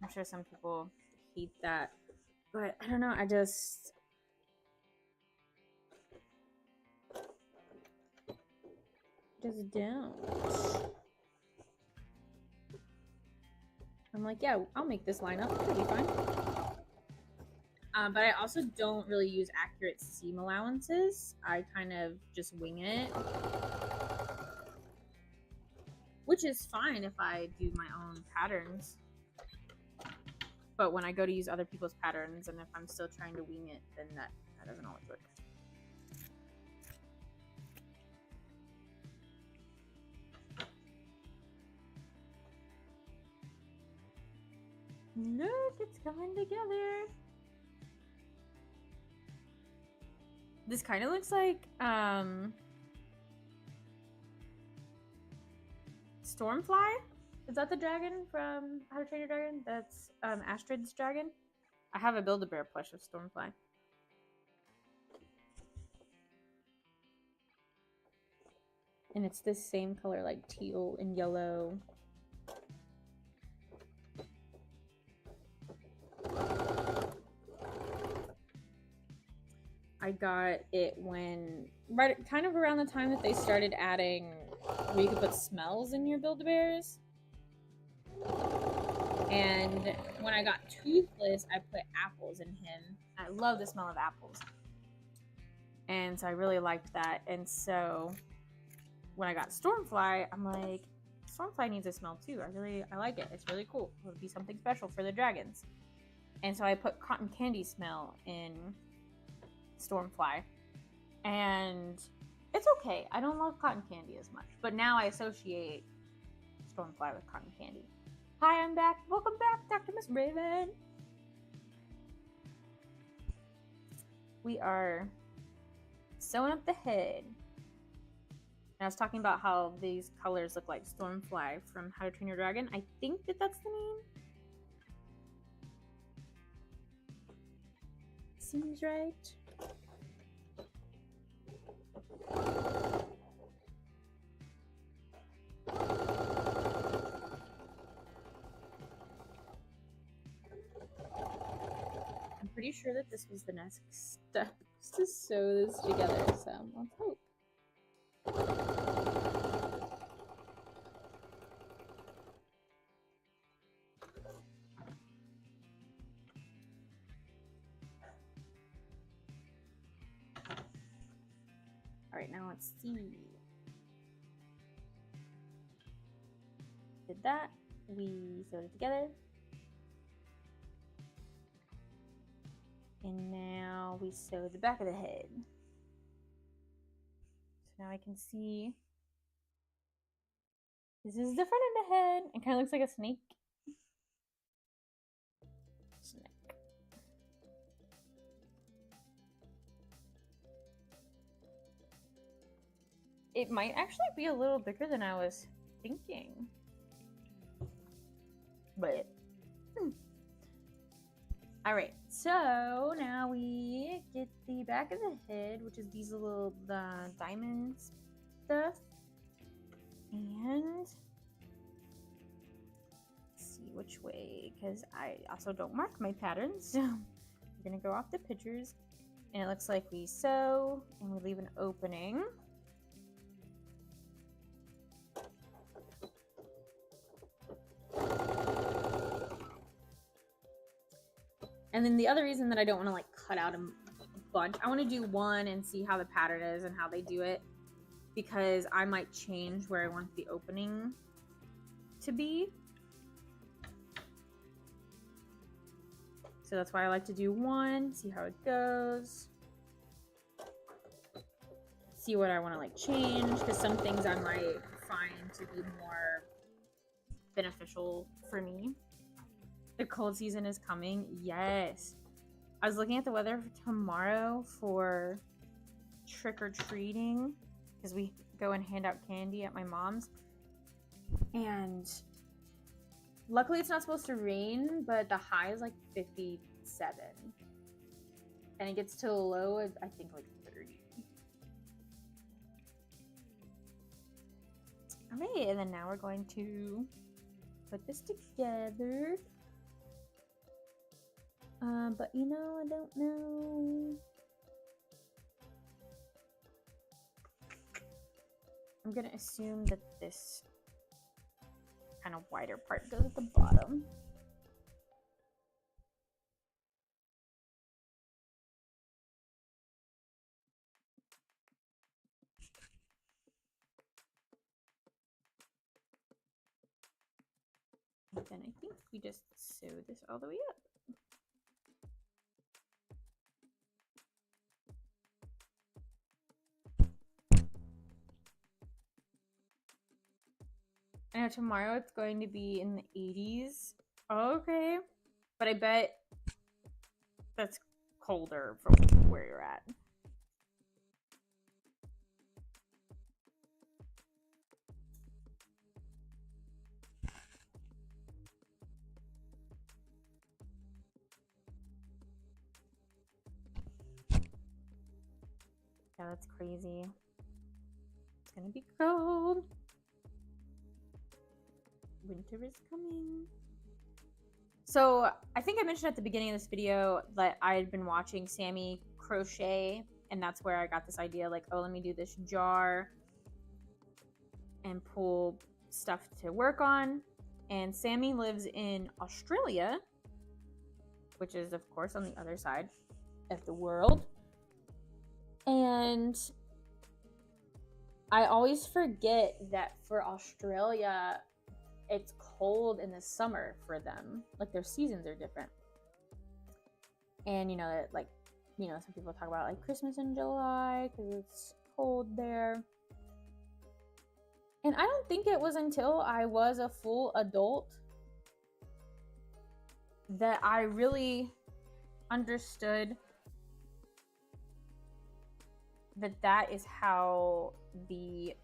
I'm sure some people hate that, but I don't know, I just don't. I'm like, yeah, I'll make this line up. It'll be fine. But I also don't really use accurate seam allowances. I kind of just wing it. Which is fine if I do my own patterns. But when I go to use other people's patterns and if I'm still trying to wing it, then that doesn't always work. Look, it's coming together. This kind of looks like Stormfly. Is that the dragon from How to Train Your Dragon? That's Astrid's dragon. I have a Build-A-Bear plush of Stormfly. And it's this same color, like teal and yellow. I got it when, right kind of around the time that they started adding where you could put smells in your Build-A-Bears. And when I got Toothless, I put apples in him. I love the smell of apples. And so I really liked that. And so when I got Stormfly, I'm like, Stormfly needs a smell too. I like it. It's really cool. It would be something special for the dragons. And so I put cotton candy smell in Stormfly. And it's okay. I don't love cotton candy as much. But now I associate Stormfly with cotton candy. Hi, I'm back. Welcome back, Dr. Miss Raven. We are sewing up the head. And I was talking about how these colors look like Stormfly from How to Train Your Dragon. I think that that's the name. Seems right. I'm pretty sure that this was the next step to sew this together, so let's hope. Alright, now let's see. Did that. We sewed it together. And now we sew the back of the head. So now I can see this is the front of the head. It kind of looks like a snake. It might actually be a little bigger than I was thinking. But alright, so now we get the back of the head, which is these little diamond stuff. And let's see which way, because I also don't mark my patterns. So we're gonna go off the pictures, and it looks like we sew and we leave an opening. And then the other reason that I don't want to like cut out a bunch, I want to do one and see how the pattern is and how they do it, because I might change where I want the opening to be. So that's why I like to do one, see how it goes, see what I want to like change, because some things I might find to be more beneficial for me. The cold season is coming. Yes. I was looking at the weather for tomorrow for trick-or-treating, because we go and hand out candy at my mom's. And luckily it's not supposed to rain, but the high is like 57. And it gets to a low of, I think, like 30. Alright, and then now we're going to put this together. But you know, I don't know. I'm gonna assume that this kind of wider part goes at the bottom. And then I think we just sew this all the way up. And tomorrow it's going to be in the 80s. Okay. But I bet that's colder from where you're at. Yeah, that's crazy. It's gonna be cold. Winter is coming. So I think I mentioned at the beginning of this video that I had been watching Sammy crochet, and that's where I got this idea, like, oh, let me do this jar and pull stuff to work on. And Sammy lives in Australia, which is, of course, on the other side of the world. And I always forget that for Australia, it's cold in the summer for them. Like, their seasons are different. And, you know, like, you know, some people talk about, like, Christmas in July because it's cold there. And I don't think it was until I was a full adult that I really understood that that is how the,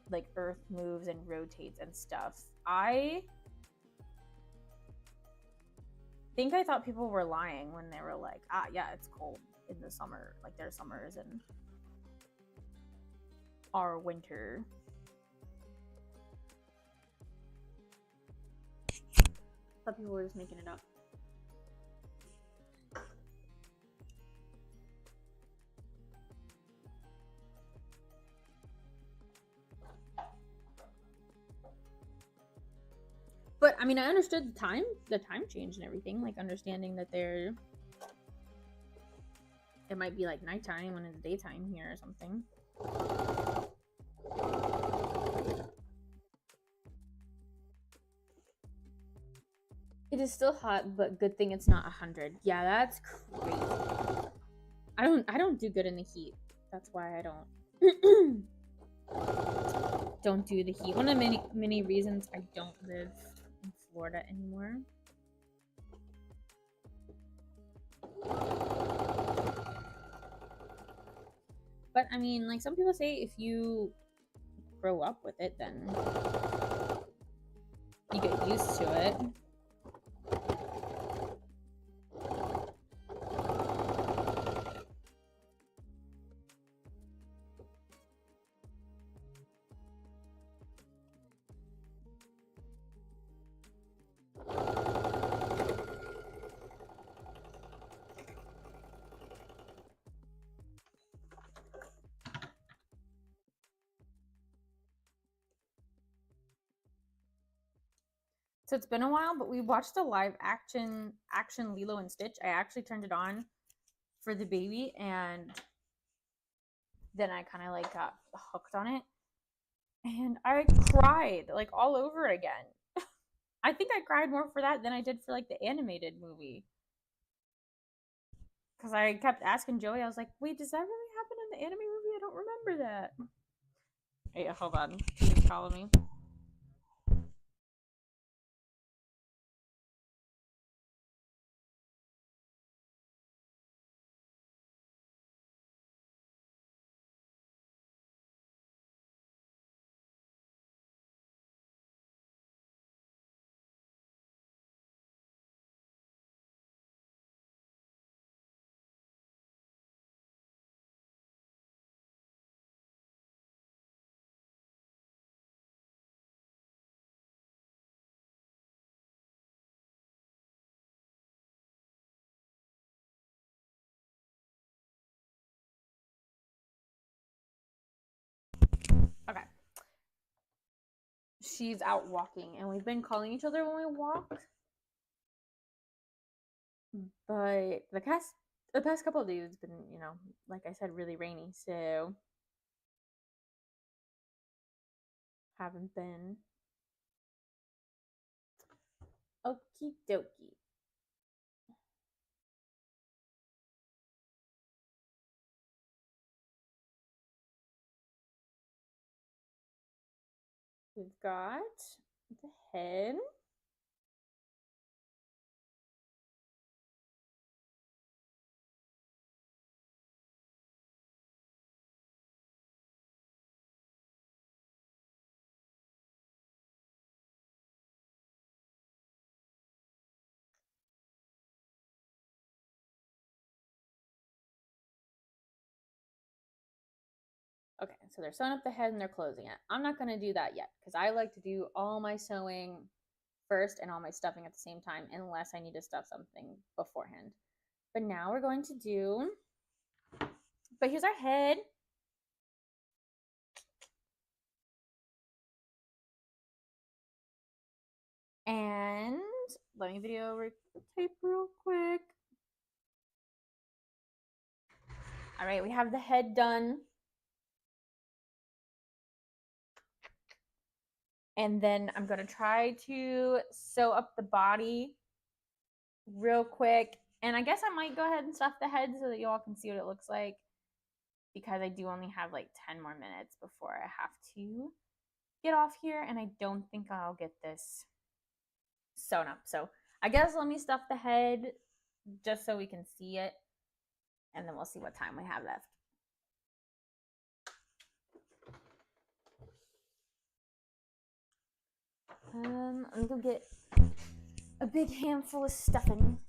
like, earth moves and rotates and stuff. I think I thought people were lying when they were like, ah, yeah, it's cold in the summer. Like, their summers and our winter. I thought people were just making it up. But I mean, I understood the time change and everything, like understanding that it might be like nighttime when it's daytime here or something. It is still hot, but good thing it's not 100. Yeah, that's crazy. I don't do good in the heat. That's why I don't do the heat. One of the many reasons I don't live in Florida anymore. But I mean, like, some people say if you grow up with it, then you get used to it. So it's been a while, but we watched a live action Lilo and Stitch. I actually turned it on for the baby, and then I kind of like got hooked on it, and I cried like all over again. I think I cried more for that than I did for like the animated movie, because I kept asking Joey. I was like, "Wait, does that really happen in the anime movie? I don't remember that." Hey, hold on. Please follow me. Okay. She's out walking, and we've been calling each other when we walk. But the past couple of days, it's been, you know, like I said, really rainy. So haven't been. Okie dokie. We've got the head. Okay, so they're sewing up the head and they're closing it. I'm not going to do that yet because I like to do all my sewing first and all my stuffing at the same time unless I need to stuff something beforehand. But now we're going to do, but here's our head. And let me video tape real quick. All right, we have the head done. And then I'm going to try to sew up the body real quick. And I guess I might go ahead and stuff the head so that you all can see what it looks like, because I do only have like 10 more minutes before I have to get off here, and I don't think I'll get this sewn up. So I guess let me stuff the head just so we can see it, and then we'll see what time we have left. I'm gonna go get a big handful of stuffing.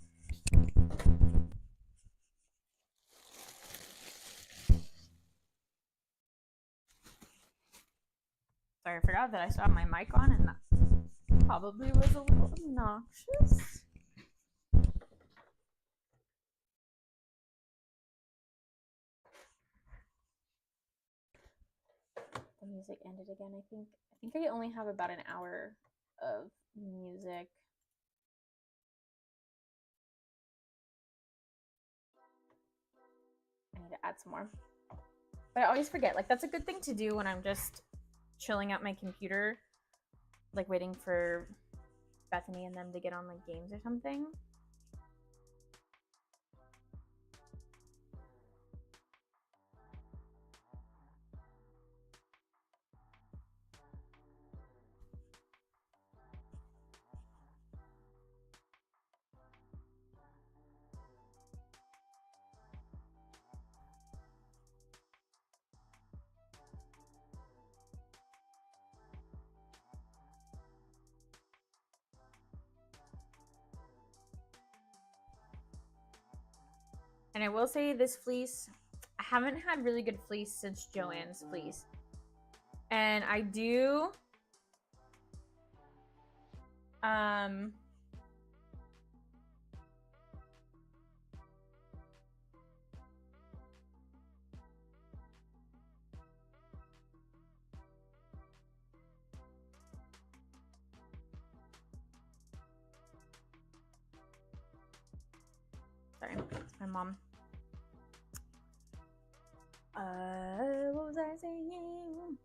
Sorry, I forgot that I still have my mic on, and that probably was a little obnoxious. The music ended again. I think I only have about an hour of music. I need to add some more. But I always forget. Like, that's a good thing to do when I'm just chilling at my computer, like waiting for Bethany and them to get on like games or something. And I will say this fleece, I haven't had really good fleece since Joanne's fleece. And I do sorry, it's my mom. What was I saying?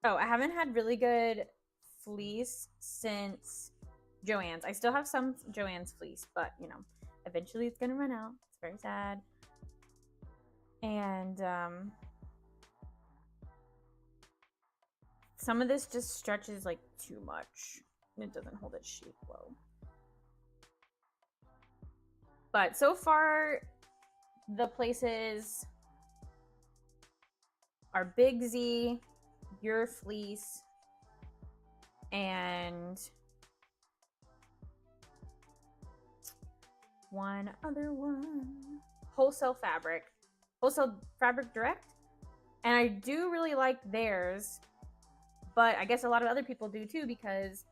Oh, I haven't had really good fleece since Joanne's. I still have some Joanne's fleece, but you know, eventually it's gonna run out. It's very sad. And some of this just stretches like too much. It doesn't hold its shape well. But so far, the places are Big Z, Your Fleece, and one other one. Wholesale Fabric Direct. And I do really like theirs, but I guess a lot of other people do too, because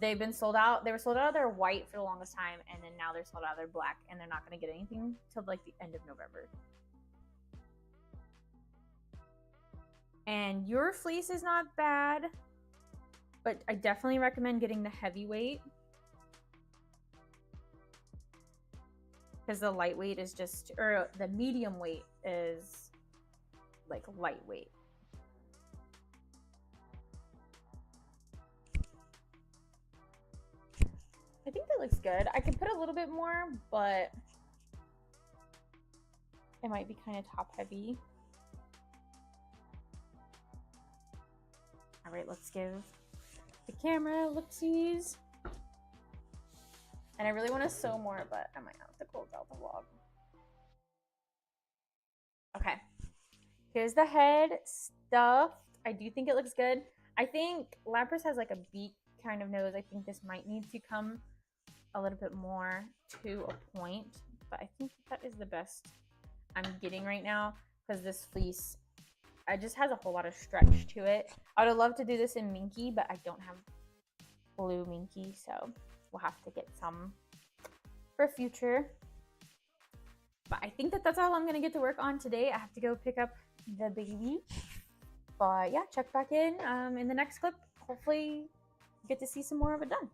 they've been sold out. They were sold out of their white for the longest time, and then now they're sold out of their black, and they're not going to get anything till like the end of November. And Your Fleece is not bad, but I definitely recommend getting the heavyweight, because the lightweight is just, or the medium weight is like lightweight. I think that looks good. I could put a little bit more, but it might be kind of top heavy. All right, let's give the camera look-sees. And I really want to sew more, but I might have to close out the vlog. Okay, here's the head stuffed. I do think it looks good. I think Lapras has like a beak kind of nose. I think this might need to come a little bit more to a point, but I think that is the best I'm getting right now, because this fleece, it just has a whole lot of stretch to it. I would love to do this in minky, but I don't have blue minky, so we'll have to get some for future. But I think that that's all I'm gonna get to work on today. I have to go pick up the baby. But yeah, check back in the next clip. Hopefully get to see some more of it done.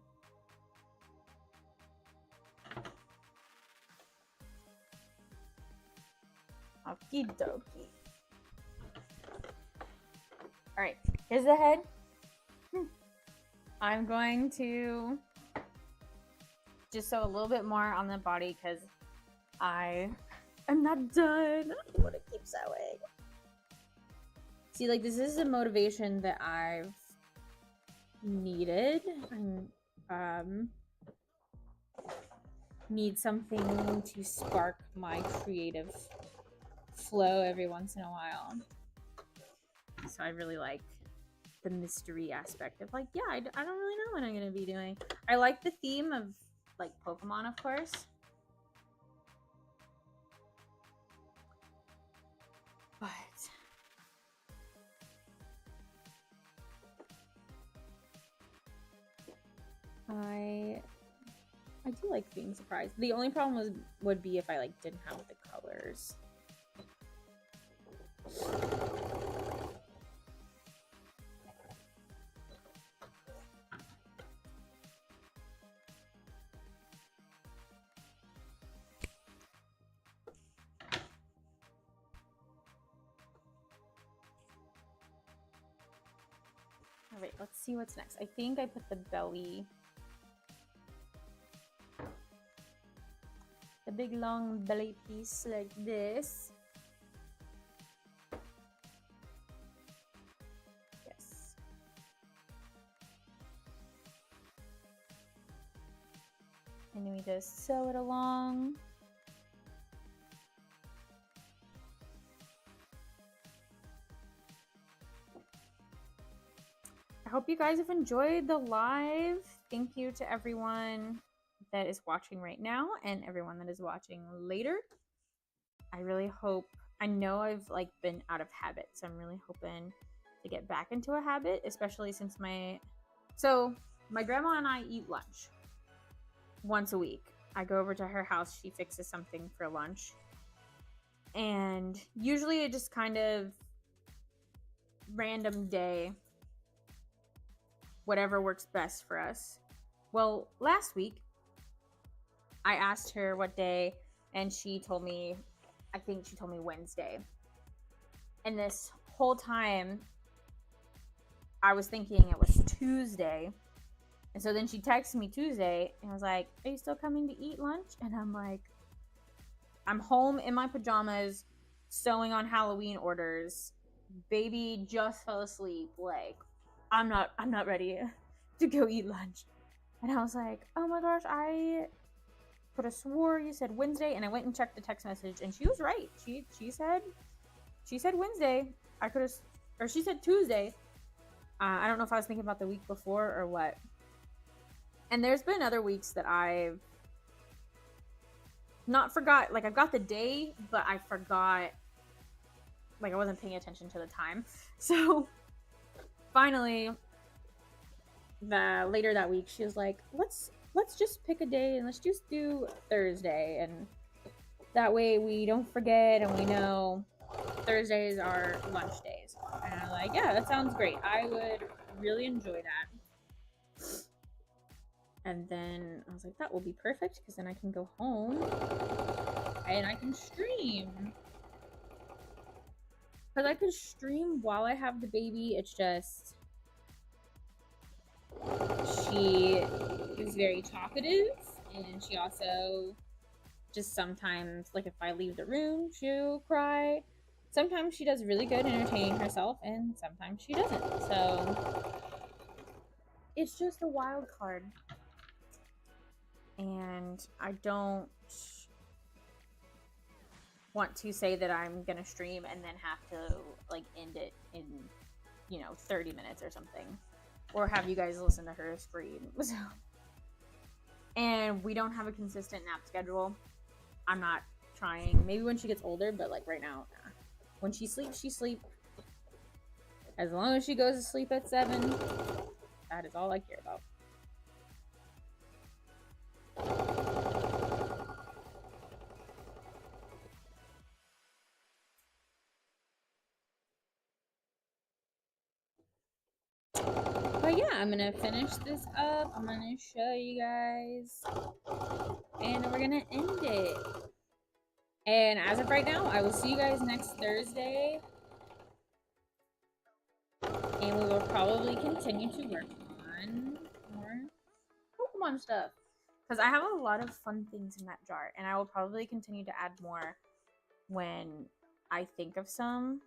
Okie dokie. All right, here's the head. I'm going to just sew a little bit more on the body because I'm not done. I want to keep sewing. See, like, this is a motivation that I've needed. I need something to spark my creative flow every once in a while. So I really like the mystery aspect of, like, yeah, I don't really know what I'm going to be doing. I like the theme of, like, Pokemon, of course. But I do like being surprised. The only problem would be if I, like, didn't have the colors. All right, let's see what's next. I think I put the belly, the big long belly piece like this. Yes. And then we just sew it along. I hope you guys have enjoyed the live. Thank you to everyone that is watching right now and everyone that is watching later. I really hope, I know I've, like, been out of habit, so I'm really hoping to get back into a habit, especially since my grandma and I eat lunch once a week. I go over to her house, she fixes something for lunch, and usually it just kind of random day, whatever works best for us. Well, last week I asked her what day, and she told me, I think she told me Wednesday. And this whole time I was thinking it was Tuesday. And so then she texted me Tuesday and was like, "Are you still coming to eat lunch?" And I'm like, I'm home in my pajamas, sewing on Halloween orders. Baby just fell asleep. Like, I'm not ready to go eat lunch. And I was like, oh my gosh, I could have swore you said Wednesday. And I went and checked the text message, and she was right. She said Wednesday. I could have, or she said Tuesday. I don't know if I was thinking about the week before or what. And there's been other weeks that I've not forgot, like, I've got the day, but I forgot, like, I wasn't paying attention to the time. So finally, later that week, she was like, let's just pick a day and let's just do Thursday, and that way we don't forget and we know Thursdays are lunch days. And I'm like, yeah, that sounds great. I would really enjoy that. And then I was like, that will be perfect, because then I can go home and I can stream. Because I can stream while I have the baby. It's just, she is very talkative, and she also just sometimes, like, if I leave the room, she'll cry. Sometimes she does really good entertaining herself, and sometimes she doesn't. So it's just a wild card. And I don't want to say that I'm gonna stream and then have to, like, end it in, 30 minutes or something, or have you guys listen to her scream. And we don't have a consistent nap schedule. I'm not trying. Maybe when she gets older, but like right now, nah. When she sleeps, she sleeps. As long as she goes to sleep at 7, that is all I care about. But yeah, I'm gonna finish this up. I'm gonna show you guys, and we're gonna end it. And as of right now, I will see you guys next Thursday, and we will probably continue to work on more Pokemon stuff, because I have a lot of fun things in that jar, and I will probably continue to add more when I think of some.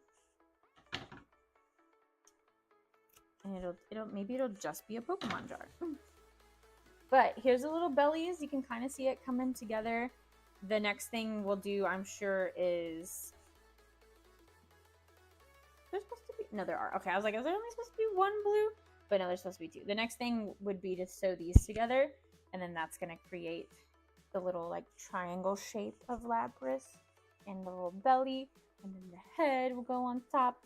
And maybe it'll just be a Pokemon jar. But here's the little bellies. You can kind of see it coming together. The next thing we'll do, I'm sure, is... There's supposed to be... No, there are. Okay, I was like, is there only supposed to be one blue? But no, there's supposed to be 2. The next thing would be to sew these together. And then that's going to create the little, like, triangle shape of Lapras. And the little belly. And then the head will go on top.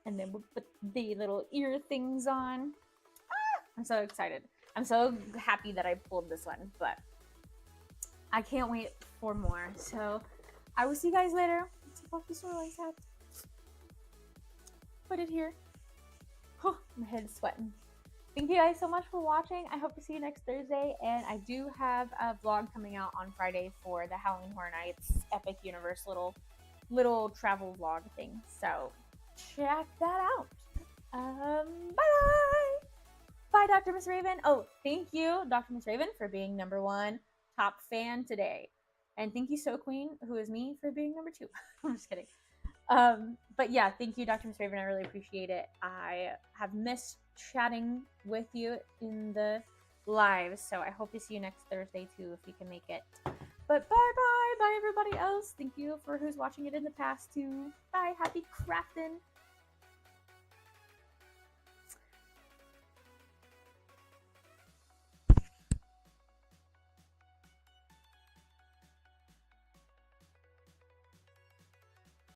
And then we'll put the little ear things on. Ah! I'm so excited. I'm so happy that I pulled this one. But I can't wait for more. So I will see you guys later. Take off the Snorlax hat. Put it here. Oh, my head is sweating. Thank you guys so much for watching. I hope to see you next Thursday. And I do have a vlog coming out on Friday for the Howling Horror Nights Epic Universe little travel vlog thing. So check that out. Bye. Bye, Dr. Miss Raven. Oh, thank you, Dr. Miss Raven, for being #1 top fan today. And thank you, So Queen, who is me, for being #2. I'm just kidding. But yeah, thank you, Dr. Miss Raven. I really appreciate it. I have missed chatting with you in the live, so I hope to see you next Thursday too, if we can make it. But bye, everybody else. Thank you for who's watching it in the past too. Bye, happy crafting.